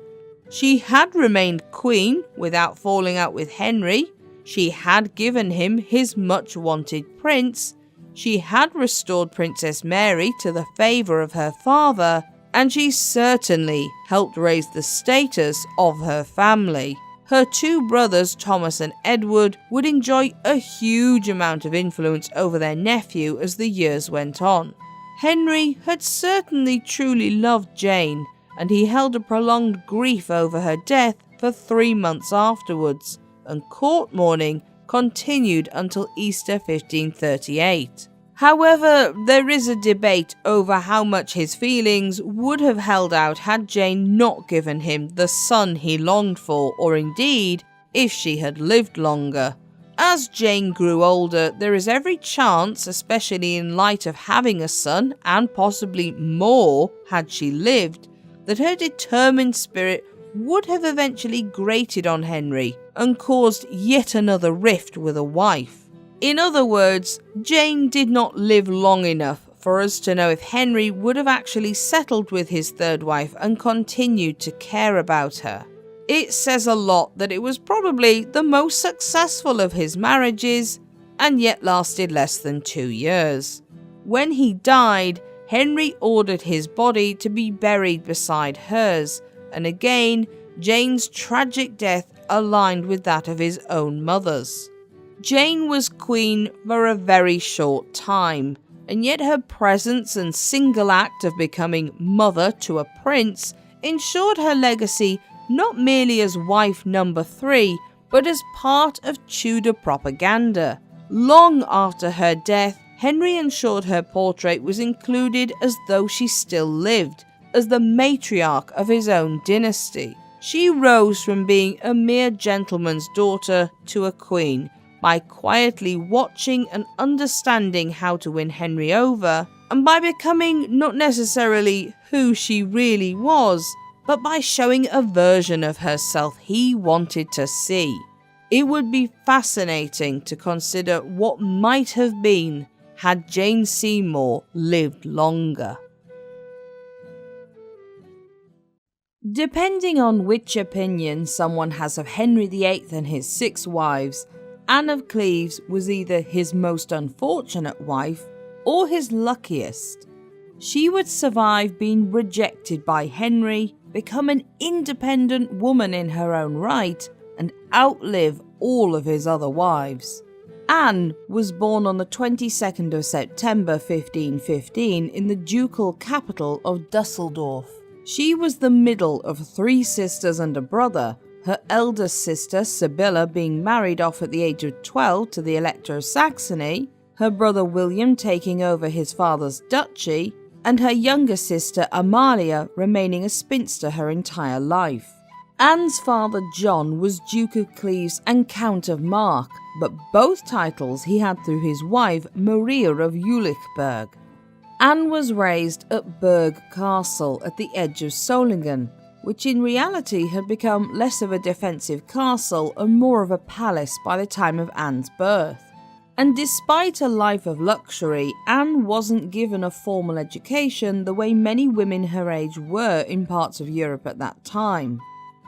She had remained Queen without falling out with Henry, she had given him his much-wanted prince, she had restored Princess Mary to the favour of her father, and she certainly helped raise the status of her family. Her 2 brothers, Thomas and Edward, would enjoy a huge amount of influence over their nephew as the years went on. Henry had certainly truly loved Jane, and he held a prolonged grief over her death for 3 months afterwards, and court mourning continued until Easter 1538. However, there is a debate over how much his feelings would have held out had Jane not given him the son he longed for, or indeed, if she had lived longer. As Jane grew older, there is every chance, especially in light of having a son, and possibly more had she lived, that her determined spirit would have eventually grated on Henry and caused yet another rift with a wife. In other words, Jane did not live long enough for us to know if Henry would have actually settled with his third wife and continued to care about her. It says a lot that it was probably the most successful of his marriages, and yet lasted less than 2 years. When he died, Henry ordered his body to be buried beside hers, and again, Jane's tragic death aligned with that of his own mother's. Jane was queen for a very short time, and yet her presence and single act of becoming mother to a prince ensured her legacy not merely as wife number 3, but as part of Tudor propaganda. Long after her death, Henry ensured her portrait was included as though she still lived, as the matriarch of his own dynasty. She rose from being a mere gentleman's daughter to a queen, by quietly watching and understanding how to win Henry over, and by becoming not necessarily who she really was, but by showing a version of herself he wanted to see. It would be fascinating to consider what might have been had Jane Seymour lived longer. Depending on which opinion someone has of Henry VIII and his 6 wives, Anne of Cleves was either his most unfortunate wife or his luckiest. She would survive being rejected by Henry, become an independent woman in her own right, and outlive all of his other wives. Anne was born on the 22nd of September 1515 in the ducal capital of Dusseldorf. She was the middle of 3 sisters and a brother, her eldest sister Sibylla being married off at the age of 12 to the Elector of Saxony, her brother William taking over his father's duchy, and her younger sister Amalia remaining a spinster her entire life. Anne's father John was Duke of Cleves and Count of Mark, but both titles he had through his wife Maria of Jülichberg. Anne was raised at Berg Castle at the edge of Solingen, which in reality had become less of a defensive castle and more of a palace by the time of Anne's birth. And despite a life of luxury, Anne wasn't given a formal education the way many women her age were in parts of Europe at that time.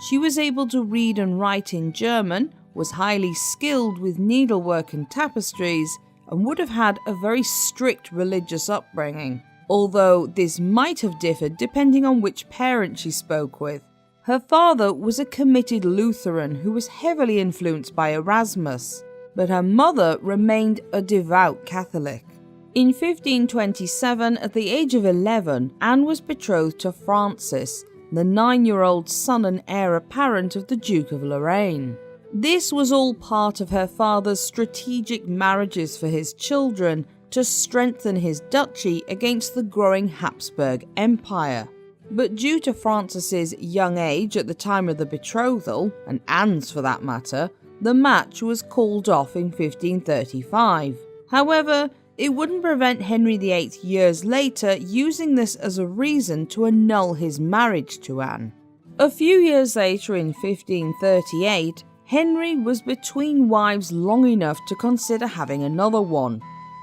She was able to read and write in German, was highly skilled with needlework and tapestries, and would have had a very strict religious upbringing, although this might have differed depending on which parent she spoke with. Her father was a committed Lutheran who was heavily influenced by Erasmus, but her mother remained a devout Catholic. In 1527, at the age of 11, Anne was betrothed to Francis, the 9-year-old son and heir apparent of the Duke of Lorraine. This was all part of her father's strategic marriages for his children to strengthen his duchy against the growing Habsburg Empire. But due to Francis's young age at the time of the betrothal, and Anne's for that matter, the match was called off in 1535. However, it wouldn't prevent Henry VIII years later using this as a reason to annul his marriage to Anne. A few years later, in 1538, Henry was between wives long enough to consider having another one.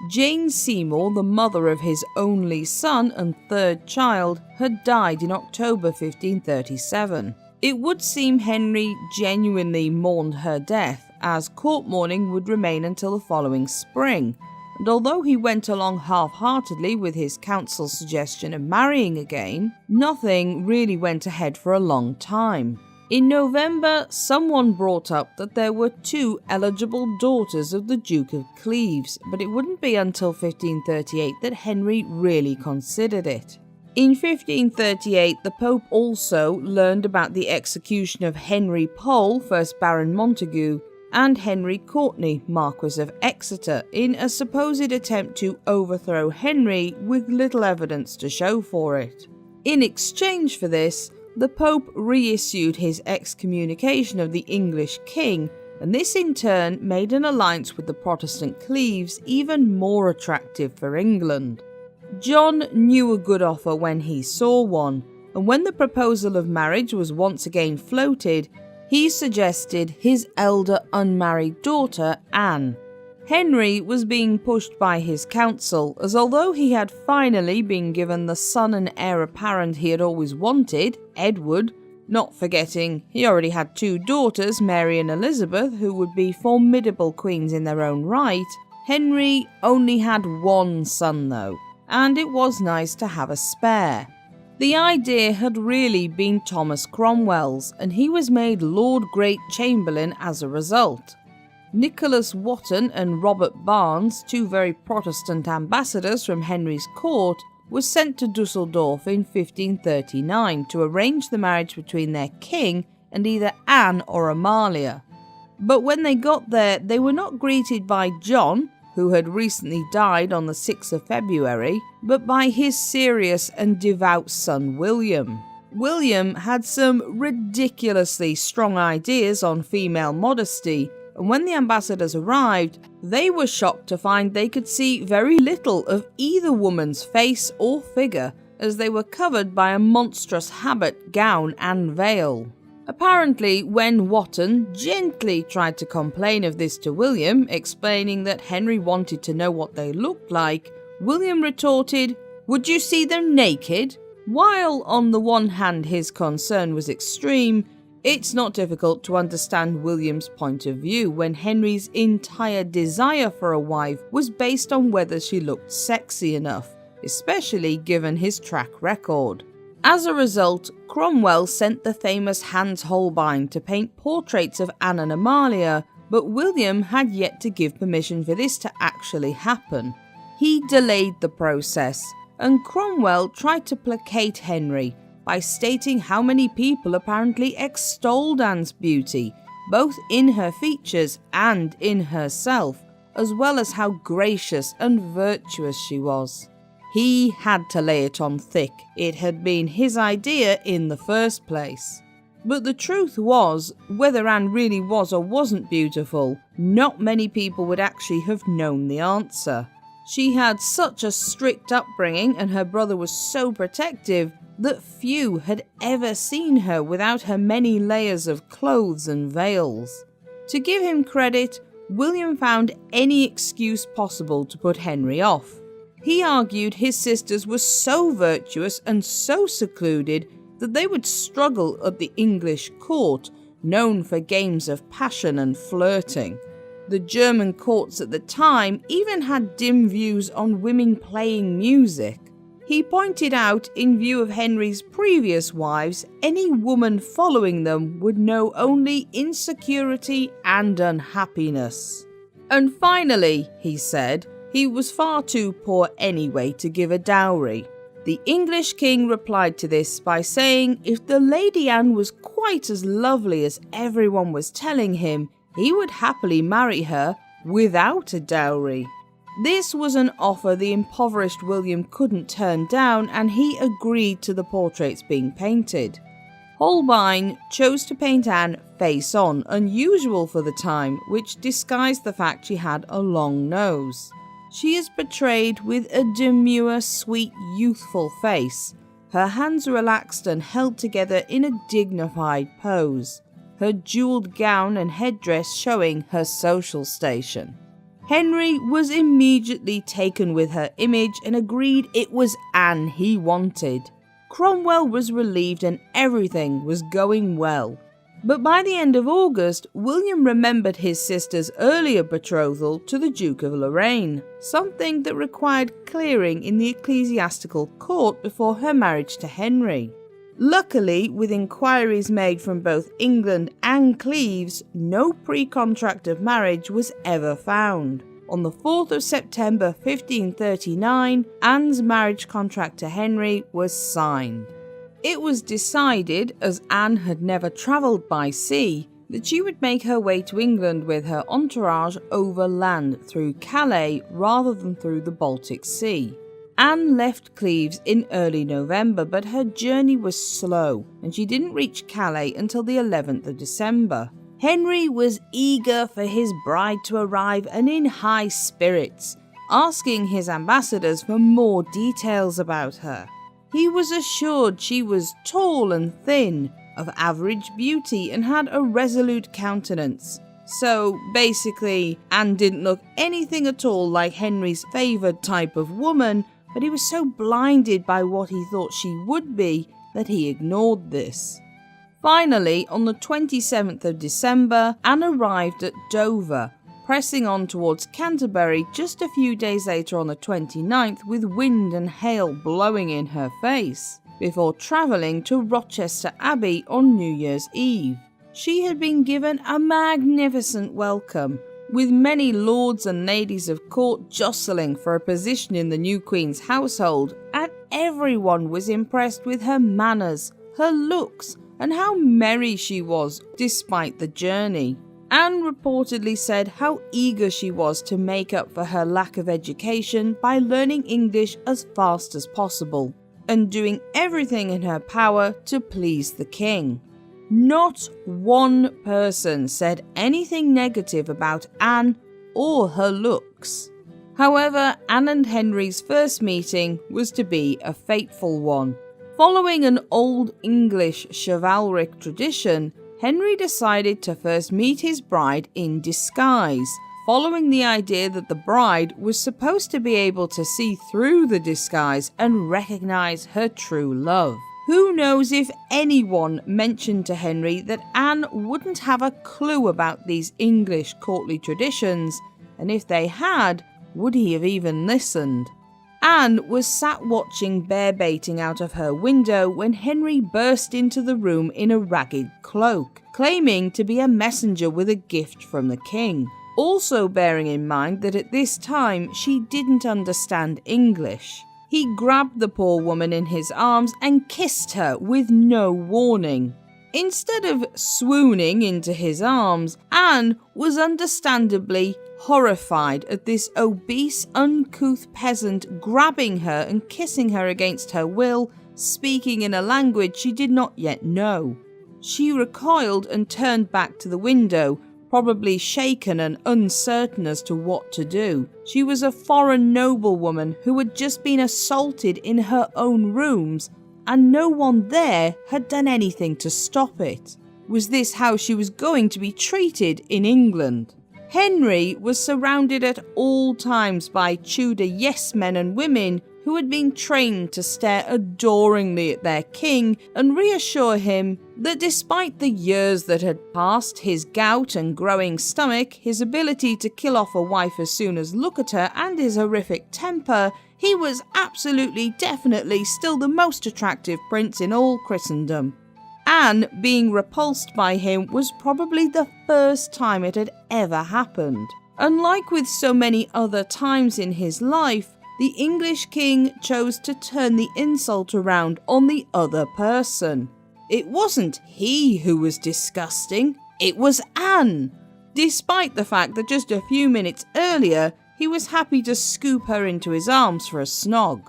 Jane Seymour, the mother of his only son and 3rd child, had died in October 1537. It would seem Henry genuinely mourned her death, as court mourning would remain until the following spring, and although he went along half-heartedly with his council's suggestion of marrying again, nothing really went ahead for a long time. In November, someone brought up that there were 2 eligible daughters of the Duke of Cleves, but it wouldn't be until 1538 that Henry really considered it. In 1538, the Pope also learned about the execution of Henry Pole, 1st Baron Montagu, and Henry Courtenay, Marquis of Exeter, in a supposed attempt to overthrow Henry with little evidence to show for it. In exchange for this, the Pope reissued his excommunication of the English king, and this in turn made an alliance with the Protestant Cleves even more attractive for England. John knew a good offer when he saw one, and when the proposal of marriage was once again floated, he suggested his elder unmarried daughter, Anne. Henry was being pushed by his council, as although he had finally been given the son and heir apparent he had always wanted, Edward, not forgetting he already had 2 daughters, Mary and Elizabeth, who would be formidable queens in their own right, Henry only had 1 son though, and it was nice to have a spare. The idea had really been Thomas Cromwell's, and he was made Lord Great Chamberlain as a result. Nicholas Wotton and Robert Barnes, two very Protestant ambassadors from Henry's court, were sent to Dusseldorf in 1539 to arrange the marriage between their king and either Anne or Amalia. But when they got there, they were not greeted by John, who had recently died on the 6th of February, but by his serious and devout son William. William had some ridiculously strong ideas on female modesty, and when the ambassadors arrived, they were shocked to find they could see very little of either woman's face or figure, as they were covered by a monstrous habit, gown and veil. Apparently, when Wotton gently tried to complain of this to William, explaining that Henry wanted to know what they looked like, William retorted, "Would you see them naked?" While on the one hand his concern was extreme, it's not difficult to understand William's point of view when Henry's entire desire for a wife was based on whether she looked sexy enough, especially given his track record. As a result, Cromwell sent the famous Hans Holbein to paint portraits of Anne and Amalia, but William had yet to give permission for this to actually happen. He delayed the process, and Cromwell tried to placate Henry by stating how many people apparently extolled Anne's beauty, both in her features and in herself, as well as how gracious and virtuous she was. He had to lay it on thick. It had been his idea in the first place. But the truth was, whether Anne really was or wasn't beautiful, not many people would actually have known the answer. She had such a strict upbringing and her brother was so protective that few had ever seen her without her many layers of clothes and veils. To give him credit, William found any excuse possible to put Henry off. He argued his sisters were so virtuous and so secluded that they would struggle at the English court, known for games of passion and flirting. The German courts at the time even had dim views on women playing music. He pointed out, in view of Henry's previous wives, any woman following them would know only insecurity and unhappiness. And finally, he said, he was far too poor anyway to give a dowry. The English king replied to this by saying if the Lady Anne was quite as lovely as everyone was telling him, he would happily marry her without a dowry. This was an offer the impoverished William couldn't turn down, and he agreed to the portraits being painted. Holbein chose to paint Anne face on, unusual for the time, which disguised the fact she had a long nose. She is portrayed with a demure, sweet, youthful face, her hands relaxed and held together in a dignified pose, her jewelled gown and headdress showing her social station. Henry was immediately taken with her image and agreed it was Anne he wanted. Cromwell was relieved and everything was going well. But by the end of August, William remembered his sister's earlier betrothal to the Duke of Lorraine, something that required clearing in the ecclesiastical court before her marriage to Henry. Luckily, with inquiries made from both England and Cleves, no pre-contract of marriage was ever found. On the 4th of September 1539, Anne's marriage contract to Henry was signed. It was decided, as Anne had never travelled by sea, that she would make her way to England with her entourage over land through Calais rather than through the Baltic Sea. Anne left Cleves in early November, but her journey was slow and she didn't reach Calais until the 11th of December. Henry was eager for his bride to arrive and in high spirits, asking his ambassadors for more details about her. He was assured she was tall and thin, of average beauty and had a resolute countenance. So basically, Anne didn't look anything at all like Henry's favoured type of woman, but he was so blinded by what he thought she would be that he ignored this. Finally, on the 27th of December, Anne arrived at Dover, pressing on towards Canterbury just a few days later on the 29th with wind and hail blowing in her face, before travelling to Rochester Abbey on New Year's Eve. She had been given a magnificent welcome, with many lords and ladies of court jostling for a position in the new Queen's household, and everyone was impressed with her manners, her looks, and how merry she was despite the journey. Anne reportedly said how eager she was to make up for her lack of education by learning English as fast as possible, and doing everything in her power to please the king. Not one person said anything negative about Anne or her looks. However, Anne and Henry's first meeting was to be a fateful one. Following an old English chivalric tradition, Henry decided to first meet his bride in disguise, following the idea that the bride was supposed to be able to see through the disguise and recognize her true love. Who knows if anyone mentioned to Henry that Anne wouldn't have a clue about these English courtly traditions, and if they had, would he have even listened? Anne was sat watching bear baiting out of her window when Henry burst into the room in a ragged cloak, claiming to be a messenger with a gift from the king, also bearing in mind that at this time she didn't understand English. He grabbed the poor woman in his arms and kissed her with no warning. Instead of swooning into his arms, Anne was understandably horrified at this obese, uncouth peasant grabbing her and kissing her against her will, speaking in a language she did not yet know. She recoiled and turned back to the window, probably shaken and uncertain as to what to do. She was a foreign noblewoman who had just been assaulted in her own rooms, and no one there had done anything to stop it. Was this how she was going to be treated in England? Henry was surrounded at all times by Tudor yes-men and women who had been trained to stare adoringly at their king and reassure him that despite the years that had passed, his gout and growing stomach, his ability to kill off a wife as soon as look at her, and his horrific temper, he was absolutely, definitely still the most attractive prince in all Christendom. Anne being repulsed by him was probably the first time it had ever happened. Unlike with so many other times in his life, the English king chose to turn the insult around on the other person. It wasn't he who was disgusting, it was Anne, despite the fact that just a few minutes earlier he was happy to scoop her into his arms for a snog.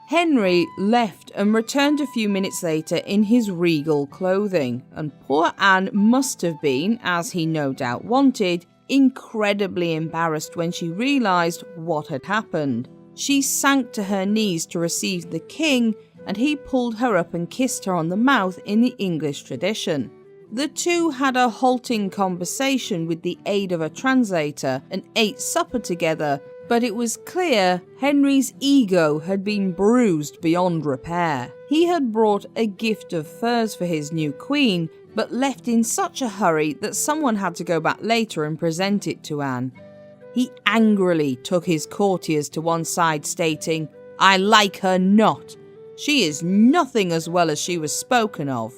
Henry left and returned a few minutes later in his regal clothing, and poor Anne must have been, as he no doubt wanted, incredibly embarrassed when she realised what had happened. She sank to her knees to receive the king, and he pulled her up and kissed her on the mouth in the English tradition. The two had a halting conversation with the aid of a translator and ate supper together, but it was clear Henry's ego had been bruised beyond repair. He had brought a gift of furs for his new queen, but left in such a hurry that someone had to go back later and present it to Anne. He angrily took his courtiers to one side, stating, "I like her not. She is nothing as well as she was spoken of."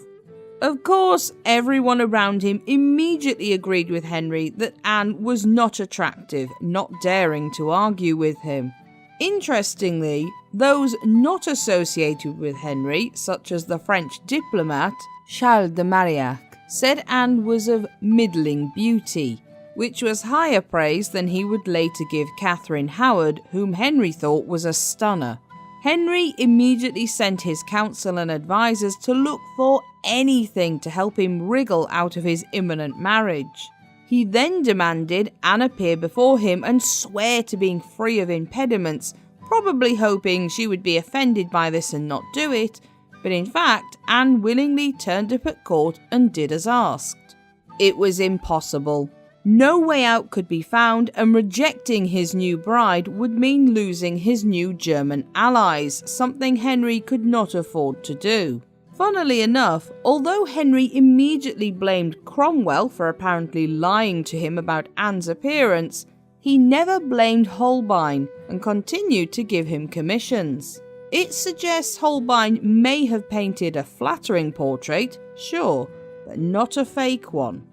Of course, everyone around him immediately agreed with Henry that Anne was not attractive, not daring to argue with him. Interestingly, those not associated with Henry, such as the French diplomat Charles de Marillac, said Anne was of middling beauty, which was higher praise than he would later give Catherine Howard, whom Henry thought was a stunner. Henry immediately sent his counsel and advisors to look for anything to help him wriggle out of his imminent marriage. He then demanded Anne appear before him and swear to being free of impediments, probably hoping she would be offended by this and not do it, but in fact Anne willingly turned up at court and did as asked. It was impossible. No way out could be found, and rejecting his new bride would mean losing his new German allies, something Henry could not afford to do. Funnily enough, although Henry immediately blamed Cromwell for apparently lying to him about Anne's appearance, he never blamed Holbein and continued to give him commissions. It suggests Holbein may have painted a flattering portrait, sure, but not a fake one.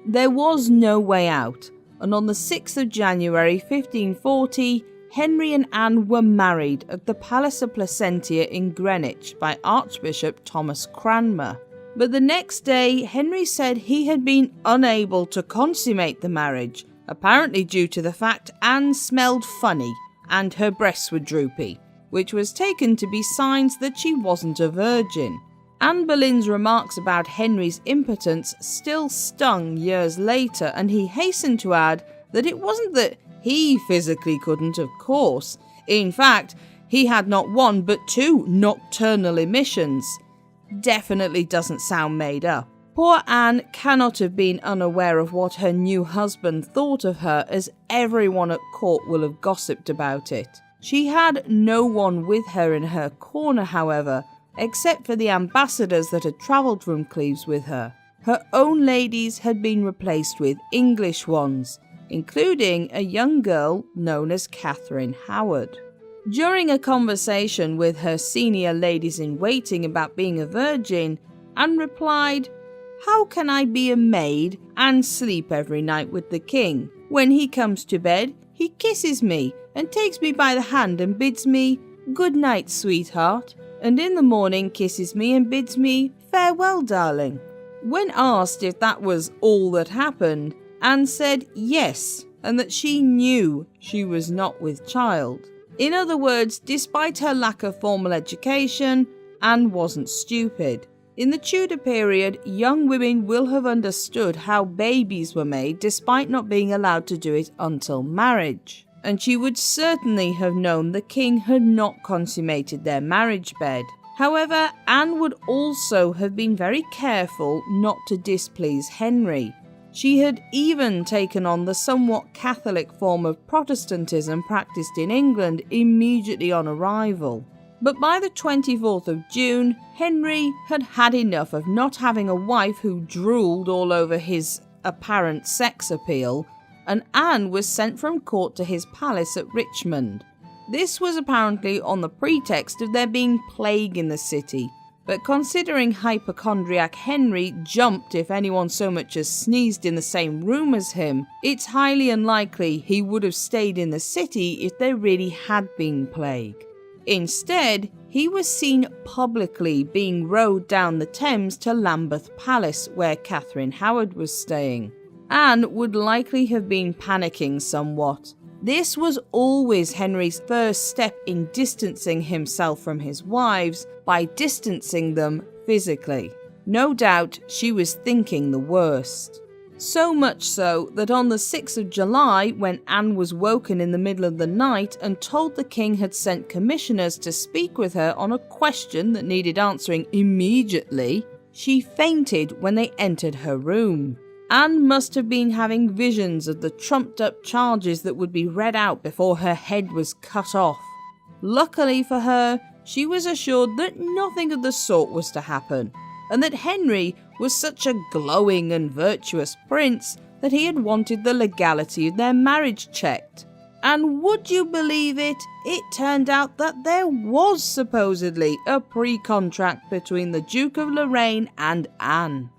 There was no way out, and on the 6th of January 1540, Henry and Anne were married at the Palace of Placentia in Greenwich by Archbishop Thomas Cranmer. But the next day, Henry said he had been unable to consummate the marriage, apparently due to the fact Anne smelled funny and her breasts were droopy, which was taken to be signs that she wasn't a virgin. Anne Boleyn's remarks about Henry's impotence still stung years later, and he hastened to add that it wasn't that he physically couldn't, of course. In fact, he had not one but two nocturnal emissions. Definitely doesn't sound made up. Poor Anne cannot have been unaware of what her new husband thought of her, as everyone at court will have gossiped about it. She had no one with her in her corner, however, except for the ambassadors that had travelled from Cleves with her. Her own ladies had been replaced with English ones, including a young girl known as Catherine Howard. During a conversation with her senior ladies-in-waiting about being a virgin, Anne replied, "How can I be a maid and sleep every night with the king? When he comes to bed, he kisses me and takes me by the hand and bids me, 'Good night, sweetheart,' and in the morning kisses me and bids me, 'Farewell, darling.'" When asked if that was all that happened, Anne said yes, and that she knew she was not with child. In other words, despite her lack of formal education, Anne wasn't stupid. In the Tudor period, young women will have understood how babies were made despite not being allowed to do it until marriage. And she would certainly have known the king had not consummated their marriage bed. However, Anne would also have been very careful not to displease Henry. She had even taken on the somewhat Catholic form of Protestantism practiced in England immediately on arrival. But by the 24th of June, Henry had had enough of not having a wife who drooled all over his apparent sex appeal, and Anne was sent from court to his palace at Richmond. This was apparently on the pretext of there being plague in the city, but considering hypochondriac Henry jumped if anyone so much as sneezed in the same room as him, it's highly unlikely he would have stayed in the city if there really had been plague. Instead, he was seen publicly being rowed down the Thames to Lambeth Palace, where Catherine Howard was staying. Anne would likely have been panicking somewhat. This was always Henry's first step in distancing himself from his wives, by distancing them physically. No doubt she was thinking the worst. So much so that on the 6th of July, when Anne was woken in the middle of the night and told the king had sent commissioners to speak with her on a question that needed answering immediately, she fainted when they entered her room. Anne must have been having visions of the trumped-up charges that would be read out before her head was cut off. Luckily for her, she was assured that nothing of the sort was to happen, and that Henry was such a glowing and virtuous prince that he had wanted the legality of their marriage checked. And would you believe it, it turned out that there was supposedly a pre-contract between the Duke of Lorraine and Anne.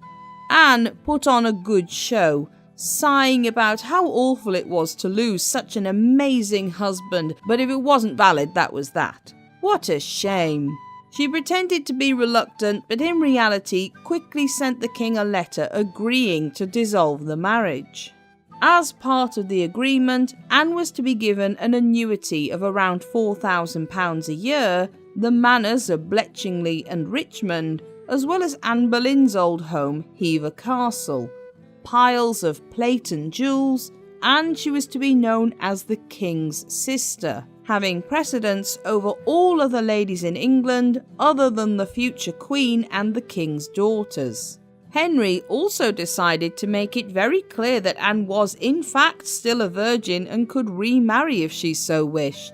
Anne put on a good show, sighing about how awful it was to lose such an amazing husband, but if it wasn't valid, that was that. What a shame. She pretended to be reluctant, but in reality quickly sent the king a letter agreeing to dissolve the marriage. As part of the agreement, Anne was to be given an annuity of around £4,000 a year, the manors of Bletchingley and Richmond, as well as Anne Boleyn's old home, Hever Castle, piles of plate and jewels, and she was to be known as the King's sister, having precedence over all other ladies in England other than the future Queen and the King's daughters. Henry also decided to make it very clear that Anne was in fact still a virgin and could remarry if she so wished.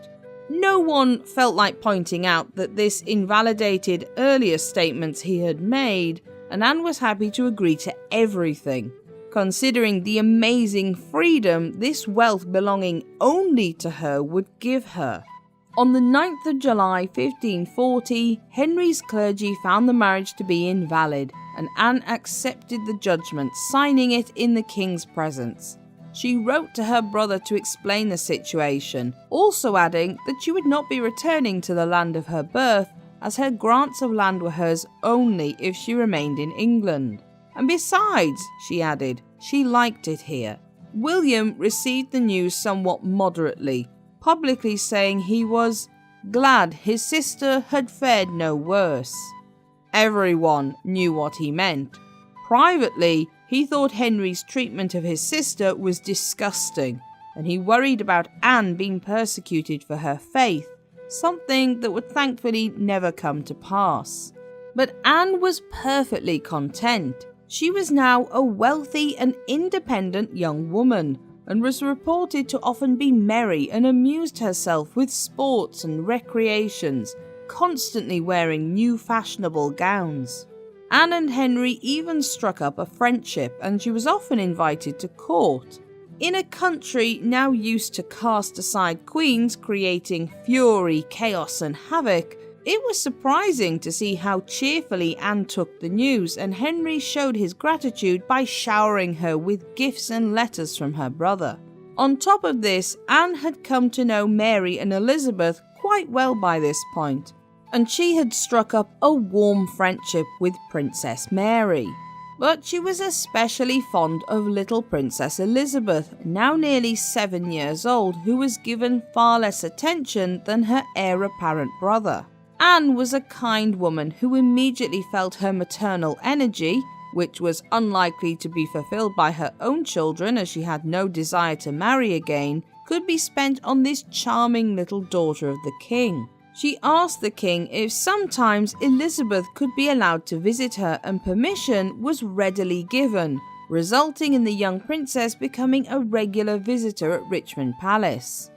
No one felt like pointing out that this invalidated earlier statements he had made, and Anne was happy to agree to everything, considering the amazing freedom this wealth belonging only to her would give her. On the 9th of July 1540, Henry's clergy found the marriage to be invalid, and Anne accepted the judgment, signing it in the king's presence. She wrote to her brother to explain the situation, also adding that she would not be returning to the land of her birth, as her grants of land were hers only if she remained in England. And besides, she added, she liked it here. William received the news somewhat moderately, publicly saying he was glad his sister had fared no worse. Everyone knew what he meant. Privately, he thought Henry's treatment of his sister was disgusting, and he worried about Anne being persecuted for her faith, something that would thankfully never come to pass. But Anne was perfectly content. She was now a wealthy and independent young woman, and was reported to often be merry and amused herself with sports and recreations, constantly wearing new fashionable gowns. Anne and Henry even struck up a friendship, and she was often invited to court. In a country now used to cast aside queens, creating fury, chaos and havoc, it was surprising to see how cheerfully Anne took the news, and Henry showed his gratitude by showering her with gifts and letters from her brother. On top of this, Anne had come to know Mary and Elizabeth quite well by this point, and she had struck up a warm friendship with Princess Mary. But she was especially fond of little Princess Elizabeth, now nearly 7 years old, who was given far less attention than her heir-apparent brother. Anne was a kind woman who immediately felt her maternal energy, which was unlikely to be fulfilled by her own children as she had no desire to marry again, could be spent on this charming little daughter of the king. She asked the king if sometimes Elizabeth could be allowed to visit her, and permission was readily given, resulting in the young princess becoming a regular visitor at Richmond Palace.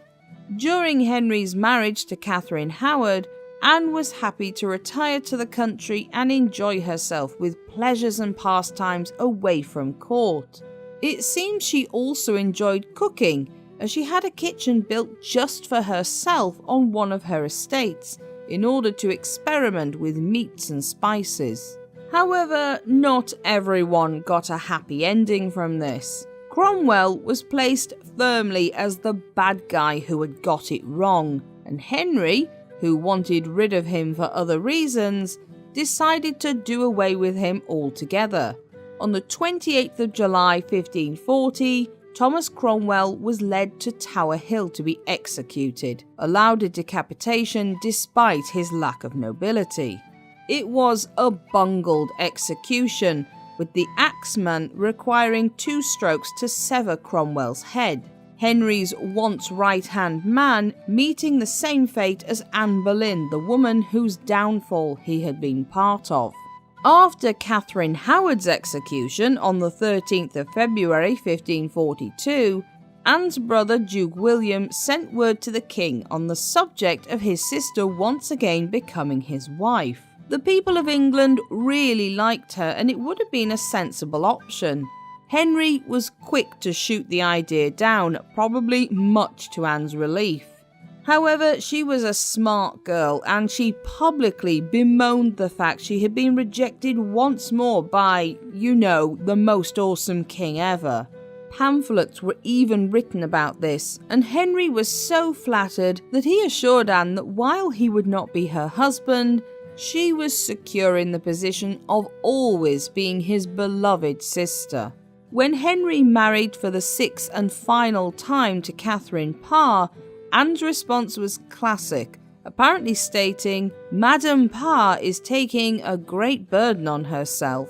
During Henry's marriage to Catherine Howard, Anne was happy to retire to the country and enjoy herself with pleasures and pastimes away from court. It seems she also enjoyed cooking, as she had a kitchen built just for herself on one of her estates, in order to experiment with meats and spices. However, not everyone got a happy ending from this. Cromwell was placed firmly as the bad guy who had got it wrong, and Henry, who wanted rid of him for other reasons, decided to do away with him altogether. On the 28th of July 1540, Thomas Cromwell was led to Tower Hill to be executed, allowed a decapitation despite his lack of nobility. It was a bungled execution, with the axeman requiring 2 strokes to sever Cromwell's head. Henry's once right-hand man meeting the same fate as Anne Boleyn, the woman whose downfall he had been part of. After Catherine Howard's execution on the 13th of February 1542, Anne's brother Duke William sent word to the king on the subject of his sister once again becoming his wife. The people of England really liked her, and it would have been a sensible option. Henry was quick to shoot the idea down, probably much to Anne's relief. However, she was a smart girl, and she publicly bemoaned the fact she had been rejected once more by, the most awesome king ever. Pamphlets were even written about this, and Henry was so flattered that he assured Anne that while he would not be her husband, she was secure in the position of always being his beloved sister. When Henry married for the 6th and final time to Catherine Parr, Anne's response was classic, apparently stating, "Madame Parr is taking a great burden on herself."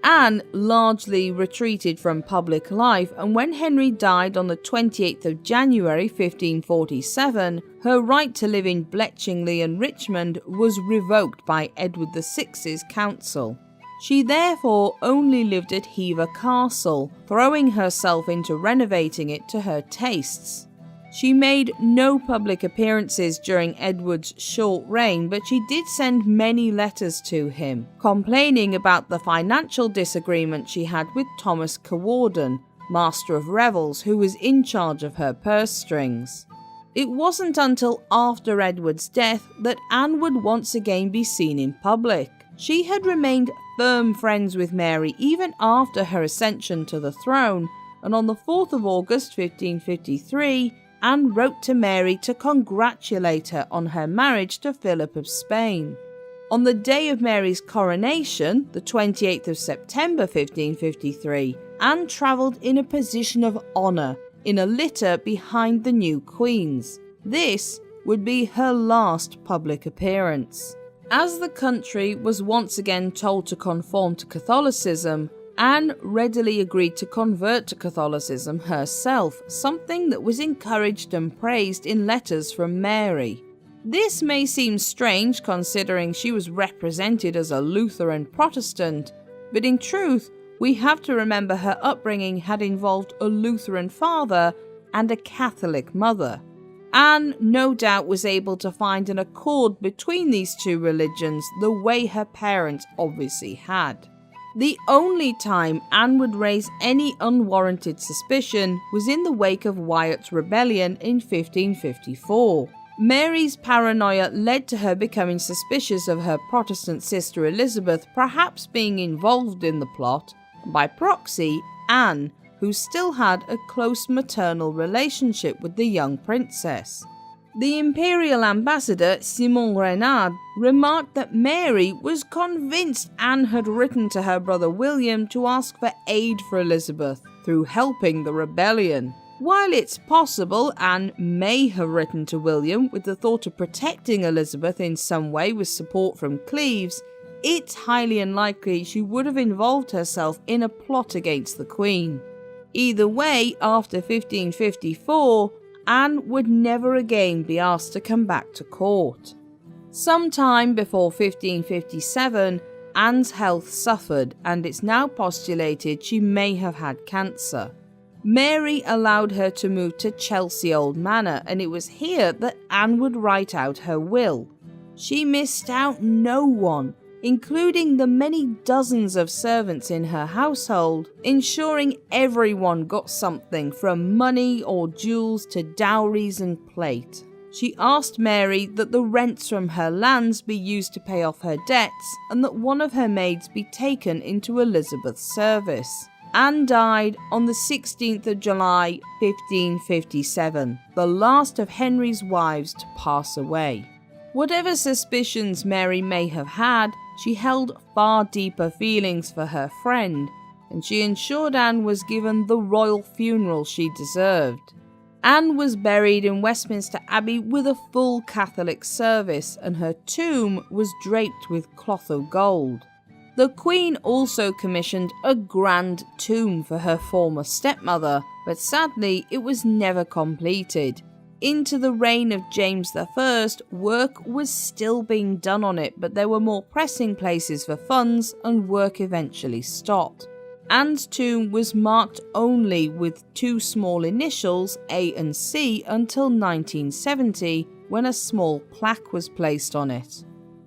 Anne largely retreated from public life, and when Henry died on the 28th of January 1547, her right to live in Bletchingley and Richmond was revoked by Edward VI's council. She therefore only lived at Hever Castle, throwing herself into renovating it to her tastes. She made no public appearances during Edward's short reign, but she did send many letters to him, complaining about the financial disagreement she had with Thomas Cawarden, Master of Revels, who was in charge of her purse strings. It wasn't until after Edward's death that Anne would once again be seen in public. She had remained firm friends with Mary even after her ascension to the throne, and on the 4th of August 1553, Anne wrote to Mary to congratulate her on her marriage to Philip of Spain. On the day of Mary's coronation, the 28th of September 1553, Anne travelled in a position of honour in a litter behind the new queens. This would be her last public appearance. As the country was once again told to conform to Catholicism, Anne readily agreed to convert to Catholicism herself, something that was encouraged and praised in letters from Mary. This may seem strange considering she was represented as a Lutheran Protestant, but in truth, we have to remember her upbringing had involved a Lutheran father and a Catholic mother. Anne no doubt was able to find an accord between these two religions the way her parents obviously had. The only time Anne would raise any unwarranted suspicion was in the wake of Wyatt's rebellion in 1554. Mary's paranoia led to her becoming suspicious of her Protestant sister Elizabeth perhaps being involved in the plot, and by proxy, Anne, who still had a close maternal relationship with the young princess. The imperial ambassador Simon Renard remarked that Mary was convinced Anne had written to her brother William to ask for aid for Elizabeth through helping the rebellion. While it's possible Anne may have written to William with the thought of protecting Elizabeth in some way with support from Cleves, it's highly unlikely she would have involved herself in a plot against the Queen. Either way, after 1554, Anne would never again be asked to come back to court. Sometime before 1557, Anne's health suffered, and it's now postulated she may have had cancer. Mary allowed her to move to Chelsea Old Manor, and it was here that Anne would write out her will. She missed out no one, including the many dozens of servants in her household, ensuring everyone got something from money or jewels to dowries and plate. She asked Mary that the rents from her lands be used to pay off her debts and that one of her maids be taken into Elizabeth's service. Anne died on the 16th of July 1557, the last of Henry's wives to pass away. Whatever suspicions Mary may have had, she held far deeper feelings for her friend, and she ensured Anne was given the royal funeral she deserved. Anne was buried in Westminster Abbey with a full Catholic service, and her tomb was draped with cloth of gold. The Queen also commissioned a grand tomb for her former stepmother, but sadly it was never completed. Into the reign of James I, work was still being done on it, but there were more pressing places for funds and work eventually stopped. Anne's tomb was marked only with two small initials, A and C, until 1970, when a small plaque was placed on it.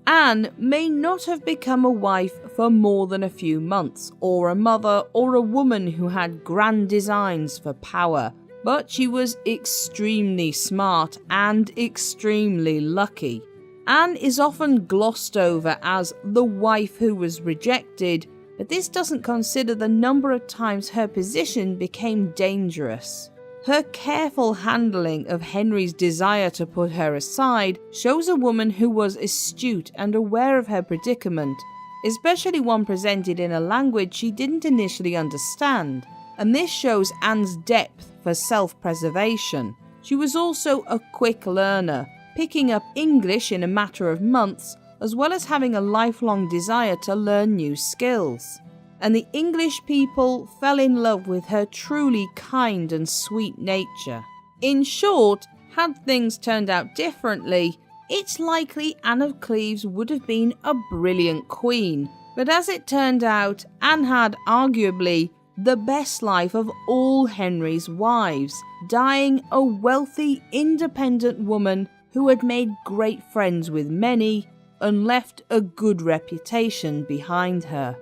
Anne may not have become a wife for more than a few months, or a mother, or a woman who had grand designs for power, but she was extremely smart and extremely lucky. Anne is often glossed over as the wife who was rejected, but this doesn't consider the number of times her position became dangerous. Her careful handling of Henry's desire to put her aside shows a woman who was astute and aware of her predicament, especially one presented in a language she didn't initially understand, and this shows Anne's depth for self-preservation. She was also a quick learner, picking up English in a matter of months, as well as having a lifelong desire to learn new skills. And the English people fell in love with her truly kind and sweet nature. In short, had things turned out differently, it's likely Anne of Cleves would have been a brilliant queen, but as it turned out, Anne had arguably the best life of all Henry's wives, dying a wealthy, independent woman who had made great friends with many and left a good reputation behind her.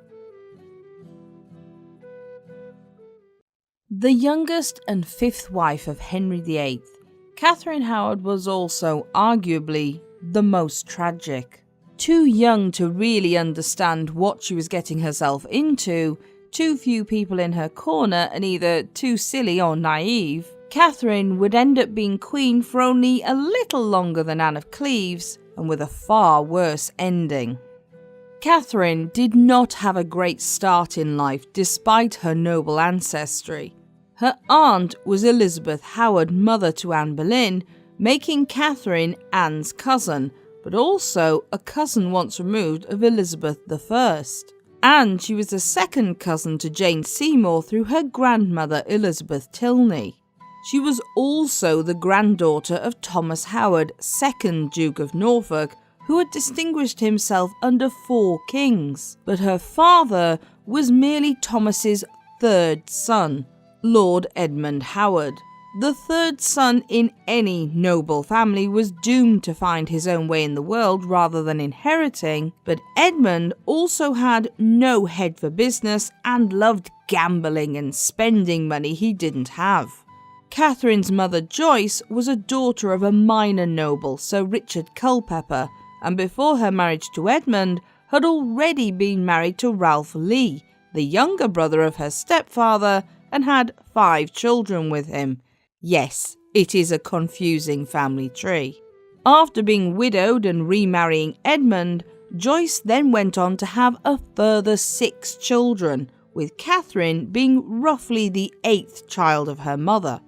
The youngest and fifth wife of Henry VIII, Catherine Howard was also arguably the most tragic. Too young to really understand what she was getting herself into, too few people in her corner, and either too silly or naive, Catherine would end up being queen for only a little longer than Anne of Cleves, and with a far worse ending. Catherine did not have a great start in life despite her noble ancestry. Her aunt was Elizabeth Howard, mother to Anne Boleyn, making Catherine Anne's cousin, but also a cousin once removed of Elizabeth I. And she was a second cousin to Jane Seymour through her grandmother Elizabeth Tilney. She was also the granddaughter of Thomas Howard, 2nd Duke of Norfolk, who had distinguished himself under 4 kings, but her father was merely Thomas's 3rd son, Lord Edmund Howard. The 3rd son in any noble family was doomed to find his own way in the world rather than inheriting, but Edmund also had no head for business and loved gambling and spending money he didn't have. Catherine's mother Joyce was a daughter of a minor noble, Sir Richard Culpeper, and before her marriage to Edmund had already been married to Ralph Lee, the younger brother of her stepfather, and had 5 children with him. Yes, it is a confusing family tree. After being widowed and remarrying Edmund, Joyce then went on to have a further 6 children, with Catherine being roughly the 8th child of her mother.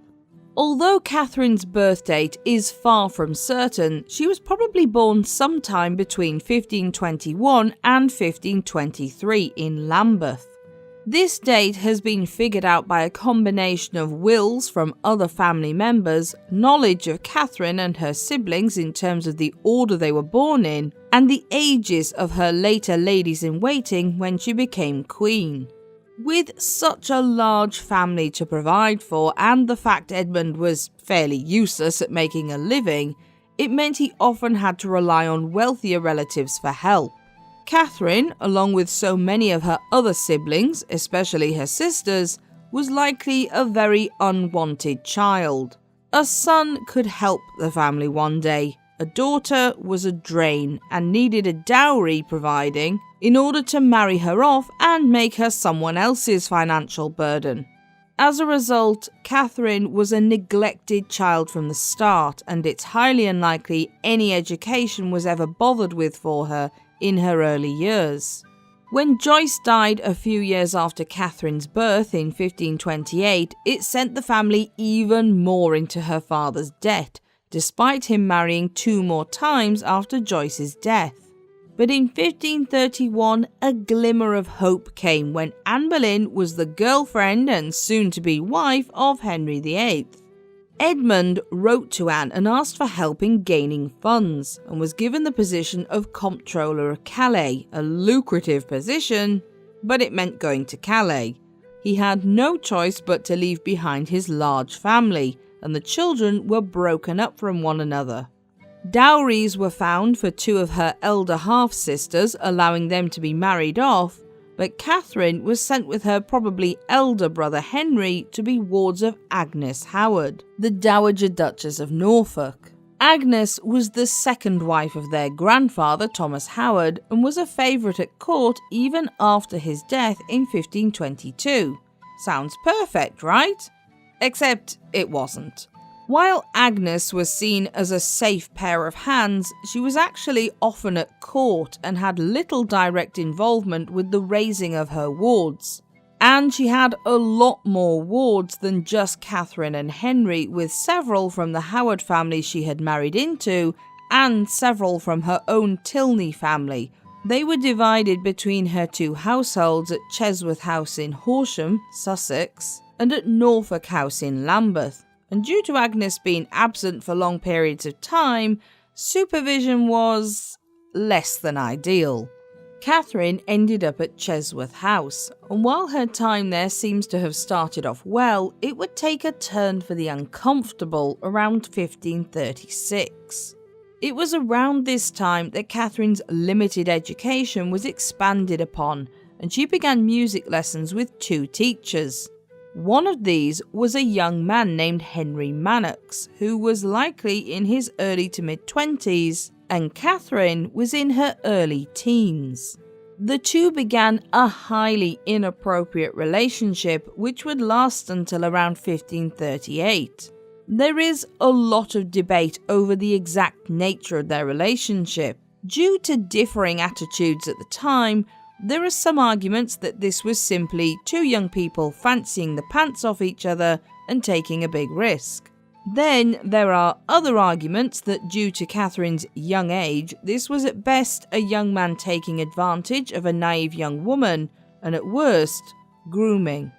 Although Catherine's birth date is far from certain, she was probably born sometime between 1521 and 1523 in Lambeth. This date has been figured out by a combination of wills from other family members, knowledge of Catherine and her siblings in terms of the order they were born in, and the ages of her later ladies-in-waiting when she became queen. With such a large family to provide for, and the fact Edmund was fairly useless at making a living, it meant he often had to rely on wealthier relatives for help. Catherine, along with so many of her other siblings, especially her sisters, was likely a very unwanted child. A son could help the family one day. A daughter was a drain and needed a dowry providing in order to marry her off and make her someone else's financial burden. As a result, Catherine was a neglected child from the start, and it's highly unlikely any education was ever bothered with for her in her early years. When Joyce died a few years after Catherine's birth in 1528, it sent the family even more into her father's debt, despite him marrying 2 more times after Joyce's death. But in 1531, a glimmer of hope came when Anne Boleyn was the girlfriend and soon-to-be wife of Henry VIII. Edmund wrote to Anne and asked for help in gaining funds, and was given the position of Comptroller of Calais, a lucrative position, but it meant going to Calais. He had no choice but to leave behind his large family, and the children were broken up from one another. Dowries were found for 2 of her elder half-sisters, allowing them to be married off, but Catherine was sent with her probably elder brother Henry to be wards of Agnes Howard, the Dowager Duchess of Norfolk. Agnes was the 2nd wife of their grandfather Thomas Howard and was a favourite at court even after his death in 1522. Sounds perfect, right? Except it wasn't. While Agnes was seen as a safe pair of hands, she was actually often at court and had little direct involvement with the raising of her wards. And she had a lot more wards than just Catherine and Henry, with several from the Howard family she had married into, and several from her own Tilney family. They were divided between her 2 households at Chesworth House in Horsham, Sussex, and at Norfolk House in Lambeth. And due to Agnes being absent for long periods of time, supervision was less than ideal. Catherine ended up at Chesworth House, and while her time there seems to have started off well, it would take a turn for the uncomfortable around 1536. It was around this time that Catherine's limited education was expanded upon, and she began music lessons with 2 teachers. One of these was a young man named Henry Mannocks, who was likely in his early to mid-20s, and Catherine was in her early teens. The two began a highly inappropriate relationship which would last until around 1538. There is a lot of debate over the exact nature of their relationship. Due to differing attitudes at the time, there are some arguments that this was simply 2 young people fancying the pants off each other and taking a big risk. Then there are other arguments that due to Catherine's young age, this was at best a young man taking advantage of a naive young woman, and at worst, grooming.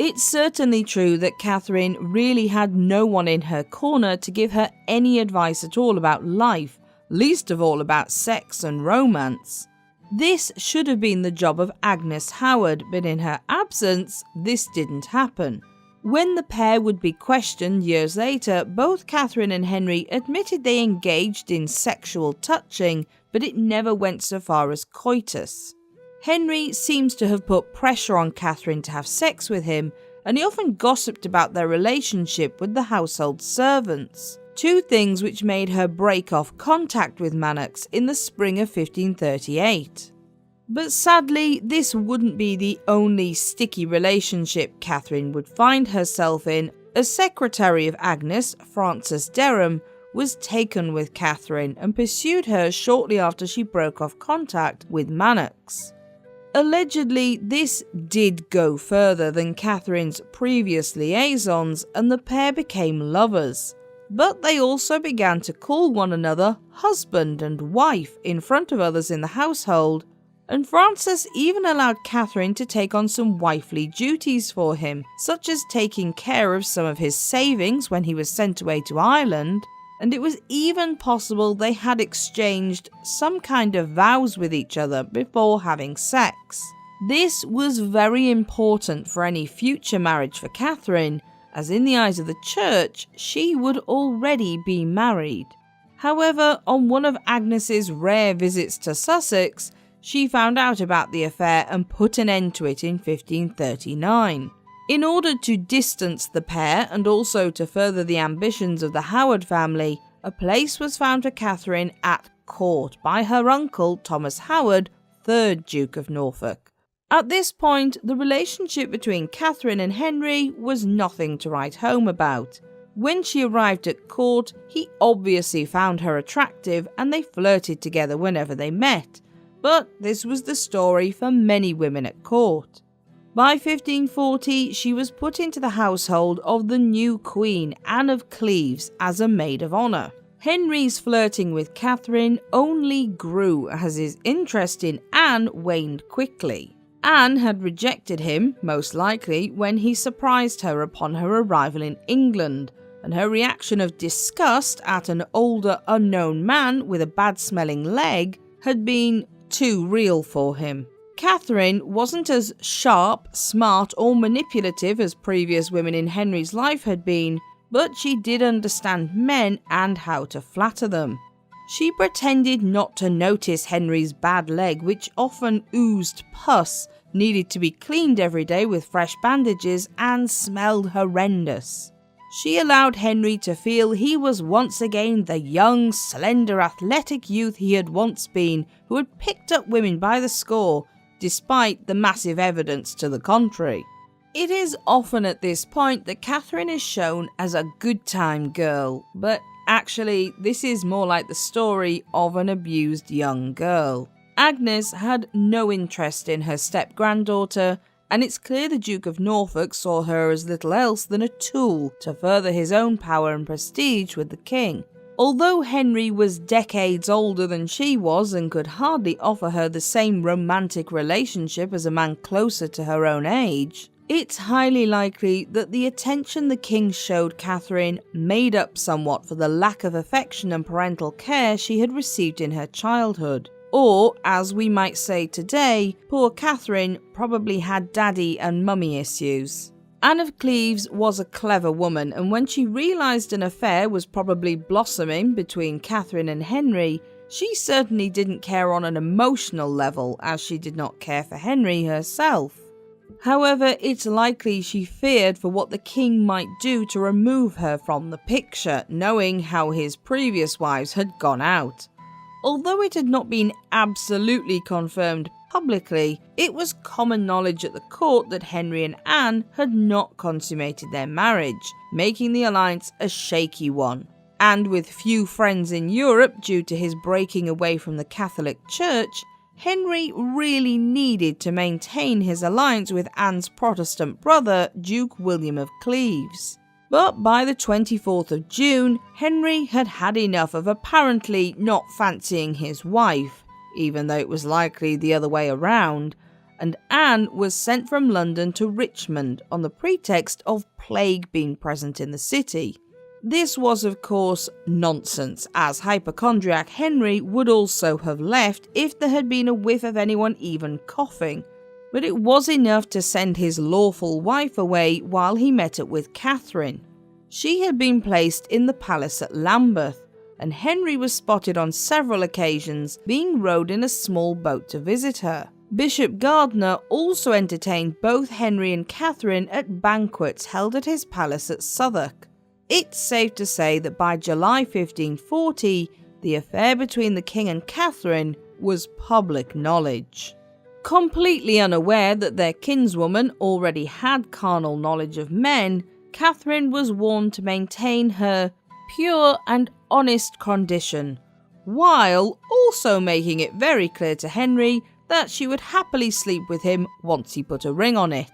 It's certainly true that Catherine really had no one in her corner to give her any advice at all about life, least of all about sex and romance. This should have been the job of Agnes Howard, but in her absence, this didn't happen. When the pair would be questioned years later, both Catherine and Henry admitted they engaged in sexual touching, but it never went so far as coitus. Henry seems to have put pressure on Catherine to have sex with him, and he often gossiped about their relationship with the household servants. 2 things which made her break off contact with Mannocks in the spring of 1538. But sadly, this wouldn't be the only sticky relationship Catherine would find herself in, as Secretary of Agnes, Frances Derham, was taken with Catherine and pursued her shortly after she broke off contact with Mannocks. Allegedly, this did go further than Catherine's previous liaisons, and the pair became lovers. But they also began to call one another husband and wife in front of others in the household, and Frances even allowed Catherine to take on some wifely duties for him, such as taking care of some of his savings when he was sent away to Ireland, and it was even possible they had exchanged some kind of vows with each other before having sex. This was very important for any future marriage for Catherine, as in the eyes of the church, she would already be married. However, on one of Agnes's rare visits to Sussex, she found out about the affair and put an end to it in 1539. In order to distance the pair and also to further the ambitions of the Howard family, a place was found for Catherine at court by her uncle Thomas Howard, 3rd Duke of Norfolk. At this point, the relationship between Catherine and Henry was nothing to write home about. When she arrived at court, he obviously found her attractive and they flirted together whenever they met. But this was the story for many women at court. By 1540, she was put into the household of the new Queen, Anne of Cleves, as a maid of honour. Henry's flirting with Catherine only grew as his interest in Anne waned quickly. Anne had rejected him, most likely, when he surprised her upon her arrival in England, and her reaction of disgust at an older, unknown man with a bad-smelling leg had been too real for him. Catherine wasn't as sharp, smart, or manipulative as previous women in Henry's life had been, but she did understand men and how to flatter them. She pretended not to notice Henry's bad leg, which often oozed pus, needed to be cleaned every day with fresh bandages, and smelled horrendous. She allowed Henry to feel he was once again the young, slender, athletic youth he had once been, who had picked up women by the score, despite the massive evidence to the contrary. It is often at this point that Catherine is shown as a good time girl, but actually this is more like the story of an abused young girl. Agnes had no interest in her step-granddaughter, and it's clear the Duke of Norfolk saw her as little else than a tool to further his own power and prestige with the king. Although Henry was decades older than she was and could hardly offer her the same romantic relationship as a man closer to her own age, it's highly likely that the attention the king showed Catherine made up somewhat for the lack of affection and parental care she had received in her childhood. Or, as we might say today, poor Catherine probably had daddy and mummy issues. Anne of Cleves was a clever woman, and when she realised an affair was probably blossoming between Catherine and Henry, she certainly didn't care on an emotional level, as she did not care for Henry herself. However, it's likely she feared for what the king might do to remove her from the picture, knowing how his previous wives had gone out. Although it had not been absolutely confirmed publicly, it was common knowledge at the court that Henry and Anne had not consummated their marriage, making the alliance a shaky one. And with few friends in Europe due to his breaking away from the Catholic Church, Henry really needed to maintain his alliance with Anne's Protestant brother, Duke William of Cleves. But by the 24th of June, Henry had had enough of apparently not fancying his wife, even though it was likely the other way around, and Anne was sent from London to Richmond on the pretext of plague being present in the city. This was of course nonsense, as hypochondriac Henry would also have left if there had been a whiff of anyone even coughing, but it was enough to send his lawful wife away while he met up with Catherine. She had been placed in the palace at Lambeth, and Henry was spotted on several occasions being rowed in a small boat to visit her. Bishop Gardiner also entertained both Henry and Catherine at banquets held at his palace at Southwark. It's safe to say that by July 1540, the affair between the king and Catherine was public knowledge. Completely unaware that their kinswoman already had carnal knowledge of men, Catherine was warned to maintain her pure and honest condition, while also making it very clear to Henry that she would happily sleep with him once he put a ring on it.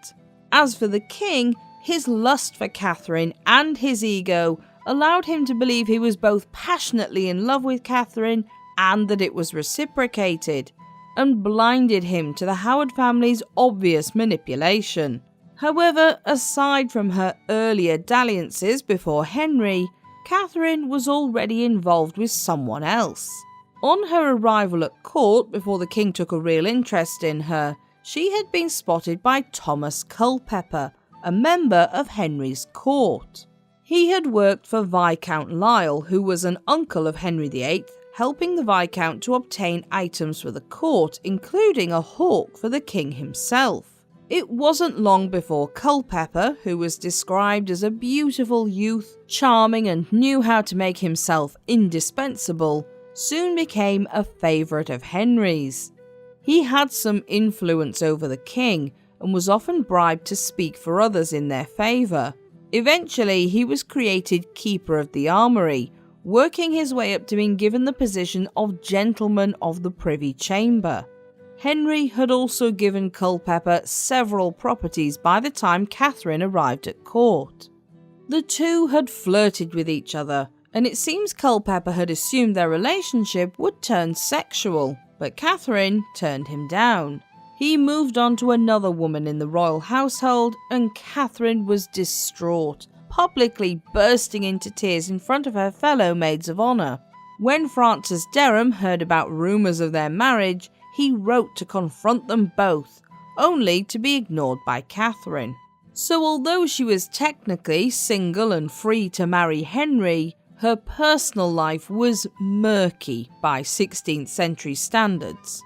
As for the king, his lust for Catherine and his ego allowed him to believe he was both passionately in love with Catherine and that it was reciprocated, and blinded him to the Howard family's obvious manipulation. However, aside from her earlier dalliances before Henry, Catherine was already involved with someone else. On her arrival at court, before the king took a real interest in her, she had been spotted by Thomas Culpeper, a member of Henry's court. He had worked for Viscount Lisle, who was an uncle of Henry VIII, helping the Viscount to obtain items for the court, including a hawk for the king himself. It wasn't long before Culpeper, who was described as a beautiful youth, charming and knew how to make himself indispensable, soon became a favourite of Henry's. He had some influence over the king, and was often bribed to speak for others in their favour. Eventually, he was created Keeper of the Armoury, working his way up to being given the position of Gentleman of the Privy Chamber. Henry had also given Culpeper several properties by the time Catherine arrived at court. The two had flirted with each other, and it seems Culpeper had assumed their relationship would turn sexual, but Catherine turned him down. He moved on to another woman in the royal household, and Catherine was distraught, publicly bursting into tears in front of her fellow maids of honour. When Francis Derham heard about rumours of their marriage, he wrote to confront them both, only to be ignored by Catherine. So although she was technically single and free to marry Henry, her personal life was murky by 16th century standards.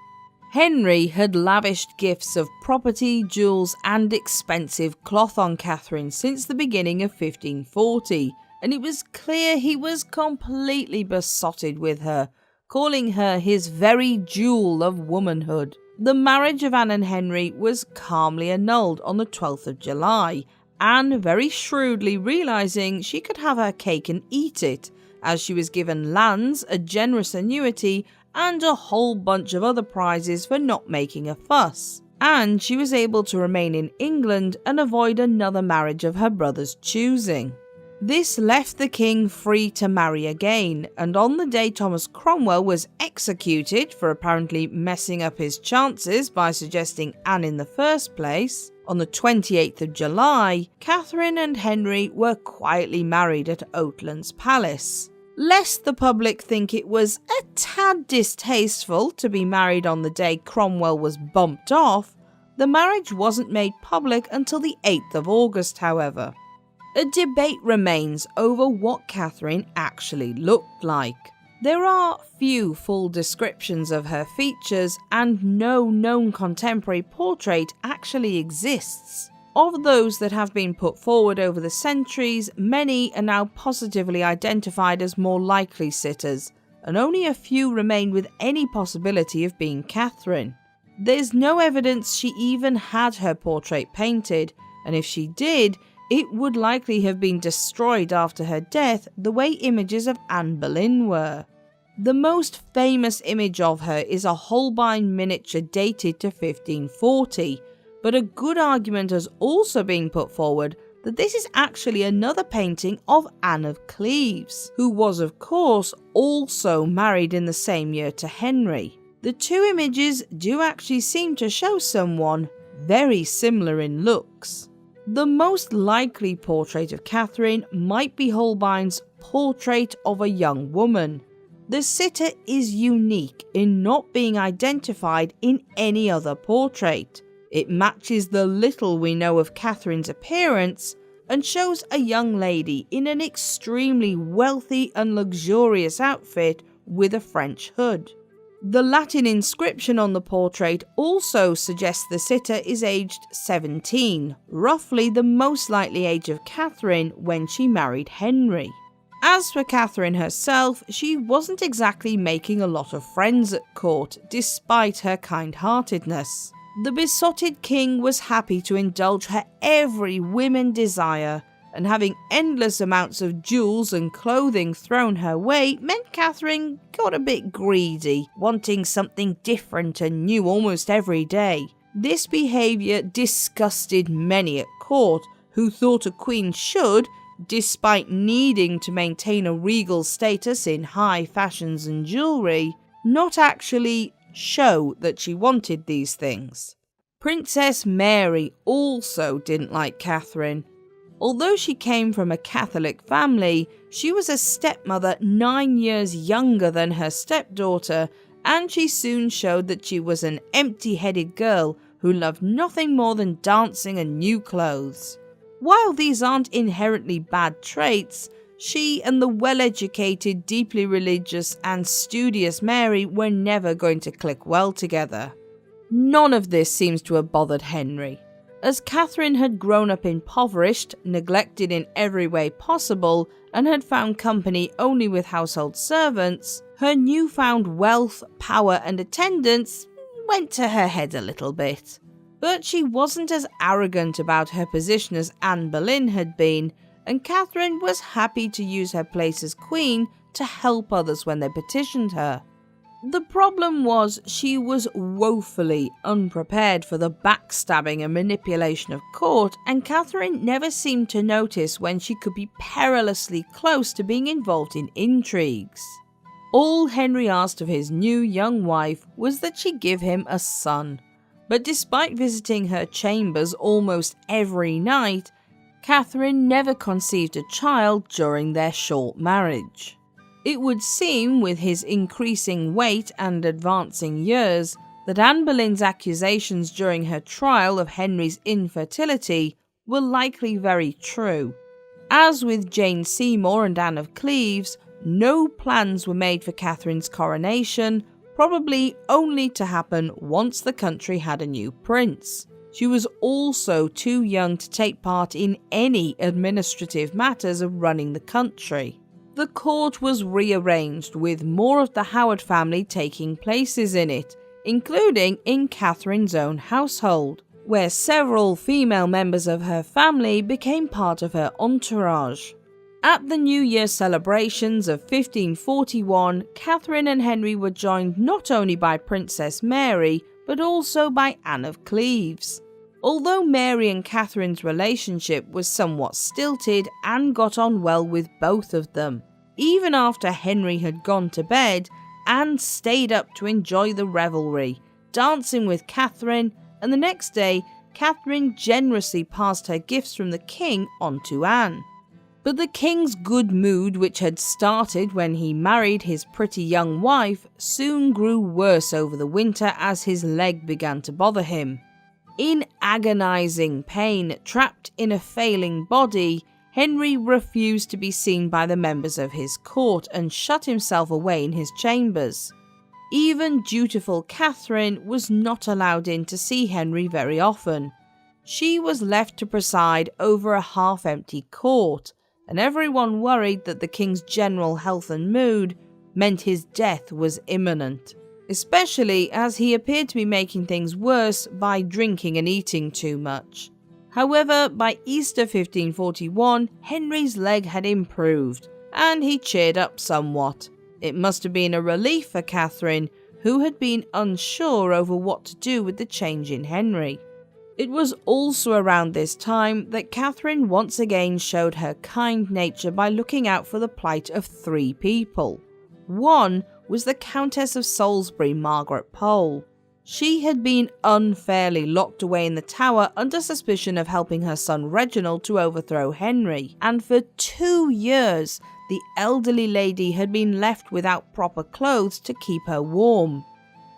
Henry had lavished gifts of property, jewels and expensive cloth on Catherine since the beginning of 1540, and it was clear he was completely besotted with her, calling her his very jewel of womanhood. The marriage of Anne and Henry was calmly annulled on the 12th of July, Anne very shrewdly realising she could have her cake and eat it, as she was given lands, a generous annuity, and a whole bunch of other prizes for not making a fuss. And she was able to remain in England and avoid another marriage of her brother's choosing. This left the king free to marry again, and on the day Thomas Cromwell was executed for apparently messing up his chances by suggesting Anne in the first place, on the 28th of July, Catherine and Henry were quietly married at Oatlands Palace. Lest the public think it was a tad distasteful to be married on the day Cromwell was bumped off, the marriage wasn't made public until the 8th of August, however. A debate remains over what Catherine actually looked like. There are few full descriptions of her features, and no known contemporary portrait actually exists. Of those that have been put forward over the centuries, many are now positively identified as more likely sitters, and only a few remain with any possibility of being Catherine. There's no evidence she even had her portrait painted, and if she did, it would likely have been destroyed after her death the way images of Anne Boleyn were. The most famous image of her is a Holbein miniature dated to 1540, but a good argument has also been put forward that this is actually another painting of Anne of Cleves, who was of course also married in the same year to Henry. The two images do actually seem to show someone very similar in looks. The most likely portrait of Catherine might be Holbein's Portrait of a Young Woman. The sitter is unique in not being identified in any other portrait. It matches the little we know of Catherine's appearance and shows a young lady in an extremely wealthy and luxurious outfit with a French hood. The Latin inscription on the portrait also suggests the sitter is aged 17, roughly the most likely age of Catherine when she married Henry. As for Catherine herself, she wasn't exactly making a lot of friends at court, despite her kind-heartedness. The besotted king was happy to indulge her every whim desire, and having endless amounts of jewels and clothing thrown her way meant Catherine got a bit greedy, wanting something different and new almost every day. This behaviour disgusted many at court, who thought a queen should, despite needing to maintain a regal status in high fashions and jewellery, not actually show that she wanted these things. Princess Mary also didn't like Catherine. Although she came from a Catholic family, she was a stepmother 9 years younger than her stepdaughter, and she soon showed that she was an empty-headed girl who loved nothing more than dancing and new clothes. While these aren't inherently bad traits, she and the well-educated, deeply religious and studious Mary were never going to click well together. None of this seems to have bothered Henry. As Catherine had grown up impoverished, neglected in every way possible, and had found company only with household servants, her newfound wealth, power and attendance went to her head a little bit. But she wasn't as arrogant about her position as Anne Boleyn had been, and Catherine was happy to use her place as queen to help others when they petitioned her. The problem was she was woefully unprepared for the backstabbing and manipulation of court, and Catherine never seemed to notice when she could be perilously close to being involved in intrigues. All Henry asked of his new young wife was that she give him a son, but despite visiting her chambers almost every night, Catherine never conceived a child during their short marriage. It would seem, with his increasing weight and advancing years, that Anne Boleyn's accusations during her trial of Henry's infertility were likely very true. As with Jane Seymour and Anne of Cleves, no plans were made for Catherine's coronation, probably only to happen once the country had a new prince. She was also too young to take part in any administrative matters of running the country. The court was rearranged, with more of the Howard family taking places in it, including in Catherine's own household, where several female members of her family became part of her entourage. At the New Year celebrations of 1541, Catherine and Henry were joined not only by Princess Mary, but also by Anne of Cleves. Although Mary and Catherine's relationship was somewhat stilted, Anne got on well with both of them. Even after Henry had gone to bed, Anne stayed up to enjoy the revelry, dancing with Catherine, and the next day, Catherine generously passed her gifts from the king on to Anne. But the king's good mood, which had started when he married his pretty young wife, soon grew worse over the winter as his leg began to bother him. In agonizing pain, trapped in a failing body, Henry refused to be seen by the members of his court and shut himself away in his chambers. Even dutiful Catherine was not allowed in to see Henry very often. She was left to preside over a half-empty court, and everyone worried that the king's general health and mood meant his death was imminent, especially as he appeared to be making things worse by drinking and eating too much. However, by Easter 1541, Henry's leg had improved, and he cheered up somewhat. It must have been a relief for Catherine, who had been unsure over what to do with the change in Henry. It was also around this time that Catherine once again showed her kind nature by looking out for the plight of 3 people. One was the Countess of Salisbury, Margaret Pole. She had been unfairly locked away in the Tower under suspicion of helping her son Reginald to overthrow Henry, and for 2 years the elderly lady had been left without proper clothes to keep her warm.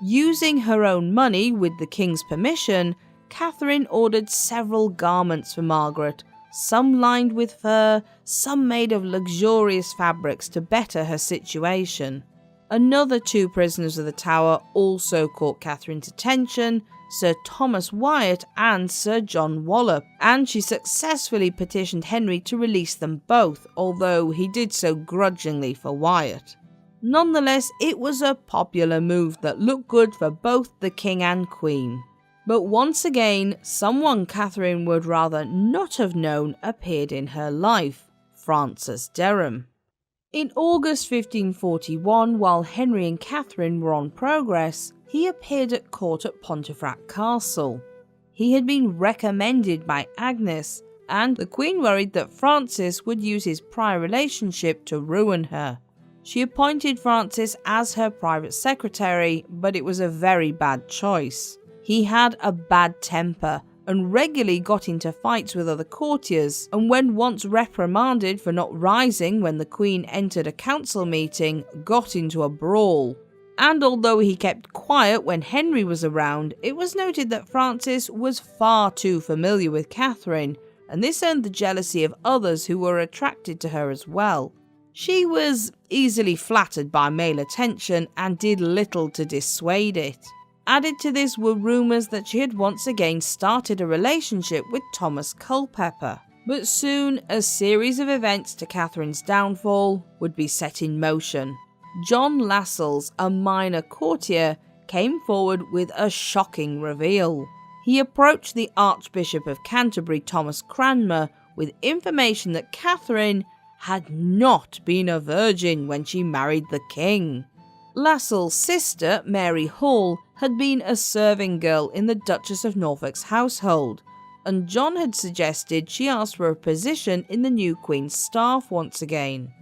Using her own money with the king's permission, Catherine ordered several garments for Margaret, some lined with fur, some made of luxurious fabrics to better her situation. Another 2 prisoners of the Tower also caught Catherine's attention, Sir Thomas Wyatt and Sir John Wallop, and she successfully petitioned Henry to release them both, although he did so grudgingly for Wyatt. Nonetheless, it was a popular move that looked good for both the king and queen. But once again, someone Catherine would rather not have known appeared in her life: Francis Derham. In August 1541, while Henry and Catherine were on progress, he appeared at court at Pontefract Castle. He had been recommended by Agnes, and the Queen worried that Francis would use his prior relationship to ruin her. She appointed Francis as her private secretary, but it was a very bad choice. He had a bad temper and regularly got into fights with other courtiers, and when once reprimanded for not rising when the Queen entered a council meeting, got into a brawl. And although he kept quiet when Henry was around, it was noted that Francis was far too familiar with Catherine, and this earned the jealousy of others who were attracted to her as well. She was easily flattered by male attention and did little to dissuade it. Added to this were rumours that she had once again started a relationship with Thomas Culpeper. But soon a series of events to Catherine's downfall would be set in motion. John Lascelles, a minor courtier, came forward with a shocking reveal. He approached the Archbishop of Canterbury, Thomas Cranmer, with information that Catherine had not been a virgin when she married the king. Lascelles' sister, Mary Hall, had been a serving girl in the Duchess of Norfolk's household, and John had suggested she ask for a position in the new Queen's staff once again.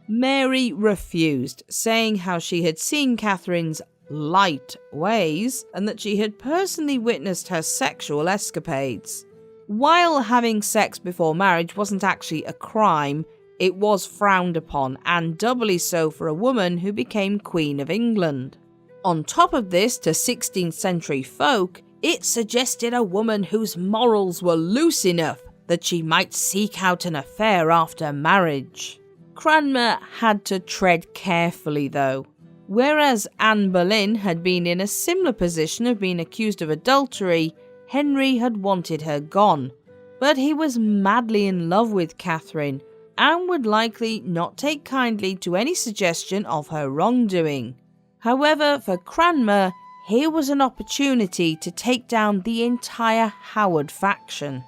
Mary refused, saying how she had seen Catherine's light ways and that she had personally witnessed her sexual escapades. While having sex before marriage wasn't actually a crime, it was frowned upon, and doubly so for a woman who became Queen of England. On top of this, to 16th century folk, it suggested a woman whose morals were loose enough that she might seek out an affair after marriage. Cranmer had to tread carefully though. Whereas Anne Boleyn had been in a similar position of being accused of adultery, Henry had wanted her gone. But he was madly in love with Catherine, and would likely not take kindly to any suggestion of her wrongdoing. However, for Cranmer, here was an opportunity to take down the entire Howard faction.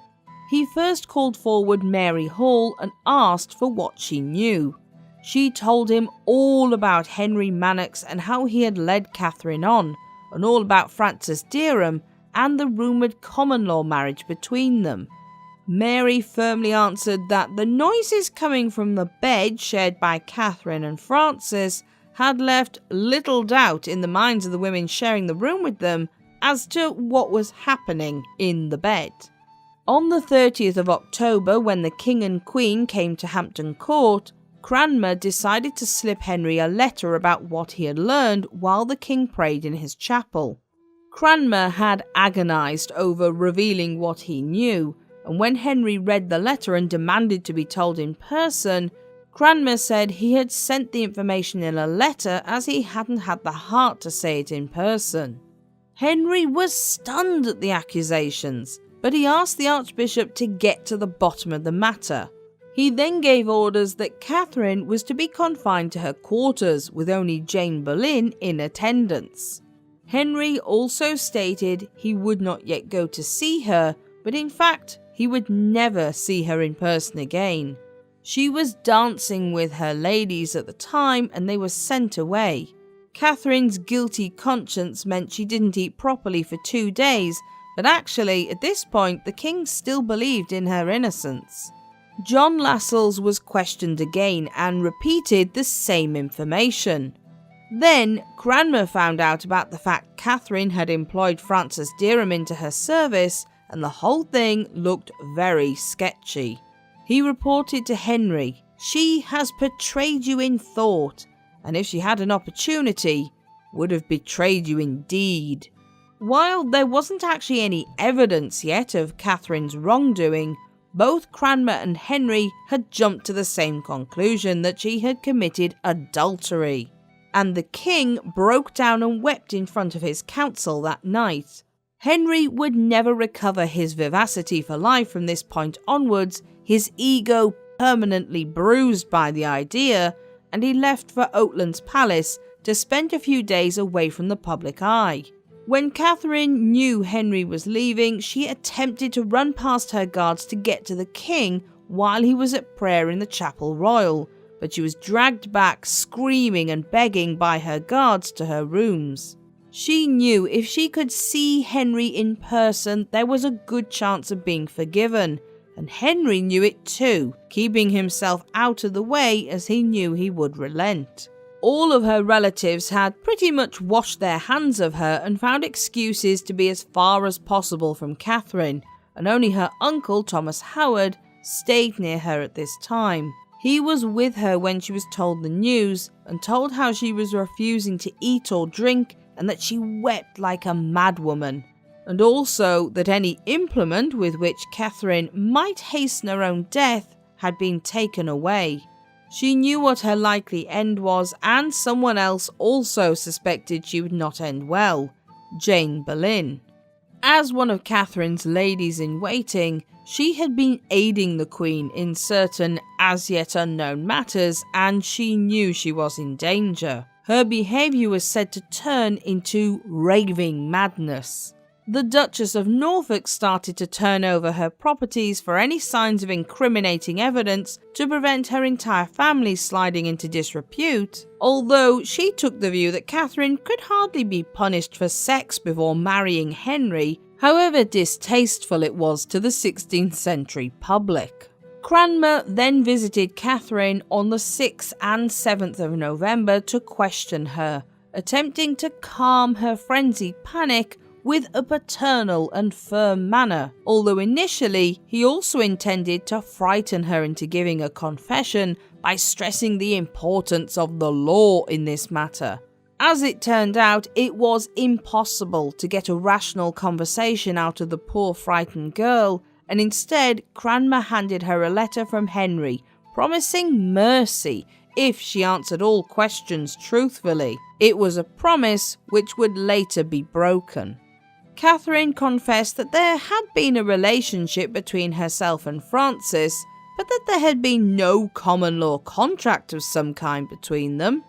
He first called forward Mary Hall and asked for what she knew. She told him all about Henry Manox and how he had led Catherine on, and all about Francis Derham and the rumoured common law marriage between them. Mary firmly answered that the noises coming from the bed shared by Catherine and Francis had left little doubt in the minds of the women sharing the room with them as to what was happening in the bed. On the 30th of October, when the King and Queen came to Hampton Court, Cranmer decided to slip Henry a letter about what he had learned while the King prayed in his chapel. Cranmer had agonised over revealing what he knew, and when Henry read the letter and demanded to be told in person, Cranmer said he had sent the information in a letter as he hadn't had the heart to say it in person. Henry was stunned at the accusations, but he asked the Archbishop to get to the bottom of the matter. He then gave orders that Catherine was to be confined to her quarters with only Jane Boleyn in attendance. Henry also stated he would not yet go to see her, but in fact he would never see her in person again. She was dancing with her ladies at the time and they were sent away. Catherine's guilty conscience meant she didn't eat properly for 2 days, but actually at this point the king still believed in her innocence. John Lascelles was questioned again and repeated the same information. Then Cranmer found out about the fact Catherine had employed Francis Derham into her service, and the whole thing looked very sketchy. He reported to Henry, "She has betrayed you in thought, and if she had an opportunity, would have betrayed you indeed." While there wasn't actually any evidence yet of Catherine's wrongdoing, both Cranmer and Henry had jumped to the same conclusion, that she had committed adultery. And the king broke down and wept in front of his council that night. Henry would never recover his vivacity for life from this point onwards, his ego permanently bruised by the idea, and he left for Oatlands Palace to spend a few days away from the public eye. When Catherine knew Henry was leaving, she attempted to run past her guards to get to the king while he was at prayer in the Chapel Royal, but she was dragged back screaming and begging by her guards to her rooms. She knew if she could see Henry in person, there was a good chance of being forgiven, and Henry knew it too, keeping himself out of the way as he knew he would relent. All of her relatives had pretty much washed their hands of her and found excuses to be as far as possible from Catherine, and only her uncle Thomas Howard stayed near her at this time. He was with her when she was told the news and told how she was refusing to eat or drink and that she wept like a madwoman, and also that any implement with which Catherine might hasten her own death had been taken away. She knew what her likely end was, and someone else also suspected she would not end well, Jane Boleyn. As one of Catherine's ladies-in-waiting, she had been aiding the Queen in certain as yet unknown matters, and she knew she was in danger. Her behaviour was said to turn into raving madness. The Duchess of Norfolk started to turn over her properties for any signs of incriminating evidence to prevent her entire family sliding into disrepute, although she took the view that Catherine could hardly be punished for sex before marrying Henry, however distasteful it was to the 16th century public. Cranmer then visited Catherine on the 6th and 7th of November to question her, attempting to calm her frenzied panic with a paternal and firm manner, although initially he also intended to frighten her into giving a confession by stressing the importance of the law in this matter. As it turned out, it was impossible to get a rational conversation out of the poor frightened girl, and instead Cranmer handed her a letter from Henry, promising mercy if she answered all questions truthfully. It was a promise which would later be broken. Catherine confessed that there had been a relationship between herself and Francis, but that there had been no common law contract of some kind between them.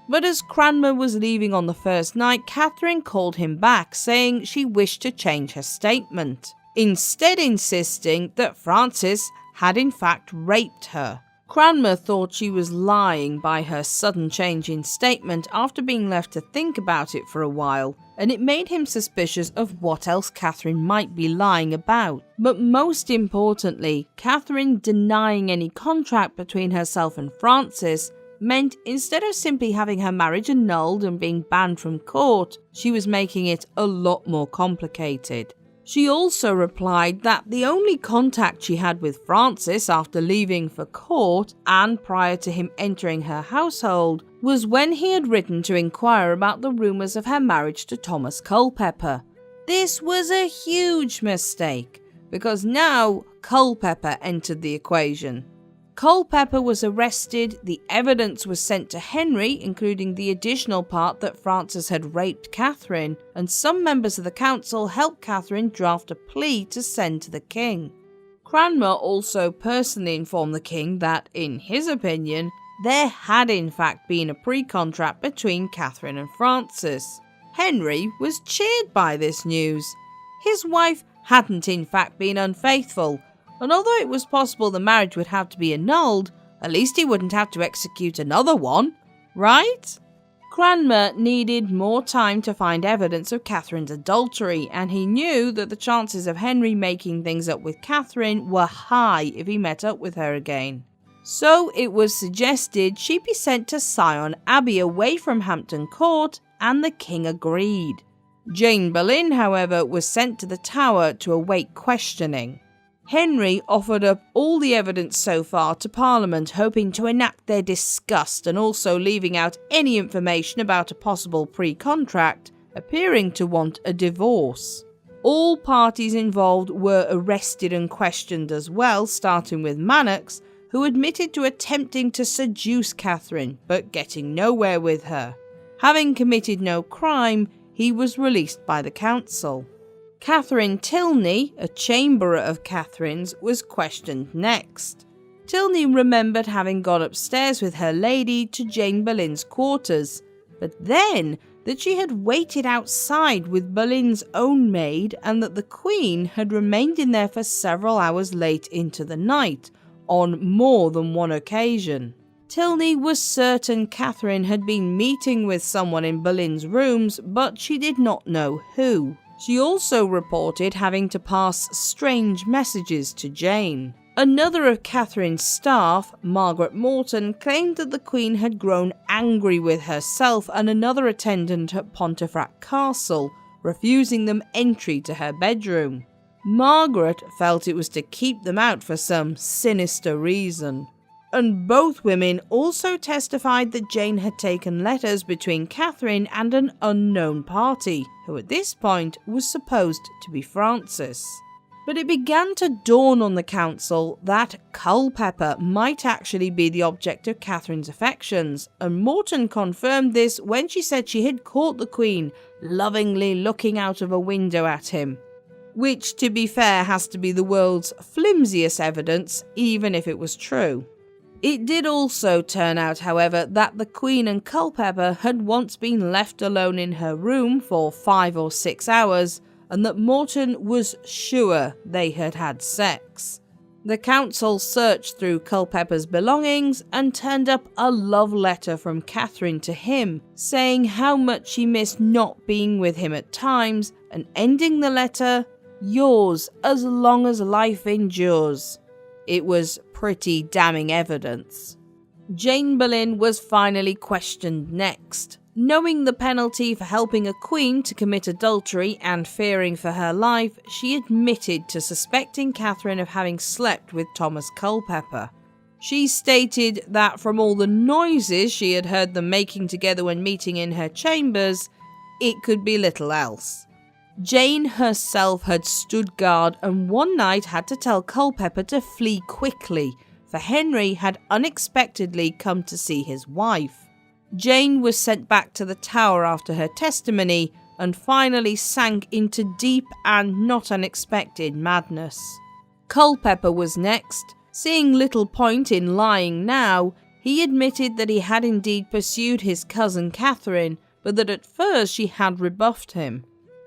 But as Cranmer was leaving on the first night, Catherine called him back, saying she wished to change her statement, instead insisting that Francis had in fact raped her. Cranmer thought she was lying by her sudden change in statement after being left to think about it for a while, and it made him suspicious of what else Catherine might be lying about. But most importantly, Catherine denying any contract between herself and Francis meant instead of simply having her marriage annulled and being banned from court, she was making it a lot more complicated. She also replied that the only contact she had with Francis after leaving for court and prior to him entering her household was when he had written to inquire about the rumours of her marriage to Thomas Culpeper. This was a huge mistake, because now Culpeper entered the equation. Culpeper was arrested, the evidence was sent to Henry, including the additional part that Francis had raped Catherine, and some members of the council helped Catherine draft a plea to send to the king. Cranmer also personally informed the king that, in his opinion, there had in fact been a pre-contract between Catherine and Francis. Henry was cheered by this news. His wife hadn't in fact been unfaithful, and although it was possible the marriage would have to be annulled, at least he wouldn't have to execute another one, right? Cranmer needed more time to find evidence of Catherine's adultery, and he knew that the chances of Henry making things up with Catherine were high if he met up with her again. So it was suggested she be sent to Sion Abbey away from Hampton Court, and the king agreed. Jane Boleyn, however, was sent to the Tower to await questioning. Henry offered up all the evidence so far to Parliament, hoping to enact their disgust and also leaving out any information about a possible pre-contract, appearing to want a divorce. All parties involved were arrested and questioned as well, starting with Manox, who admitted to attempting to seduce Catherine, but getting nowhere with her. Having committed no crime, he was released by the council. Catherine Tilney, a chamberer of Catherine's, was questioned next. Tilney remembered having gone upstairs with her lady to Jane Boleyn's quarters, but then that she had waited outside with Boleyn's own maid and that the Queen had remained in there for several hours late into the night, on more than one occasion. Tilney was certain Catherine had been meeting with someone in Boleyn's rooms, but she did not know who. She also reported having to pass strange messages to Jane. Another of Catherine's staff, Margaret Morton, claimed that the Queen had grown angry with herself and another attendant at Pontefract Castle, refusing them entry to her bedroom. Margaret felt it was to keep them out for some sinister reason. And both women also testified that Jane had taken letters between Catherine and an unknown party, who at this point was supposed to be Francis. But it began to dawn on the council that Culpeper might actually be the object of Catherine's affections, and Morton confirmed this when she said she had caught the Queen lovingly looking out of a window at him. Which, to be fair, has to be the world's flimsiest evidence, even if it was true. It did also turn out, however, that the Queen and Culpeper had once been left alone in her room for 5 or 6 hours, and that Morton was sure they had had sex. The council searched through Culpeper's belongings and turned up a love letter from Catherine to him, saying how much she missed not being with him at times, and ending the letter, "Yours as long as life endures." It was pretty damning evidence. Jane Boleyn was finally questioned next. Knowing the penalty for helping a queen to commit adultery and fearing for her life, she admitted to suspecting Catherine of having slept with Thomas Culpeper. She stated that from all the noises she had heard them making together when meeting in her chambers, it could be little else. Jane herself had stood guard and one night had to tell Culpeper to flee quickly, for Henry had unexpectedly come to see his wife. Jane was sent back to the Tower after her testimony and finally sank into deep and not unexpected madness. Culpeper was next. Seeing little point in lying now, he admitted that he had indeed pursued his cousin Catherine, but that at first she had rebuffed him.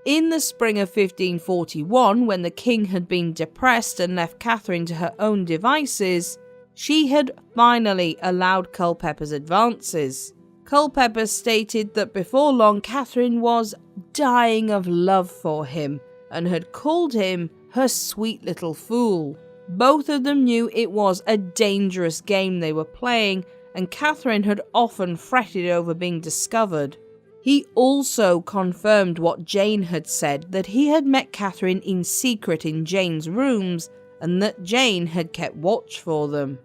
In the spring of 1541, when the king had been depressed and left Catherine to her own devices, she had finally allowed Culpeper's advances. Culpeper stated that before long Catherine was dying of love for him and had called him her sweet little fool. Both of them knew it was a dangerous game they were playing, and Catherine had often fretted over being discovered. He also confirmed what Jane had said, that he had met Catherine in secret in Jane's rooms and that Jane had kept watch for them.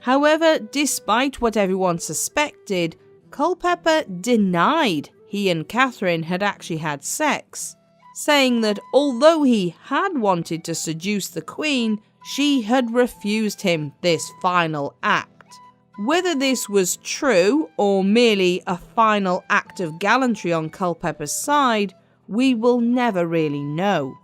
However, despite what everyone suspected, Culpeper denied he and Catherine had actually had sex, saying that although he had wanted to seduce the Queen, she had refused him this final act. Whether this was true or merely a final act of gallantry on Culpeper's side, we will never really know.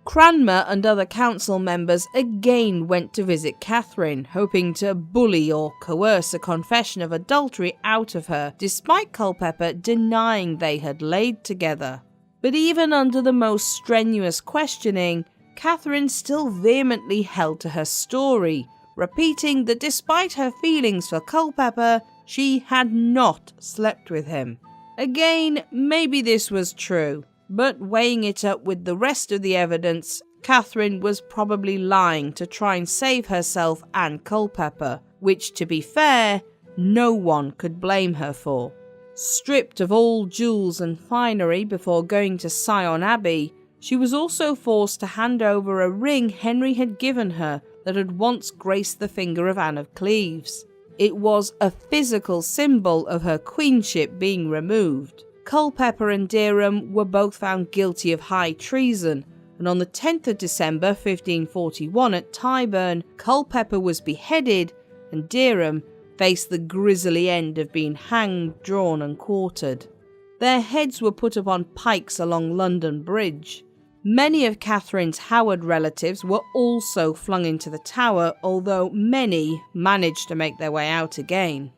Cranmer and other council members again went to visit Catherine, hoping to bully or coerce a confession of adultery out of her, despite Culpeper denying they had laid together. But even under the most strenuous questioning, Catherine still vehemently held to her story, repeating that despite her feelings for Culpeper, she had not slept with him. Again, maybe this was true, but weighing it up with the rest of the evidence, Catherine was probably lying to try and save herself and Culpeper, which, to be fair, no one could blame her for. Stripped of all jewels and finery before going to Sion Abbey, she was also forced to hand over a ring Henry had given her that had once graced the finger of Anne of Cleves. It was a physical symbol of her queenship being removed. Culpeper and Derham were both found guilty of high treason, and on the 10th of December 1541 at Tyburn, Culpeper was beheaded and Derham faced the grisly end of being hanged, drawn and quartered. Their heads were put upon pikes along London Bridge. Many of Catherine's Howard relatives were also flung into the Tower, although many managed to make their way out again.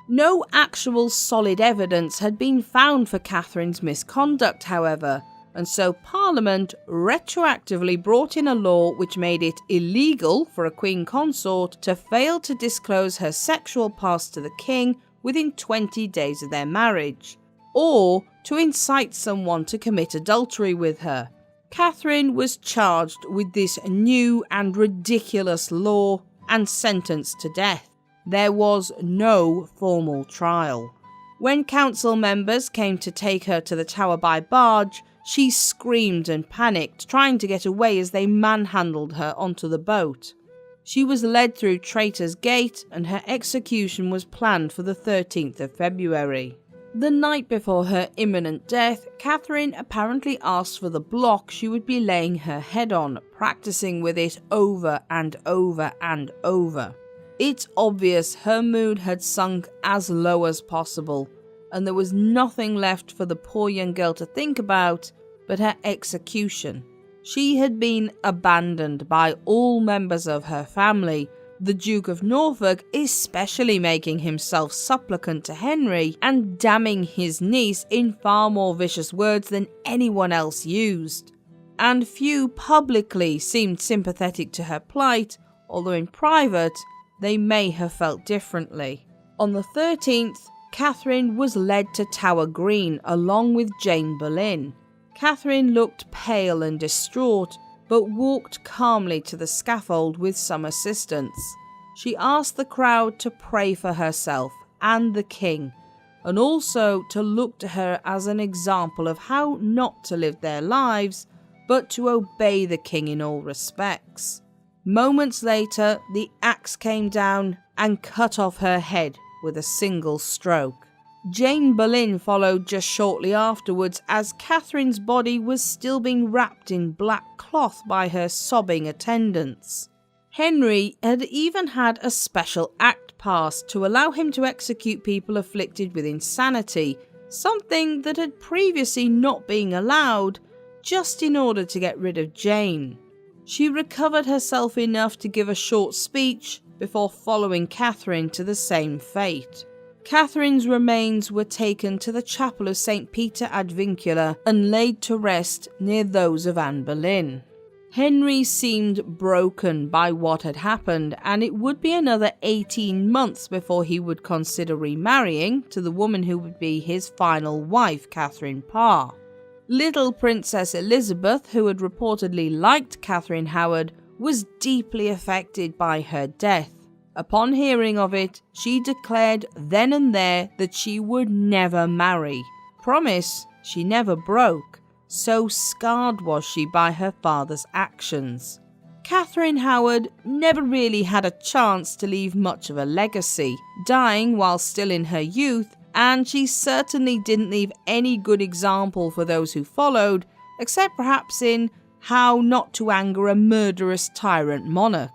No actual solid evidence had been found for Catherine's misconduct, however, and so Parliament retroactively brought in a law which made it illegal for a Queen Consort to fail to disclose her sexual past to the King within 20 days of their marriage, or to incite someone to commit adultery with her. Catherine was charged with this new and ridiculous law and sentenced to death. There was no formal trial. When council members came to take her to the Tower by barge, she screamed and panicked, trying to get away as they manhandled her onto the boat. She was led through Traitor's Gate and her execution was planned for the 13th of February. The night before her imminent death, Catherine apparently asked for the block she would be laying her head on, practicing with it over and over and over. It's obvious her mood had sunk as low as possible, and there was nothing left for the poor young girl to think about but her execution. She had been abandoned by all members of her family, the Duke of Norfolk especially making himself supplicant to Henry and damning his niece in far more vicious words than anyone else used. And few publicly seemed sympathetic to her plight, although in private they may have felt differently. On the 13th, Catherine was led to Tower Green along with Jane Boleyn. Catherine looked pale and distraught, but walked calmly to the scaffold with some assistance. She asked the crowd to pray for herself and the king, and also to look to her as an example of how not to live their lives, but to obey the king in all respects. Moments later, the axe came down and cut off her head with a single stroke. Jane Boleyn followed just shortly afterwards, as Catherine's body was still being wrapped in black cloth by her sobbing attendants. Henry had even had a special act passed to allow him to execute people afflicted with insanity, something that had previously not been allowed, just in order to get rid of Jane. She recovered herself enough to give a short speech before following Catherine to the same fate. Catherine's remains were taken to the chapel of St. Peter ad Vincula and laid to rest near those of Anne Boleyn. Henry seemed broken by what had happened, and it would be another 18 months before he would consider remarrying to the woman who would be his final wife, Catherine Parr. Little Princess Elizabeth, who had reportedly liked Catherine Howard, was deeply affected by her death. Upon hearing of it, she declared then and there that she would never marry, promise she never broke, so scarred was she by her father's actions. Catherine Howard never really had a chance to leave much of a legacy, dying while still in her youth, and she certainly didn't leave any good example for those who followed, except perhaps in how not to anger a murderous tyrant monarch.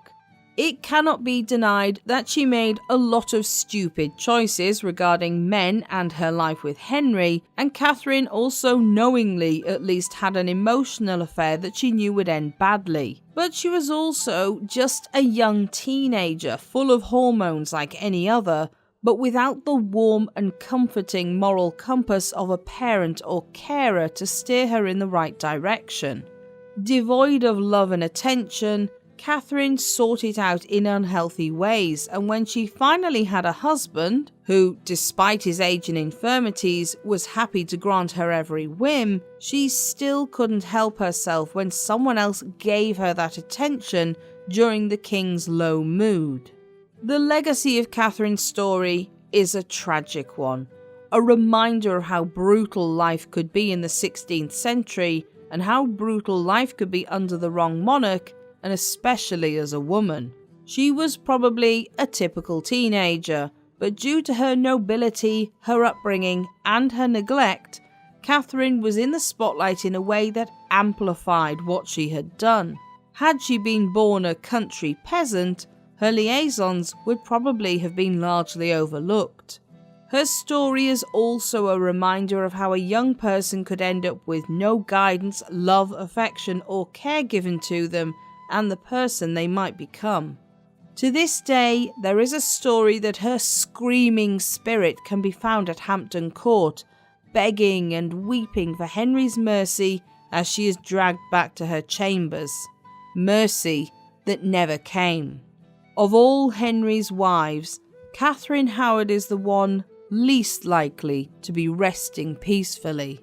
It cannot be denied that she made a lot of stupid choices regarding men and her life with Henry, and Catherine also knowingly at least had an emotional affair that she knew would end badly. But she was also just a young teenager, full of hormones like any other, but without the warm and comforting moral compass of a parent or carer to steer her in the right direction. Devoid of love and attention, Catherine sought it out in unhealthy ways, and when she finally had a husband, who, despite his age and infirmities, was happy to grant her every whim, she still couldn't help herself when someone else gave her that attention during the king's low mood. The legacy of Catherine's story is a tragic one, a reminder of how brutal life could be in the 16th century and how brutal life could be under the wrong monarch, and especially as a woman. She was probably a typical teenager, but due to her nobility, her upbringing, and her neglect, Catherine was in the spotlight in a way that amplified what she had done. Had she been born a country peasant, her liaisons would probably have been largely overlooked. Her story is also a reminder of how a young person could end up with no guidance, love, affection, or care given to them, and the person they might become. To this day, there is a story that her screaming spirit can be found at Hampton Court, begging and weeping for Henry's mercy as she is dragged back to her chambers. Mercy that never came. Of all Henry's wives, Catherine Howard is the one least likely to be resting peacefully.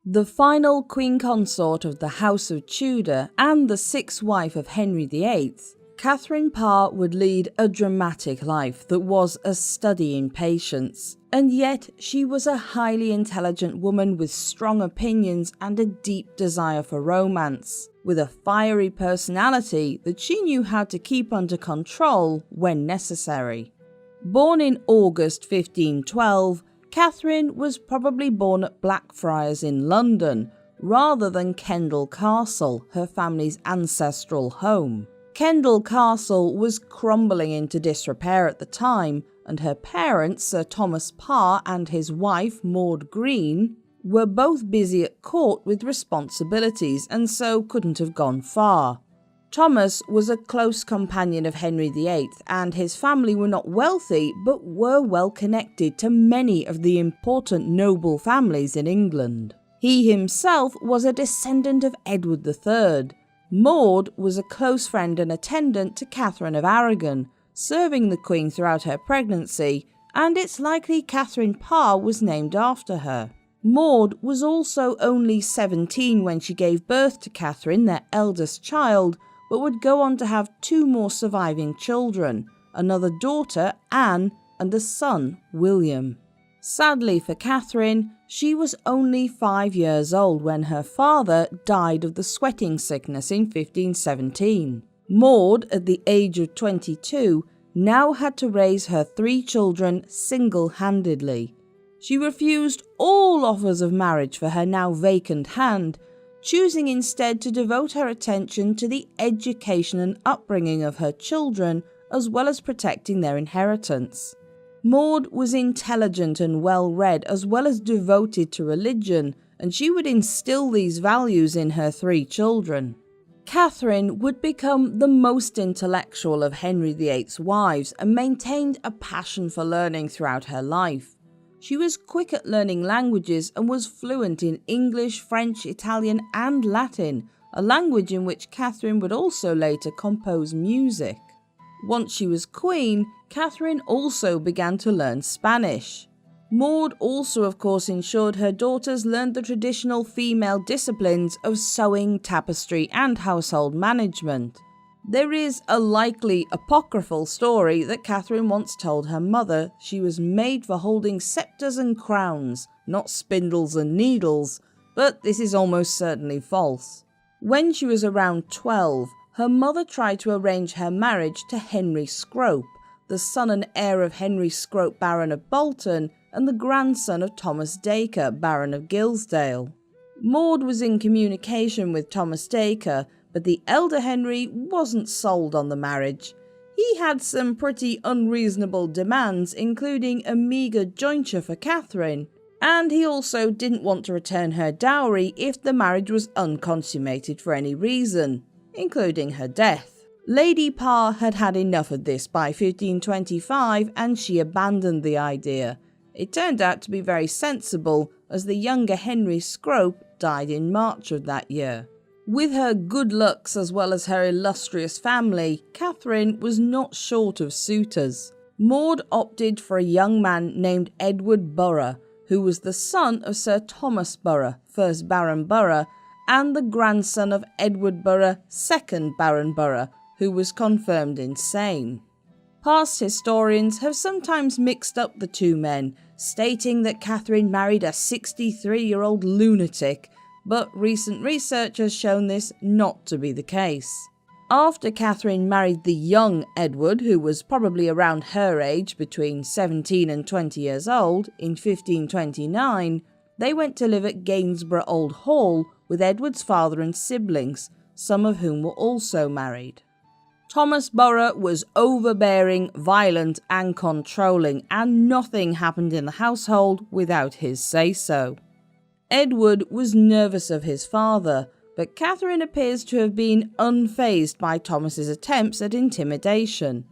The final queen consort of the House of Tudor and the sixth wife of Henry VIII, Catherine Parr would lead a dramatic life that was a study in patience, and yet she was a highly intelligent woman with strong opinions and a deep desire for romance, with a fiery personality that she knew how to keep under control when necessary. Born in August 1512, Catherine was probably born at Blackfriars in London, rather than Kendal Castle, her family's ancestral home. Kendal Castle was crumbling into disrepair at the time, and her parents, Sir Thomas Parr and his wife, Maud Green, were both busy at court with responsibilities and so couldn't have gone far. Thomas was a close companion of Henry VIII, and his family were not wealthy but were well connected to many of the important noble families in England. He himself was a descendant of Edward III. Maud was a close friend and attendant to Catherine of Aragon, serving the Queen throughout her pregnancy, and it's likely Catherine Parr was named after her. Maud was also only 17 when she gave birth to Catherine, their eldest child, but would go on to have two more surviving children, another daughter, Anne, and a son, William. Sadly for Catherine, she was only 5 years old when her father died of the sweating sickness in 1517. Maud, at the age of 22, now had to raise her 3 children single-handedly. She refused all offers of marriage for her now vacant hand, choosing instead to devote her attention to the education and upbringing of her children, as well as protecting their inheritance. Maud was intelligent and well-read, as well as devoted to religion, and she would instill these values in her 3 children. Catherine would become the most intellectual of Henry VIII's wives and maintained a passion for learning throughout her life. She was quick at learning languages and was fluent in English, French, Italian and Latin, a language in which Catherine would also later compose music. Once she was queen, Catherine also began to learn Spanish. Maud also of course ensured her daughters learned the traditional female disciplines of sewing, tapestry and household management. There is a likely apocryphal story that Catherine once told her mother she was made for holding sceptres and crowns, not spindles and needles, but this is almost certainly false. When she was around 12, her mother tried to arrange her marriage to Henry Scrope, the son and heir of Henry Scrope, Baron of Bolton, and the grandson of Thomas Dacre, Baron of Gilsdale. Maud was in communication with Thomas Dacre, but the elder Henry wasn't sold on the marriage. He had some pretty unreasonable demands, including a meagre jointure for Catherine, and he also didn't want to return her dowry if the marriage was unconsummated for any reason, including her death. Lady Parr had had enough of this by 1525 and she abandoned the idea. It turned out to be very sensible, as the younger Henry Scrope died in March of that year. With her good looks as well as her illustrious family, Catherine was not short of suitors. Maud opted for a young man named Edward Borough, who was the son of Sir Thomas Borough, 1st Baron Borough, and the grandson of Edward Borough, 2nd Baron Borough, who was confirmed insane. Past historians have sometimes mixed up the two men, stating that Catherine married a 63-year-old lunatic, but recent research has shown this not to be the case. After Catherine married the young Edward, who was probably around her age, between 17 and 20 years old, in 1529, they went to live at Gainsborough Old Hall with Edward's father and siblings, some of whom were also married. Thomas Borough was overbearing, violent and controlling, and nothing happened in the household without his say-so. Edward was nervous of his father, but Catherine appears to have been unfazed by Thomas's attempts at intimidation.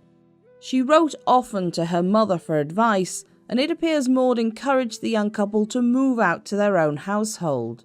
She wrote often to her mother for advice, and it appears Maud encouraged the young couple to move out to their own household.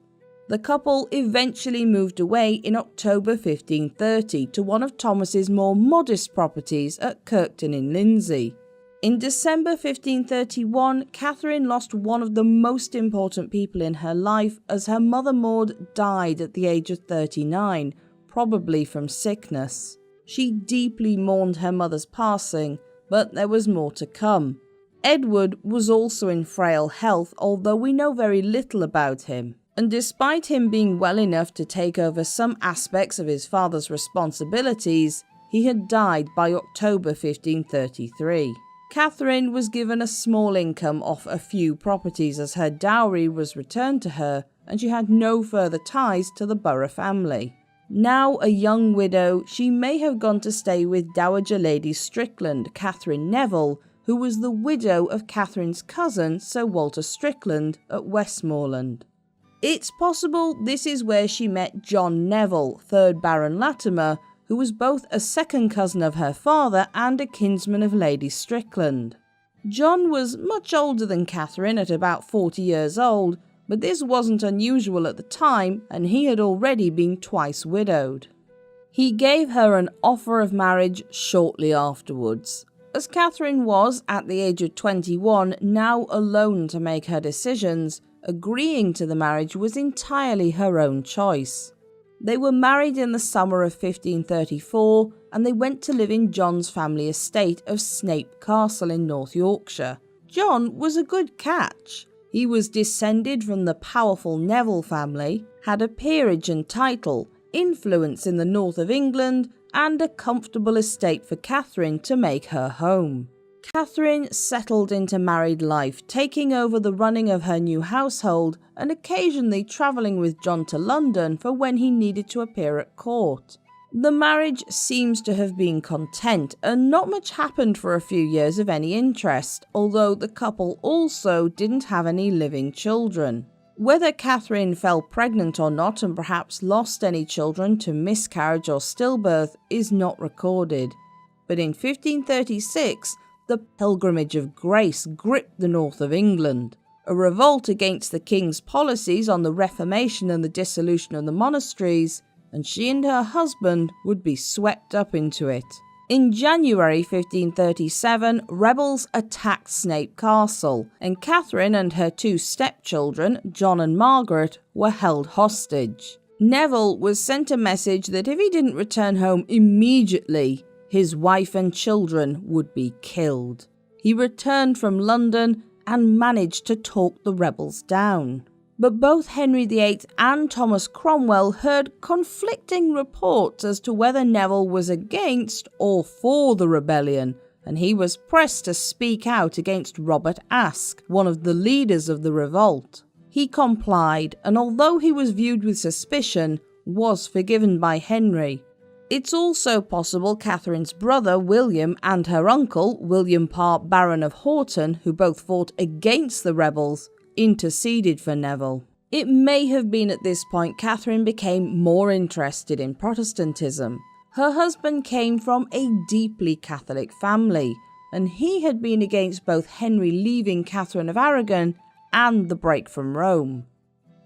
The couple eventually moved away in October 1530 to one of Thomas's more modest properties at Kirkton in Lindsey. In December 1531, Catherine lost one of the most important people in her life, as her mother Maud died at the age of 39, probably from sickness. She deeply mourned her mother's passing, but there was more to come. Edward was also in frail health, although we know very little about him. And despite him being well enough to take over some aspects of his father's responsibilities, he had died by October 1533. Catherine was given a small income off a few properties as her dowry was returned to her, and she had no further ties to the Borough family. Now a young widow, she may have gone to stay with Dowager Lady Strickland, Catherine Neville, who was the widow of Catherine's cousin, Sir Walter Strickland, at Westmoreland. It's possible this is where she met John Neville, 3rd Baron Latimer, who was both a second cousin of her father and a kinsman of Lady Strickland. John was much older than Catherine at about 40 years old, but this wasn't unusual at the time, and he had already been twice widowed. He gave her an offer of marriage shortly afterwards. As Catherine was, at the age of 21, now alone to make her decisions, agreeing to the marriage was entirely her own choice. They were married in the summer of 1534, and they went to live in John's family estate of Snape Castle in North Yorkshire. John was a good catch. He was descended from the powerful Neville family, had a peerage and title, influence in the north of England, and a comfortable estate for Catherine to make her home. Catherine settled into married life, taking over the running of her new household and occasionally travelling with John to London for when he needed to appear at court. The marriage seems to have been content, and not much happened for a few years of any interest, although the couple also didn't have any living children. Whether Catherine fell pregnant or not and perhaps lost any children to miscarriage or stillbirth is not recorded. But in 1536, the Pilgrimage of Grace gripped the north of England. A revolt against the king's policies on the Reformation and the dissolution of the monasteries, and she and her husband would be swept up into it. In January 1537, rebels attacked Snape Castle, and Catherine and her two stepchildren, John and Margaret, were held hostage. Neville was sent a message that if he didn't return home immediately, his wife and children would be killed. He returned from London and managed to talk the rebels down. But both Henry VIII and Thomas Cromwell heard conflicting reports as to whether Neville was against or for the rebellion, and he was pressed to speak out against Robert Aske, one of the leaders of the revolt. He complied, and although he was viewed with suspicion, was forgiven by Henry. It's also possible Catherine's brother William and her uncle, William Parr, Baron of Houghton, who both fought against the rebels, interceded for Neville. It may have been at this point Catherine became more interested in Protestantism. Her husband came from a deeply Catholic family, and he had been against both Henry leaving Catherine of Aragon and the break from Rome.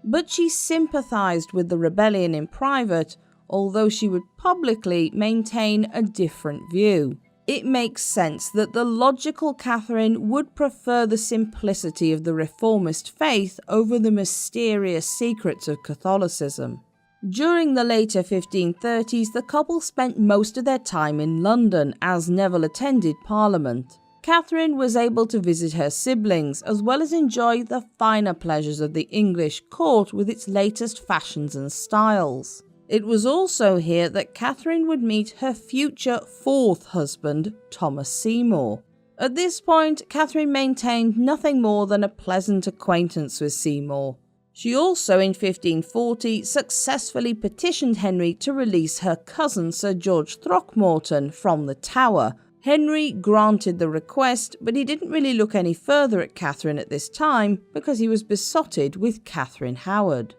But she sympathised with the rebellion in private, although she would publicly maintain a different view. It makes sense that the logical Catherine would prefer the simplicity of the reformist faith over the mysterious secrets of Catholicism. During the later 1530s, the couple spent most of their time in London as Neville attended Parliament. Catherine was able to visit her siblings as well as enjoy the finer pleasures of the English court with its latest fashions and styles. It was also here that Catherine would meet her future fourth husband, Thomas Seymour. At this point, Catherine maintained nothing more than a pleasant acquaintance with Seymour. She also, in 1540, successfully petitioned Henry to release her cousin Sir George Throckmorton from the Tower. Henry granted the request, but he didn't really look any further at Catherine at this time because he was besotted with Catherine Howard.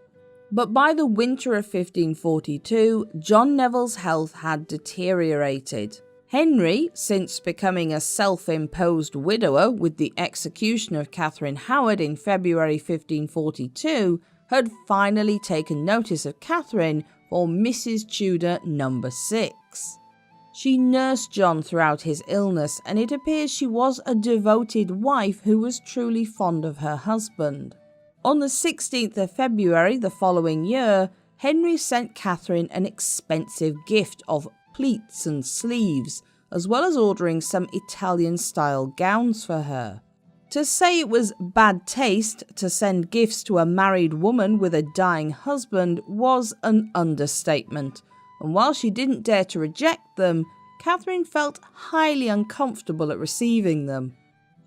But by the winter of 1542, John Neville's health had deteriorated. Henry, since becoming a self-imposed widower with the execution of Catherine Howard in February 1542, had finally taken notice of Catherine for Mrs. Tudor No. 6. She nursed John throughout his illness, and it appears she was a devoted wife who was truly fond of her husband. On the 16th of February the following year, Henry sent Catherine an expensive gift of pleats and sleeves, as well as ordering some Italian-style gowns for her. To say it was bad taste to send gifts to a married woman with a dying husband was an understatement, and while she didn't dare to reject them, Catherine felt highly uncomfortable at receiving them.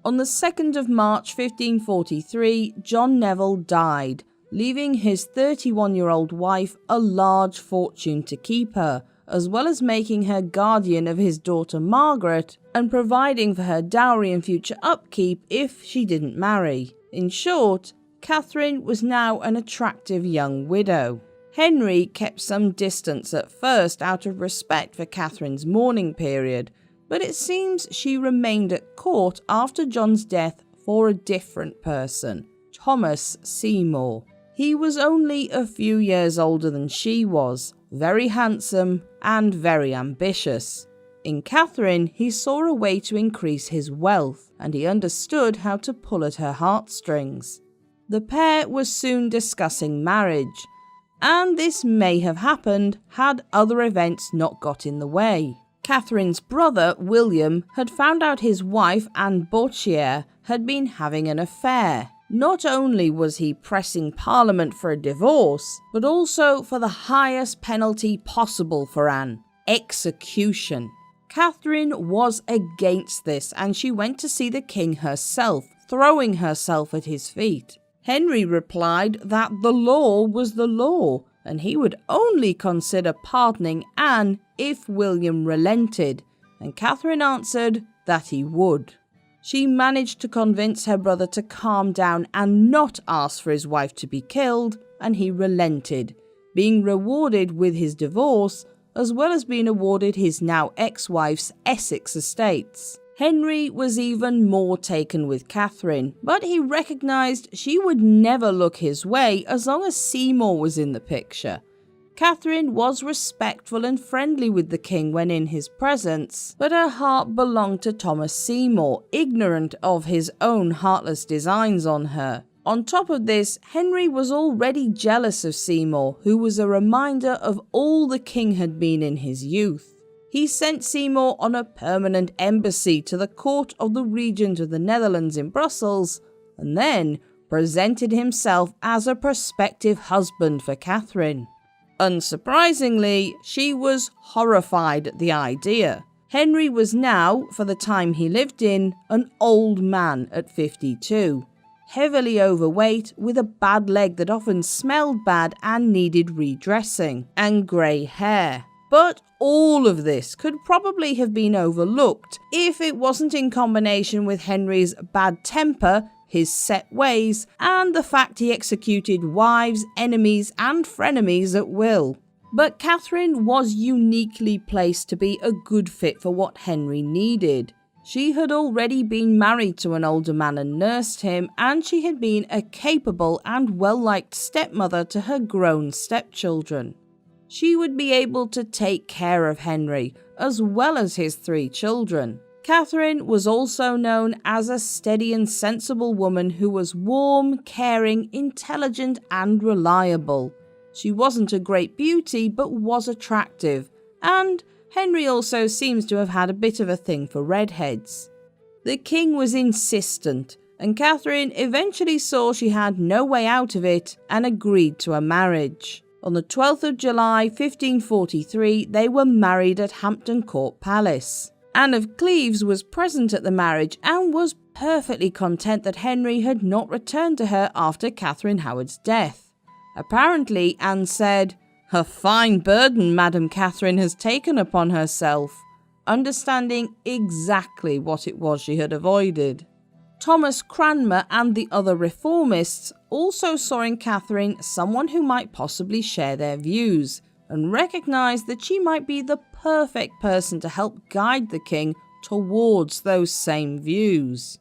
On the 2nd of March 1543, John Neville died, leaving his 31-year-old wife a large fortune to keep her, as well as making her guardian of his daughter Margaret and providing for her dowry and future upkeep if she didn't marry. In short, Catherine was now an attractive young widow. Henry kept some distance at first out of respect for Catherine's mourning period, but it seems she remained at court after John's death for a different person, Thomas Seymour. He was only a few years older than she was, very handsome and very ambitious. In Catherine, he saw a way to increase his wealth, and he understood how to pull at her heartstrings. The pair was soon discussing marriage, and this may have happened had other events not got in the way. Catherine's brother, William, had found out his wife, Anne Bourchier, had been having an affair. Not only was he pressing Parliament for a divorce, but also for the highest penalty possible for Anne, execution. Catherine was against this, and she went to see the king herself, throwing herself at his feet. Henry replied that the law was the law, and he would only consider pardoning Anne if William relented, and Catherine answered that he would. She managed to convince her brother to calm down and not ask for his wife to be killed, and he relented, being rewarded with his divorce, as well as being awarded his now ex-wife's Essex estates. Henry was even more taken with Catherine, but he recognised she would never look his way as long as Seymour was in the picture. Catherine was respectful and friendly with the king when in his presence, but her heart belonged to Thomas Seymour, ignorant of his own heartless designs on her. On top of this, Henry was already jealous of Seymour, who was a reminder of all the king had been in his youth. He sent Seymour on a permanent embassy to the court of the Regent of the Netherlands in Brussels, and then presented himself as a prospective husband for Catherine. Unsurprisingly, she was horrified at the idea. Henry was now, for the time he lived in, an old man at 52, heavily overweight, with a bad leg that often smelled bad and needed redressing, and grey hair. But all of this could probably have been overlooked if it wasn't in combination with Henry's bad temper, his set ways, and the fact he executed wives, enemies, and frenemies at will. But Catherine was uniquely placed to be a good fit for what Henry needed. She had already been married to an older man and nursed him, and she had been a capable and well-liked stepmother to her grown stepchildren. She would be able to take care of Henry, as well as his 3 children. Catherine was also known as a steady and sensible woman who was warm, caring, intelligent, and reliable. She wasn't a great beauty, but was attractive, and Henry also seems to have had a bit of a thing for redheads. The king was insistent, and Catherine eventually saw she had no way out of it and agreed to a marriage. On the 12th of July 1543, they were married at Hampton Court Palace. Anne of Cleves was present at the marriage and was perfectly content that Henry had not returned to her after Catherine Howard's death. Apparently, Anne said, "A fine burden Madam Catherine has taken upon herself," understanding exactly what it was she had avoided. Thomas Cranmer and the other reformists also saw in Catherine someone who might possibly share their views, and recognised that she might be the perfect person to help guide the king towards those same views.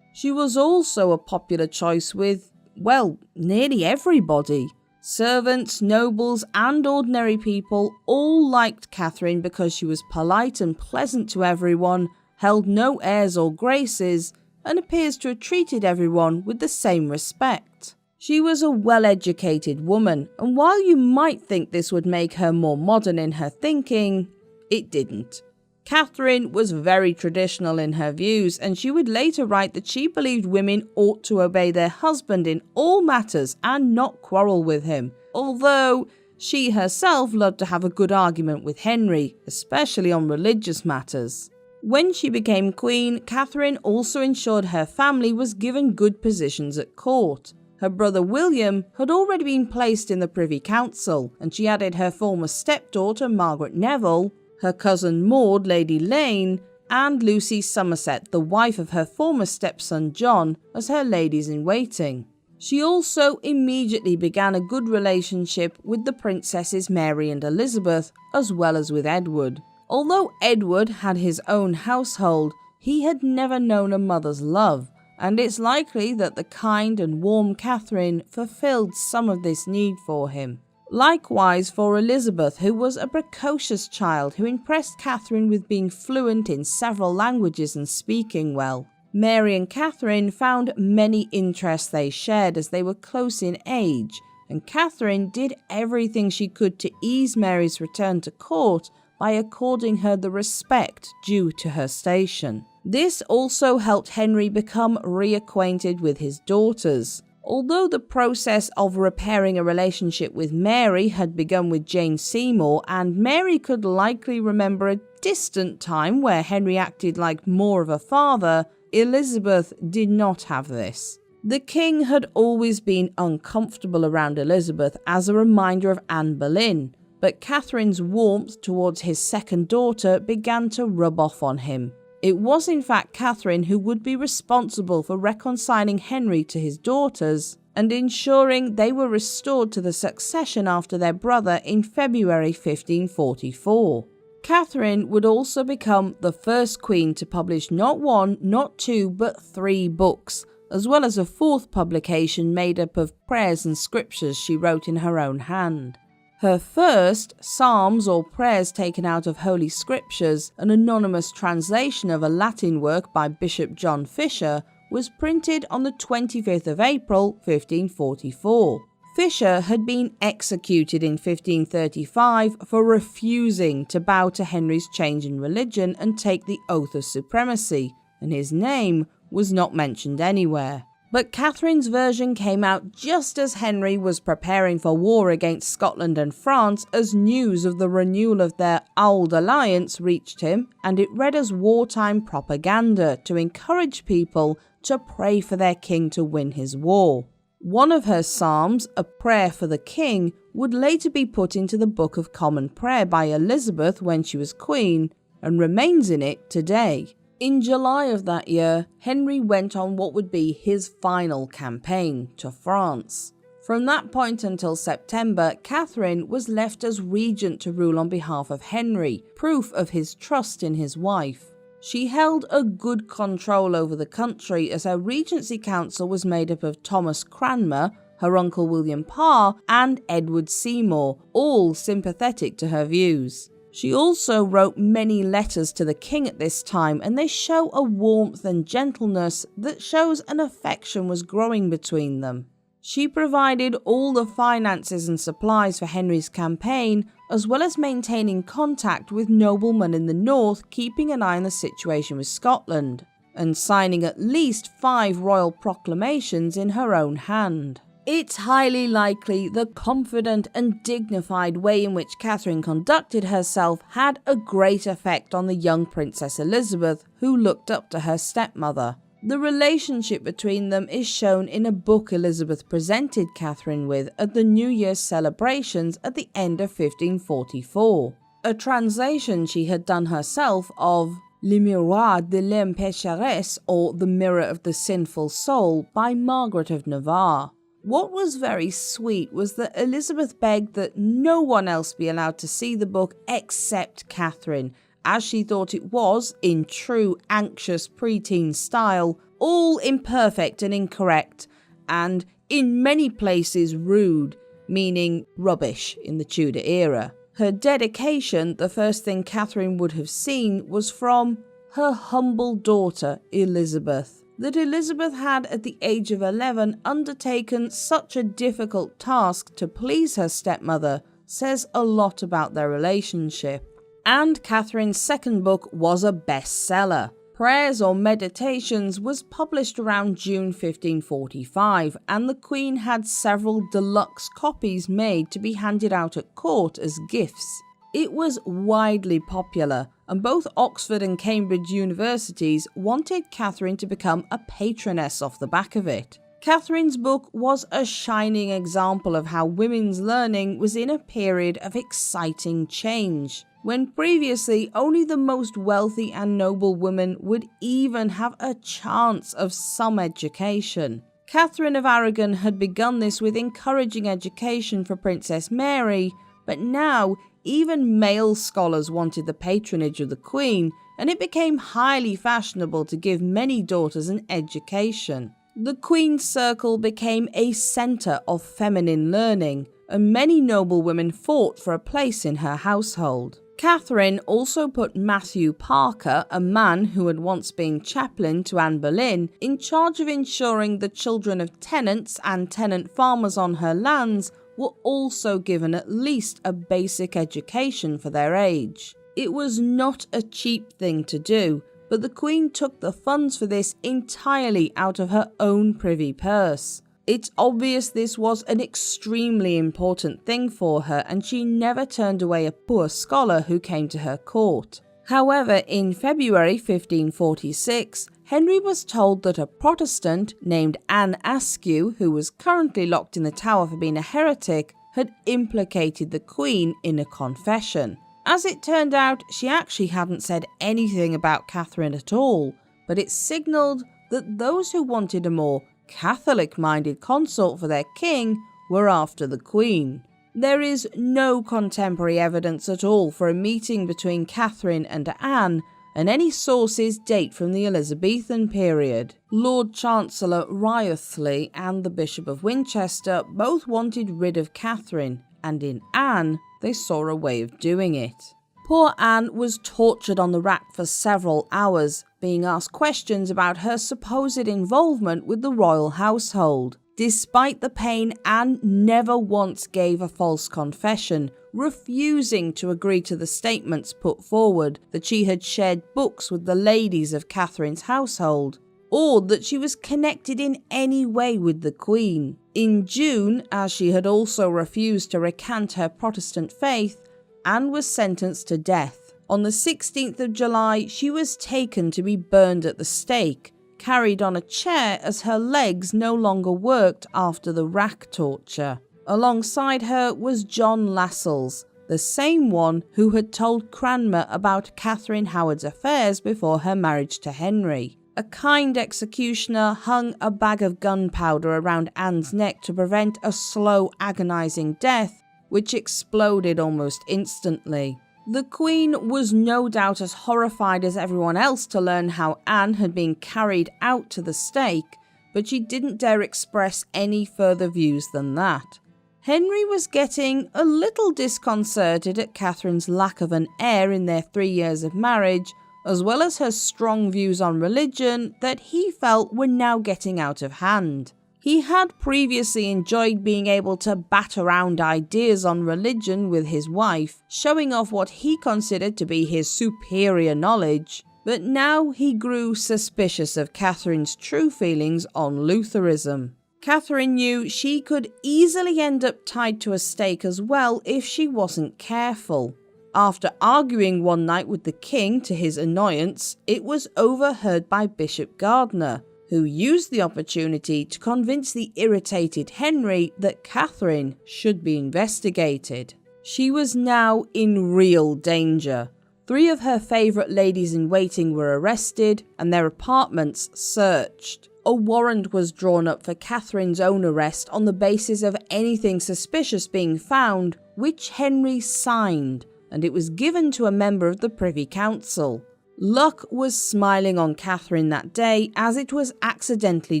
She was also a popular choice with, well, nearly everybody. Servants, nobles, and ordinary people all liked Catherine because she was polite and pleasant to everyone, held no airs or graces, and appears to have treated everyone with the same respect. She was a well-educated woman, and while you might think this would make her more modern in her thinking, it didn't. Catherine was very traditional in her views, and she would later write that she believed women ought to obey their husband in all matters and not quarrel with him, although she herself loved to have a good argument with Henry, especially on religious matters. When she became queen, Catherine also ensured her family was given good positions at court. Her brother William had already been placed in the Privy Council, and she added her former stepdaughter Margaret Neville, her cousin Maud, Lady Lane, and Lucy Somerset, the wife of her former stepson John, as her ladies-in-waiting. She also immediately began a good relationship with the princesses Mary and Elizabeth, as well as with Edward. Although Edward had his own household, he had never known a mother's love, and it's likely that the kind and warm Catherine fulfilled some of this need for him. Likewise for Elizabeth, who was a precocious child who impressed Catherine with being fluent in several languages and speaking well. Mary and Catherine found many interests they shared as they were close in age, and Catherine did everything she could to ease Mary's return to court by according her the respect due to her station. This also helped Henry become reacquainted with his daughters. Although the process of repairing a relationship with Mary had begun with Jane Seymour, and Mary could likely remember a distant time where Henry acted like more of a father, Elizabeth did not have this. The king had always been uncomfortable around Elizabeth as a reminder of Anne Boleyn, but Catherine's warmth towards his second daughter began to rub off on him. It was in fact Catherine who would be responsible for reconciling Henry to his daughters and ensuring they were restored to the succession after their brother in February 1544. Catherine would also become the first queen to publish not one, not two, but 3 books, as well as a 4th publication made up of prayers and scriptures she wrote in her own hand. Her first, Psalms or Prayers Taken Out of Holy Scriptures, an anonymous translation of a Latin work by Bishop John Fisher, was printed on the 25th of April 1544. Fisher had been executed in 1535 for refusing to bow to Henry's change in religion and take the oath of supremacy, and his name was not mentioned anywhere. But Catherine's version came out just as Henry was preparing for war against Scotland and France, as news of the renewal of their Auld alliance reached him, and it read as wartime propaganda to encourage people to pray for their king to win his war. One of her psalms, a prayer for the king, would later be put into the Book of Common Prayer by Elizabeth when she was queen, and remains in it today. In July of that year, Henry went on what would be his final campaign to France. From that point until September, Catherine was left as regent to rule on behalf of Henry, proof of his trust in his wife. She held a good control over the country, as her regency council was made up of Thomas Cranmer, her uncle William Parr, and Edward Seymour, all sympathetic to her views. She also wrote many letters to the king at this time, and they show a warmth and gentleness that shows an affection was growing between them. She provided all the finances and supplies for Henry's campaign, as well as maintaining contact with noblemen in the north, keeping an eye on the situation with Scotland, and signing at least 5 royal proclamations in her own hand. It's highly likely the confident and dignified way in which Catherine conducted herself had a great effect on the young Princess Elizabeth, who looked up to her stepmother. The relationship between them is shown in a book Elizabeth presented Catherine with at the New Year's celebrations at the end of 1544. A translation she had done herself of Le Miroir de l'âme pécheresse, or The Mirror of the Sinful Soul, by Margaret of Navarre. What was very sweet was that Elizabeth begged that no one else be allowed to see the book except Catherine, as she thought it was, in true anxious preteen style, all imperfect and incorrect, and in many places rude, meaning rubbish in the Tudor era. Her dedication, the first thing Catherine would have seen, was from her humble daughter Elizabeth. That Elizabeth had at the age of 11 undertaken such a difficult task to please her stepmother says a lot about their relationship. And Catherine's second book was a bestseller. Prayers or Meditations was published around June 1545, and the Queen had several deluxe copies made to be handed out at court as gifts. It was widely popular, and both Oxford and Cambridge universities wanted Catherine to become a patroness off the back of it. Catherine's book was a shining example of how women's learning was in a period of exciting change, when previously only the most wealthy and noble women would even have a chance of some education. Catherine of Aragon had begun this with encouraging education for Princess Mary, but now even male scholars wanted the patronage of the Queen, and it became highly fashionable to give many daughters an education. The Queen's circle became a centre of feminine learning, and many noble women fought for a place in her household. Catherine also put Matthew Parker, a man who had once been chaplain to Anne Boleyn, in charge of ensuring the children of tenants and tenant farmers on her lands were also given at least a basic education for their age. It was not a cheap thing to do, but the Queen took the funds for this entirely out of her own privy purse. It's obvious this was an extremely important thing for her, and she never turned away a poor scholar who came to her court. However, in February 1546, Henry was told that a Protestant named Anne Askew, who was currently locked in the Tower for being a heretic, had implicated the Queen in a confession. As it turned out, she actually hadn't said anything about Catherine at all, but it signalled that those who wanted a more Catholic-minded consort for their king were after the Queen. There is no contemporary evidence at all for a meeting between Catherine and Anne, and any sources date from the Elizabethan period. Lord Chancellor Wriothesley and the Bishop of Winchester both wanted rid of Catherine, and in Anne they saw a way of doing it. Poor Anne was tortured on the rack for several hours, being asked questions about her supposed involvement with the royal household. Despite the pain, Anne never once gave a false confession, refusing to agree to the statements put forward that she had shared books with the ladies of Catherine's household, or that she was connected in any way with the Queen. In June, as she had also refused to recant her Protestant faith, Anne was sentenced to death. On the 16th of July, she was taken to be burned at the stake, carried on a chair as her legs no longer worked after the rack torture. Alongside her was John Lascelles, the same one who had told Cranmer about Catherine Howard's affairs before her marriage to Henry. A kind executioner hung a bag of gunpowder around Anne's neck to prevent a slow, agonising death, which exploded almost instantly. The Queen was no doubt as horrified as everyone else to learn how Anne had been carried out to the stake, but she didn't dare express any further views than that. Henry was getting a little disconcerted at Catherine's lack of an heir in their 3 years of marriage, as well as her strong views on religion that he felt were now getting out of hand. He had previously enjoyed being able to bat around ideas on religion with his wife, showing off what he considered to be his superior knowledge, but now he grew suspicious of Catherine's true feelings on Lutheranism. Catherine knew she could easily end up tied to a stake as well if she wasn't careful. After arguing one night with the king to his annoyance, it was overheard by Bishop Gardiner, who used the opportunity to convince the irritated Henry that Catherine should be investigated. She was now in real danger. 3 of her favourite ladies-in-waiting were arrested and their apartments searched. A warrant was drawn up for Catherine's own arrest on the basis of anything suspicious being found, which Henry signed, and it was given to a member of the Privy Council. Luck was smiling on Catherine that day as it was accidentally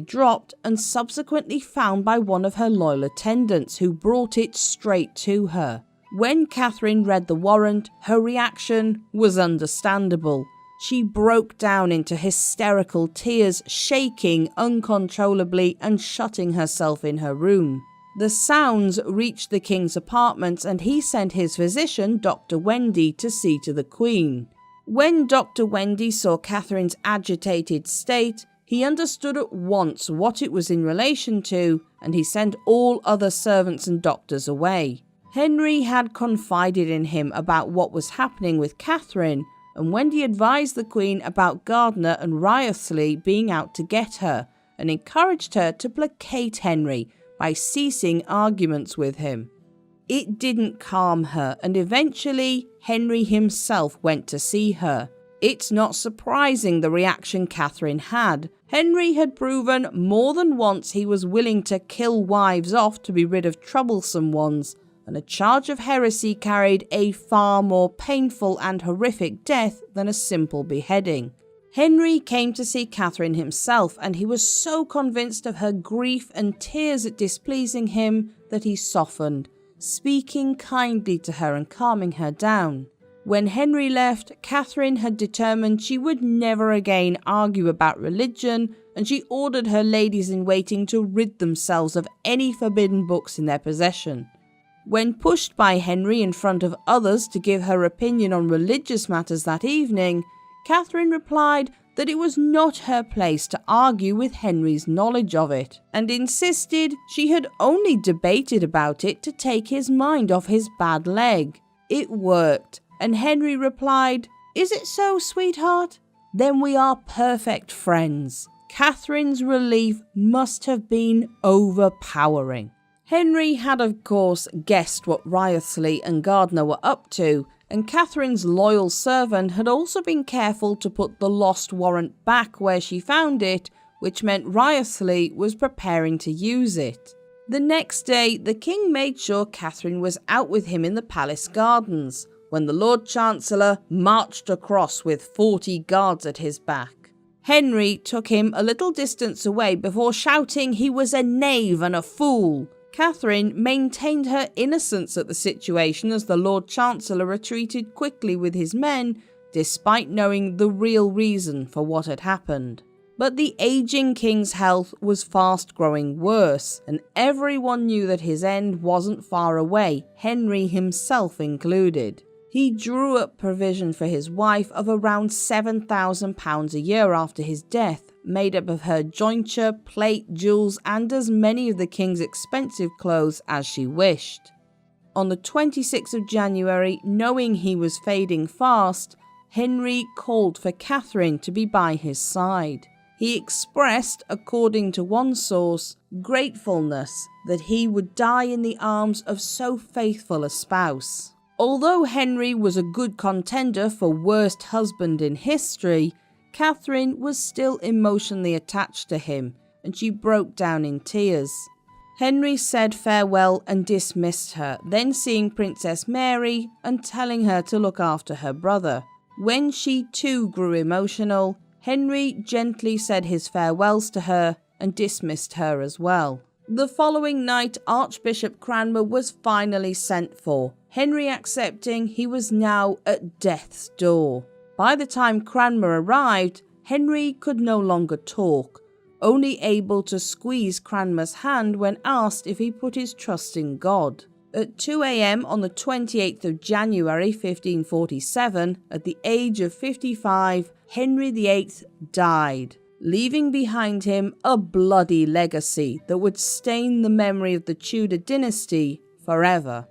dropped and subsequently found by one of her loyal attendants who brought it straight to her. When Catherine read the warrant, her reaction was understandable. She broke down into hysterical tears, shaking uncontrollably and shutting herself in her room. The sounds reached the king's apartments and he sent his physician, Dr. Wendy, to see to the Queen. When Dr. Wendy saw Catherine's agitated state, he understood at once what it was in relation to, and he sent all other servants and doctors away. Henry had confided in him about what was happening with Catherine, and Wendy advised the Queen about Gardiner and Wriothesley being out to get her, and encouraged her to placate Henry by ceasing arguments with him. It didn't calm her, and eventually Henry himself went to see her. It's not surprising the reaction Catherine had. Henry had proven more than once he was willing to kill wives off to be rid of troublesome ones, and a charge of heresy carried a far more painful and horrific death than a simple beheading. Henry came to see Catherine himself, and he was so convinced of her grief and tears at displeasing him that he softened, speaking kindly to her and calming her down. When Henry left, Catherine had determined she would never again argue about religion, and she ordered her ladies-in-waiting to rid themselves of any forbidden books in their possession. When pushed by Henry in front of others to give her opinion on religious matters that evening, Catherine replied that it was not her place to argue with Henry's knowledge of it, and insisted she had only debated about it to take his mind off his bad leg. It worked, and Henry replied, "Is it so, sweetheart? Then we are perfect friends." Catherine's relief must have been overpowering. Henry had of course guessed what Wriothesley and Gardiner were up to, and Catherine's loyal servant had also been careful to put the lost warrant back where she found it, which meant Wriothesley was preparing to use it. The next day, the king made sure Catherine was out with him in the palace gardens, when the Lord Chancellor marched across with 40 guards at his back. Henry took him a little distance away before shouting he was a knave and a fool. Catherine maintained her innocence at the situation as the Lord Chancellor retreated quickly with his men, despite knowing the real reason for what had happened. But the aging king's health was fast growing worse, and everyone knew that his end wasn't far away, Henry himself included. He drew up provision for his wife of around £7,000 a year after his death, made up of her jointure, plate, jewels, and as many of the king's expensive clothes as she wished. On the 26th of January, knowing he was fading fast, Henry called for Catherine to be by his side. He expressed, according to one source, gratefulness that he would die in the arms of so faithful a spouse. Although Henry was a good contender for worst husband in history, Catherine was still emotionally attached to him, and she broke down in tears. Henry said farewell and dismissed her, then seeing Princess Mary and telling her to look after her brother. When she too grew emotional, Henry gently said his farewells to her and dismissed her as well. The following night, Archbishop Cranmer was finally sent for, Henry accepting he was now at death's door. By the time Cranmer arrived, Henry could no longer talk, only able to squeeze Cranmer's hand when asked if he put his trust in God. At 2 a.m. on the 28th of January 1547, at the age of 55, Henry VIII died, leaving behind him a bloody legacy that would stain the memory of the Tudor dynasty forever.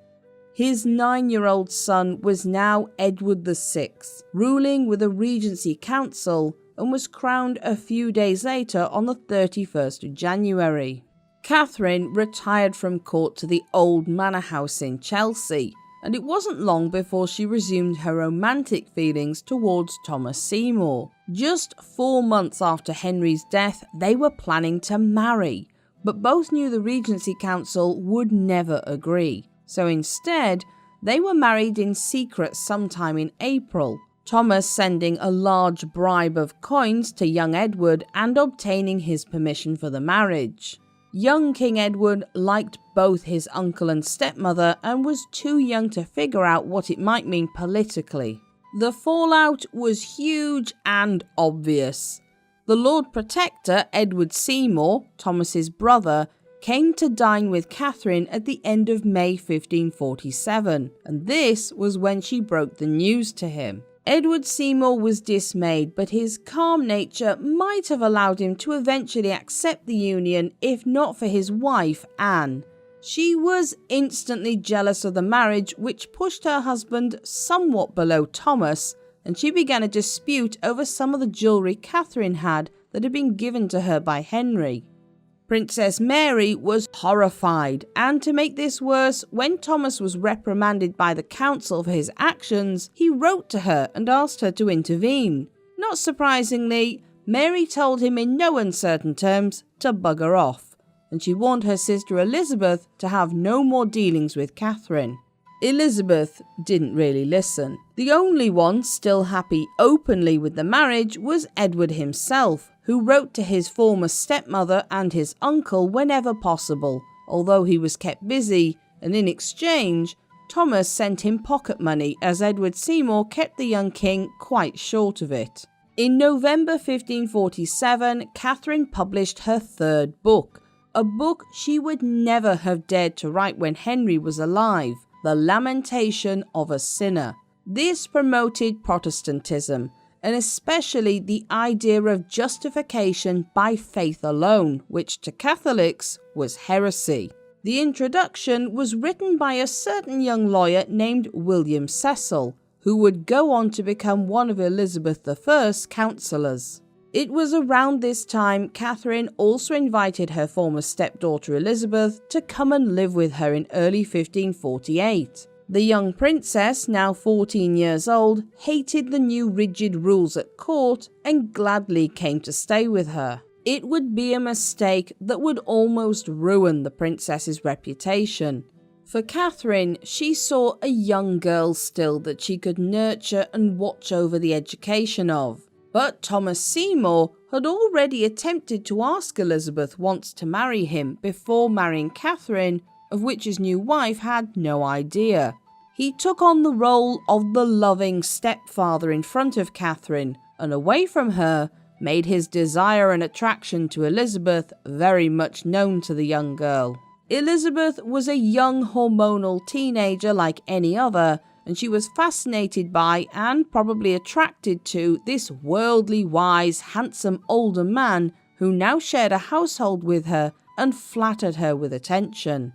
His 9-year-old son was now Edward VI, ruling with a regency council, and was crowned a few days later on the 31st of January. Catherine retired from court to the old manor house in Chelsea, and it wasn't long before she resumed her romantic feelings towards Thomas Seymour. Just 4 months after Henry's death, they were planning to marry, but both knew the Regency Council would never agree. So instead, they were married in secret sometime in April, Thomas sending a large bribe of coins to young Edward and obtaining his permission for the marriage. Young King Edward liked both his uncle and stepmother and was too young to figure out what it might mean politically. The fallout was huge and obvious. The Lord Protector, Edward Seymour, Thomas's brother, came to dine with Catherine at the end of May 1547, and this was when she broke the news to him. Edward Seymour was dismayed, but his calm nature might have allowed him to eventually accept the union if not for his wife, Anne. She was instantly jealous of the marriage, which pushed her husband somewhat below Thomas, and she began a dispute over some of the jewellery Catherine had that had been given to her by Henry. Princess Mary was horrified, and to make this worse, when Thomas was reprimanded by the council for his actions, he wrote to her and asked her to intervene. Not surprisingly, Mary told him in no uncertain terms to bugger off, and she warned her sister Elizabeth to have no more dealings with Catherine. Elizabeth didn't really listen. The only one still happy openly with the marriage was Edward himself, who wrote to his former stepmother and his uncle whenever possible, although he was kept busy, and in exchange, Thomas sent him pocket money as Edward Seymour kept the young king quite short of it. In November 1547, Catherine published her third book, a book she would never have dared to write when Henry was alive, The Lamentation of a Sinner. This promoted Protestantism, and especially the idea of justification by faith alone, which to Catholics was heresy. The introduction was written by a certain young lawyer named William Cecil, who would go on to become one of Elizabeth I's counsellors. It was around this time Catherine also invited her former stepdaughter Elizabeth to come and live with her in early 1548. The young princess, now 14 years old, hated the new rigid rules at court and gladly came to stay with her. It would be a mistake that would almost ruin the princess's reputation. For Catherine, she saw a young girl still that she could nurture and watch over the education of. But Thomas Seymour had already attempted to ask Elizabeth once to marry him before marrying Catherine, of which his new wife had no idea. He took on the role of the loving stepfather in front of Catherine, and away from her, made his desire and attraction to Elizabeth very much known to the young girl. Elizabeth was a young hormonal teenager like any other, and she was fascinated by and probably attracted to this worldly wise, handsome older man who now shared a household with her and flattered her with attention.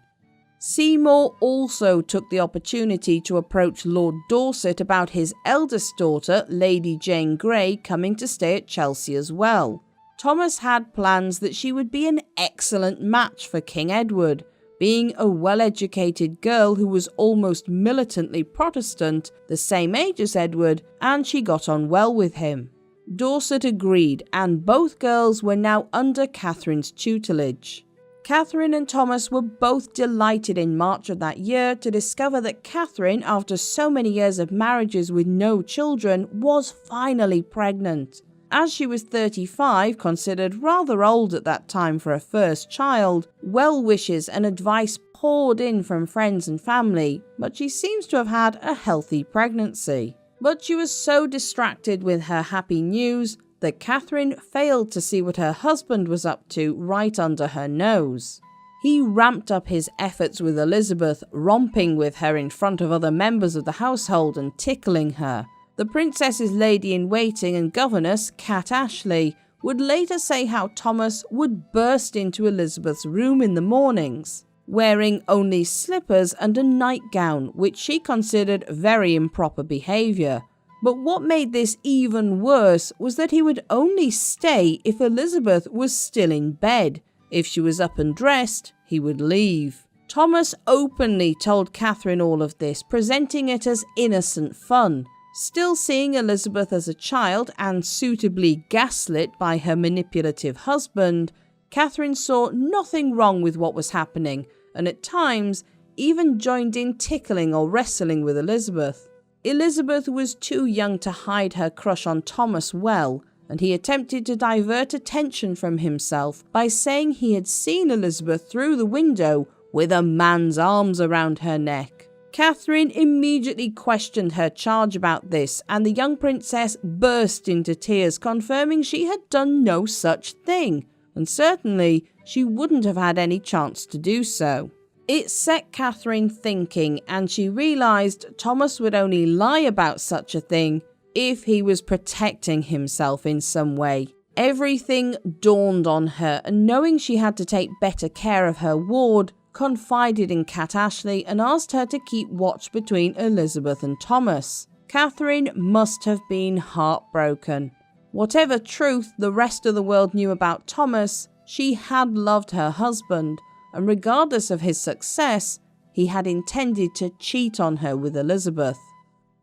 Seymour also took the opportunity to approach Lord Dorset about his eldest daughter, Lady Jane Grey, coming to stay at Chelsea as well. Thomas had plans that she would be an excellent match for King Edward, being a well-educated girl who was almost militantly Protestant, the same age as Edward, and she got on well with him. Dorset agreed, and both girls were now under Catherine's tutelage. Catherine and Thomas were both delighted in March of that year to discover that Catherine, after so many years of marriages with no children, was finally pregnant. As she was 35, considered rather old at that time for a first child, well wishes and advice poured in from friends and family, but she seems to have had a healthy pregnancy. But she was so distracted with her happy news that Catherine failed to see what her husband was up to right under her nose. He ramped up his efforts with Elizabeth, romping with her in front of other members of the household and tickling her. The princess's lady-in-waiting and governess, Cat Ashley, would later say how Thomas would burst into Elizabeth's room in the mornings, wearing only slippers and a nightgown, which she considered very improper behaviour. But what made this even worse was that he would only stay if Elizabeth was still in bed. If she was up and dressed, he would leave. Thomas openly told Catherine all of this, presenting it as innocent fun. Still seeing Elizabeth as a child and suitably gaslit by her manipulative husband, Catherine saw nothing wrong with what was happening, and at times even joined in tickling or wrestling with Elizabeth. Elizabeth was too young to hide her crush on Thomas well, and he attempted to divert attention from himself by saying he had seen Elizabeth through the window with a man's arms around her neck. Catherine immediately questioned her charge about this, and the young princess burst into tears, confirming she had done no such thing, and certainly she wouldn't have had any chance to do so. It set Catherine thinking, and she realised Thomas would only lie about such a thing if he was protecting himself in some way. Everything dawned on her, and knowing she had to take better care of her ward, confided in Cat Ashley and asked her to keep watch between Elizabeth and Thomas. Catherine must have been heartbroken. Whatever truth the rest of the world knew about Thomas, she had loved her husband, and regardless of his success, he had intended to cheat on her with Elizabeth.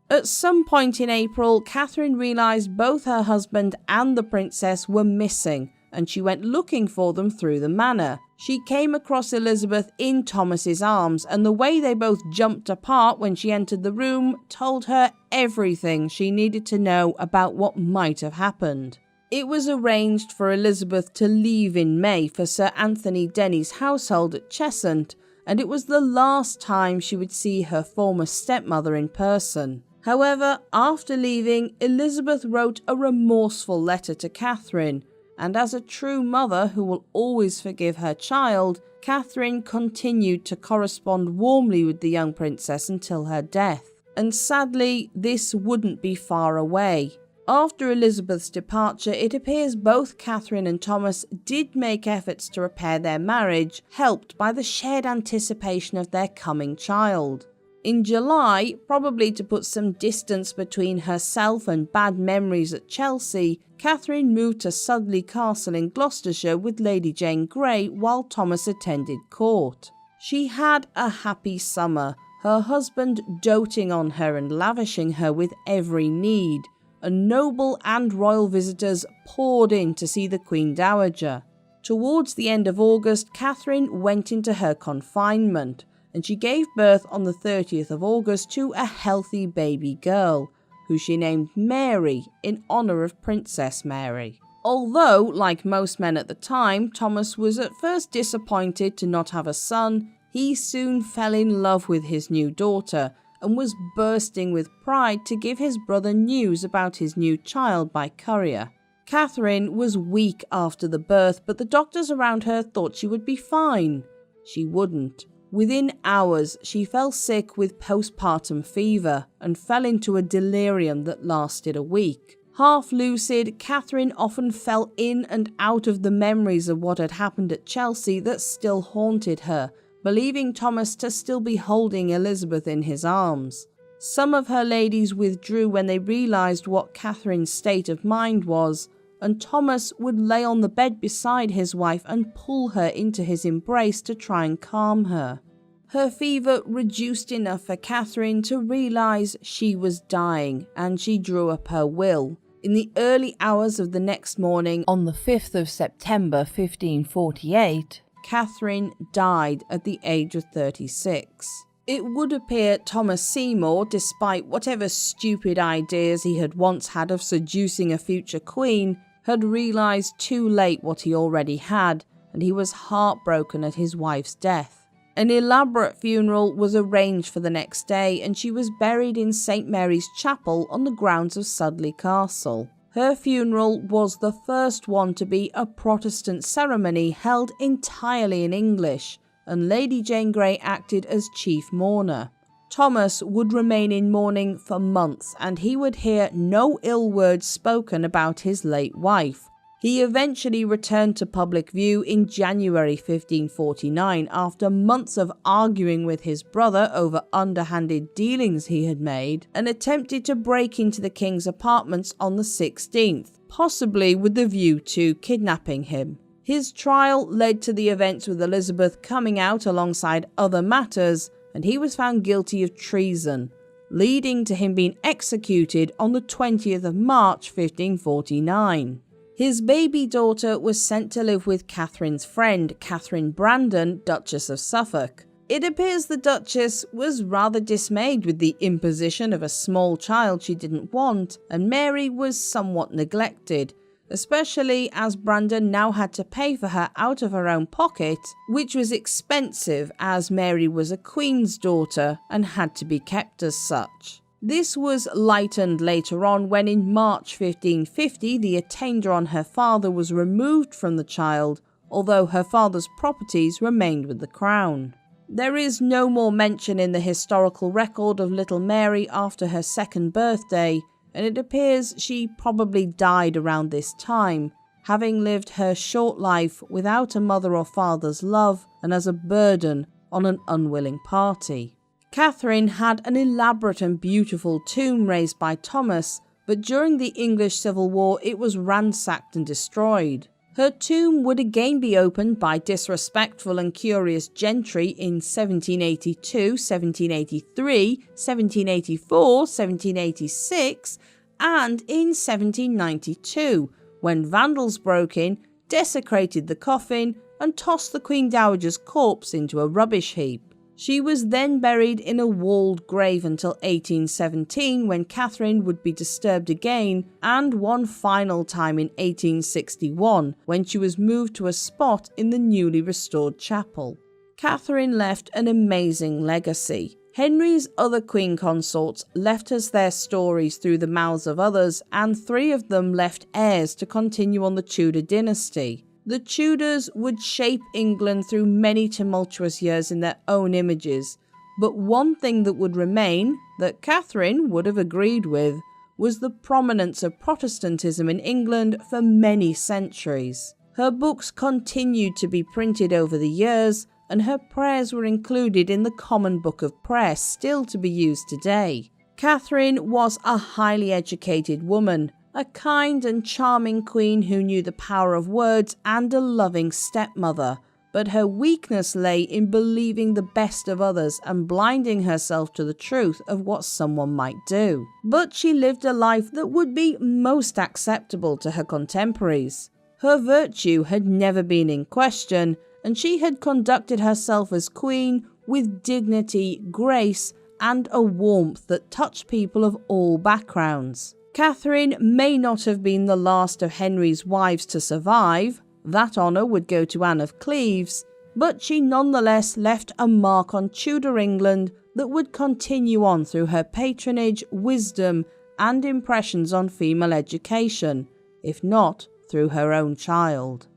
At some point in April, Catherine realised both her husband and the princess were missing, and she went looking for them through the manor. She came across Elizabeth in Thomas's arms, and the way they both jumped apart when she entered the room told her everything she needed to know about what might have happened. It was arranged for Elizabeth to leave in May for Sir Anthony Denny's household at Cheshunt, and it was the last time she would see her former stepmother in person. However, after leaving, Elizabeth wrote a remorseful letter to Catherine, and as a true mother who will always forgive her child, Catherine continued to correspond warmly with the young princess until her death. And sadly, this wouldn't be far away. After Elizabeth's departure, it appears both Catherine and Thomas did make efforts to repair their marriage, helped by the shared anticipation of their coming child. In July, probably to put some distance between herself and bad memories at Chelsea, Catherine moved to Sudley Castle in Gloucestershire with Lady Jane Grey while Thomas attended court. She had a happy summer, her husband doting on her and lavishing her with every need, and noble and royal visitors poured in to see the Queen Dowager. Towards the end of August, Catherine went into her confinement, and she gave birth on the 30th of August to a healthy baby girl, who she named Mary in honour of Princess Mary. Although, like most men at the time, Thomas was at first disappointed to not have a son, he soon fell in love with his new daughter, and was bursting with pride to give his brother news about his new child by courier. Catherine was weak after the birth, but the doctors around her thought she would be fine. She wouldn't. Within hours, she fell sick with postpartum fever and fell into a delirium that lasted a week. Half lucid, Catherine often fell in and out of the memories of what had happened at Chelsea that still haunted her, believing Thomas to still be holding Elizabeth in his arms. Some of her ladies withdrew when they realised what Catherine's state of mind was, and Thomas would lay on the bed beside his wife and pull her into his embrace to try and calm her. Her fever reduced enough for Catherine to realise she was dying, and she drew up her will. In the early hours of the next morning, on the 5th of September 1548, Catherine died at the age of 36. It would appear Thomas Seymour, despite whatever stupid ideas he had once had of seducing a future queen, had realised too late what he already had, and he was heartbroken at his wife's death. An elaborate funeral was arranged for the next day, and she was buried in St Mary's Chapel on the grounds of Sudley Castle. Her funeral was the first one to be a Protestant ceremony held entirely in English, and Lady Jane Grey acted as chief mourner. Thomas would remain in mourning for months, and he would hear no ill words spoken about his late wife. He eventually returned to public view in January 1549 after months of arguing with his brother over underhanded dealings he had made, and attempted to break into the king's apartments on the 16th, possibly with the view to kidnapping him. His trial led to the events with Elizabeth coming out alongside other matters, and he was found guilty of treason, leading to him being executed on the 20th of March 1549. His baby daughter was sent to live with Catherine's friend, Catherine Brandon, Duchess of Suffolk. It appears the Duchess was rather dismayed with the imposition of a small child she didn't want, and Mary was somewhat neglected, especially as Brandon now had to pay for her out of her own pocket, which was expensive as Mary was a queen's daughter and had to be kept as such. This was lightened later on when in March 1550 the attainder on her father was removed from the child, although her father's properties remained with the crown. There is no more mention in the historical record of little Mary after her second birthday, and it appears she probably died around this time, having lived her short life without a mother or father's love and as a burden on an unwilling party. Catherine had an elaborate and beautiful tomb raised by Thomas, but during the English Civil War it was ransacked and destroyed. Her tomb would again be opened by disrespectful and curious gentry in 1782, 1783, 1784, 1786, and in 1792, when vandals broke in, desecrated the coffin, and tossed the Queen Dowager's corpse into a rubbish heap. She was then buried in a walled grave until 1817, when Catherine would be disturbed again, and one final time in 1861, when she was moved to a spot in the newly restored chapel. Catherine left an amazing legacy. Henry's other queen consorts left us their stories through the mouths of others, and 3 of them left heirs to continue on the Tudor dynasty. The Tudors would shape England through many tumultuous years in their own images, but one thing that would remain, that Catherine would have agreed with, was the prominence of Protestantism in England for many centuries. Her books continued to be printed over the years, and her prayers were included in the Common Book of Prayer, still to be used today. Catherine was a highly educated woman, a kind and charming queen who knew the power of words, and a loving stepmother, but her weakness lay in believing the best of others and blinding herself to the truth of what someone might do. But she lived a life that would be most acceptable to her contemporaries. Her virtue had never been in question, and she had conducted herself as queen with dignity, grace, and a warmth that touched people of all backgrounds. Catherine may not have been the last of Henry's wives to survive, that honour would go to Anne of Cleves, but she nonetheless left a mark on Tudor England that would continue on through her patronage, wisdom, and impressions on female education, if not through her own child.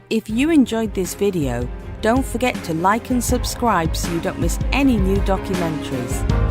If you enjoyed this video, don't forget to like and subscribe so you don't miss any new documentaries.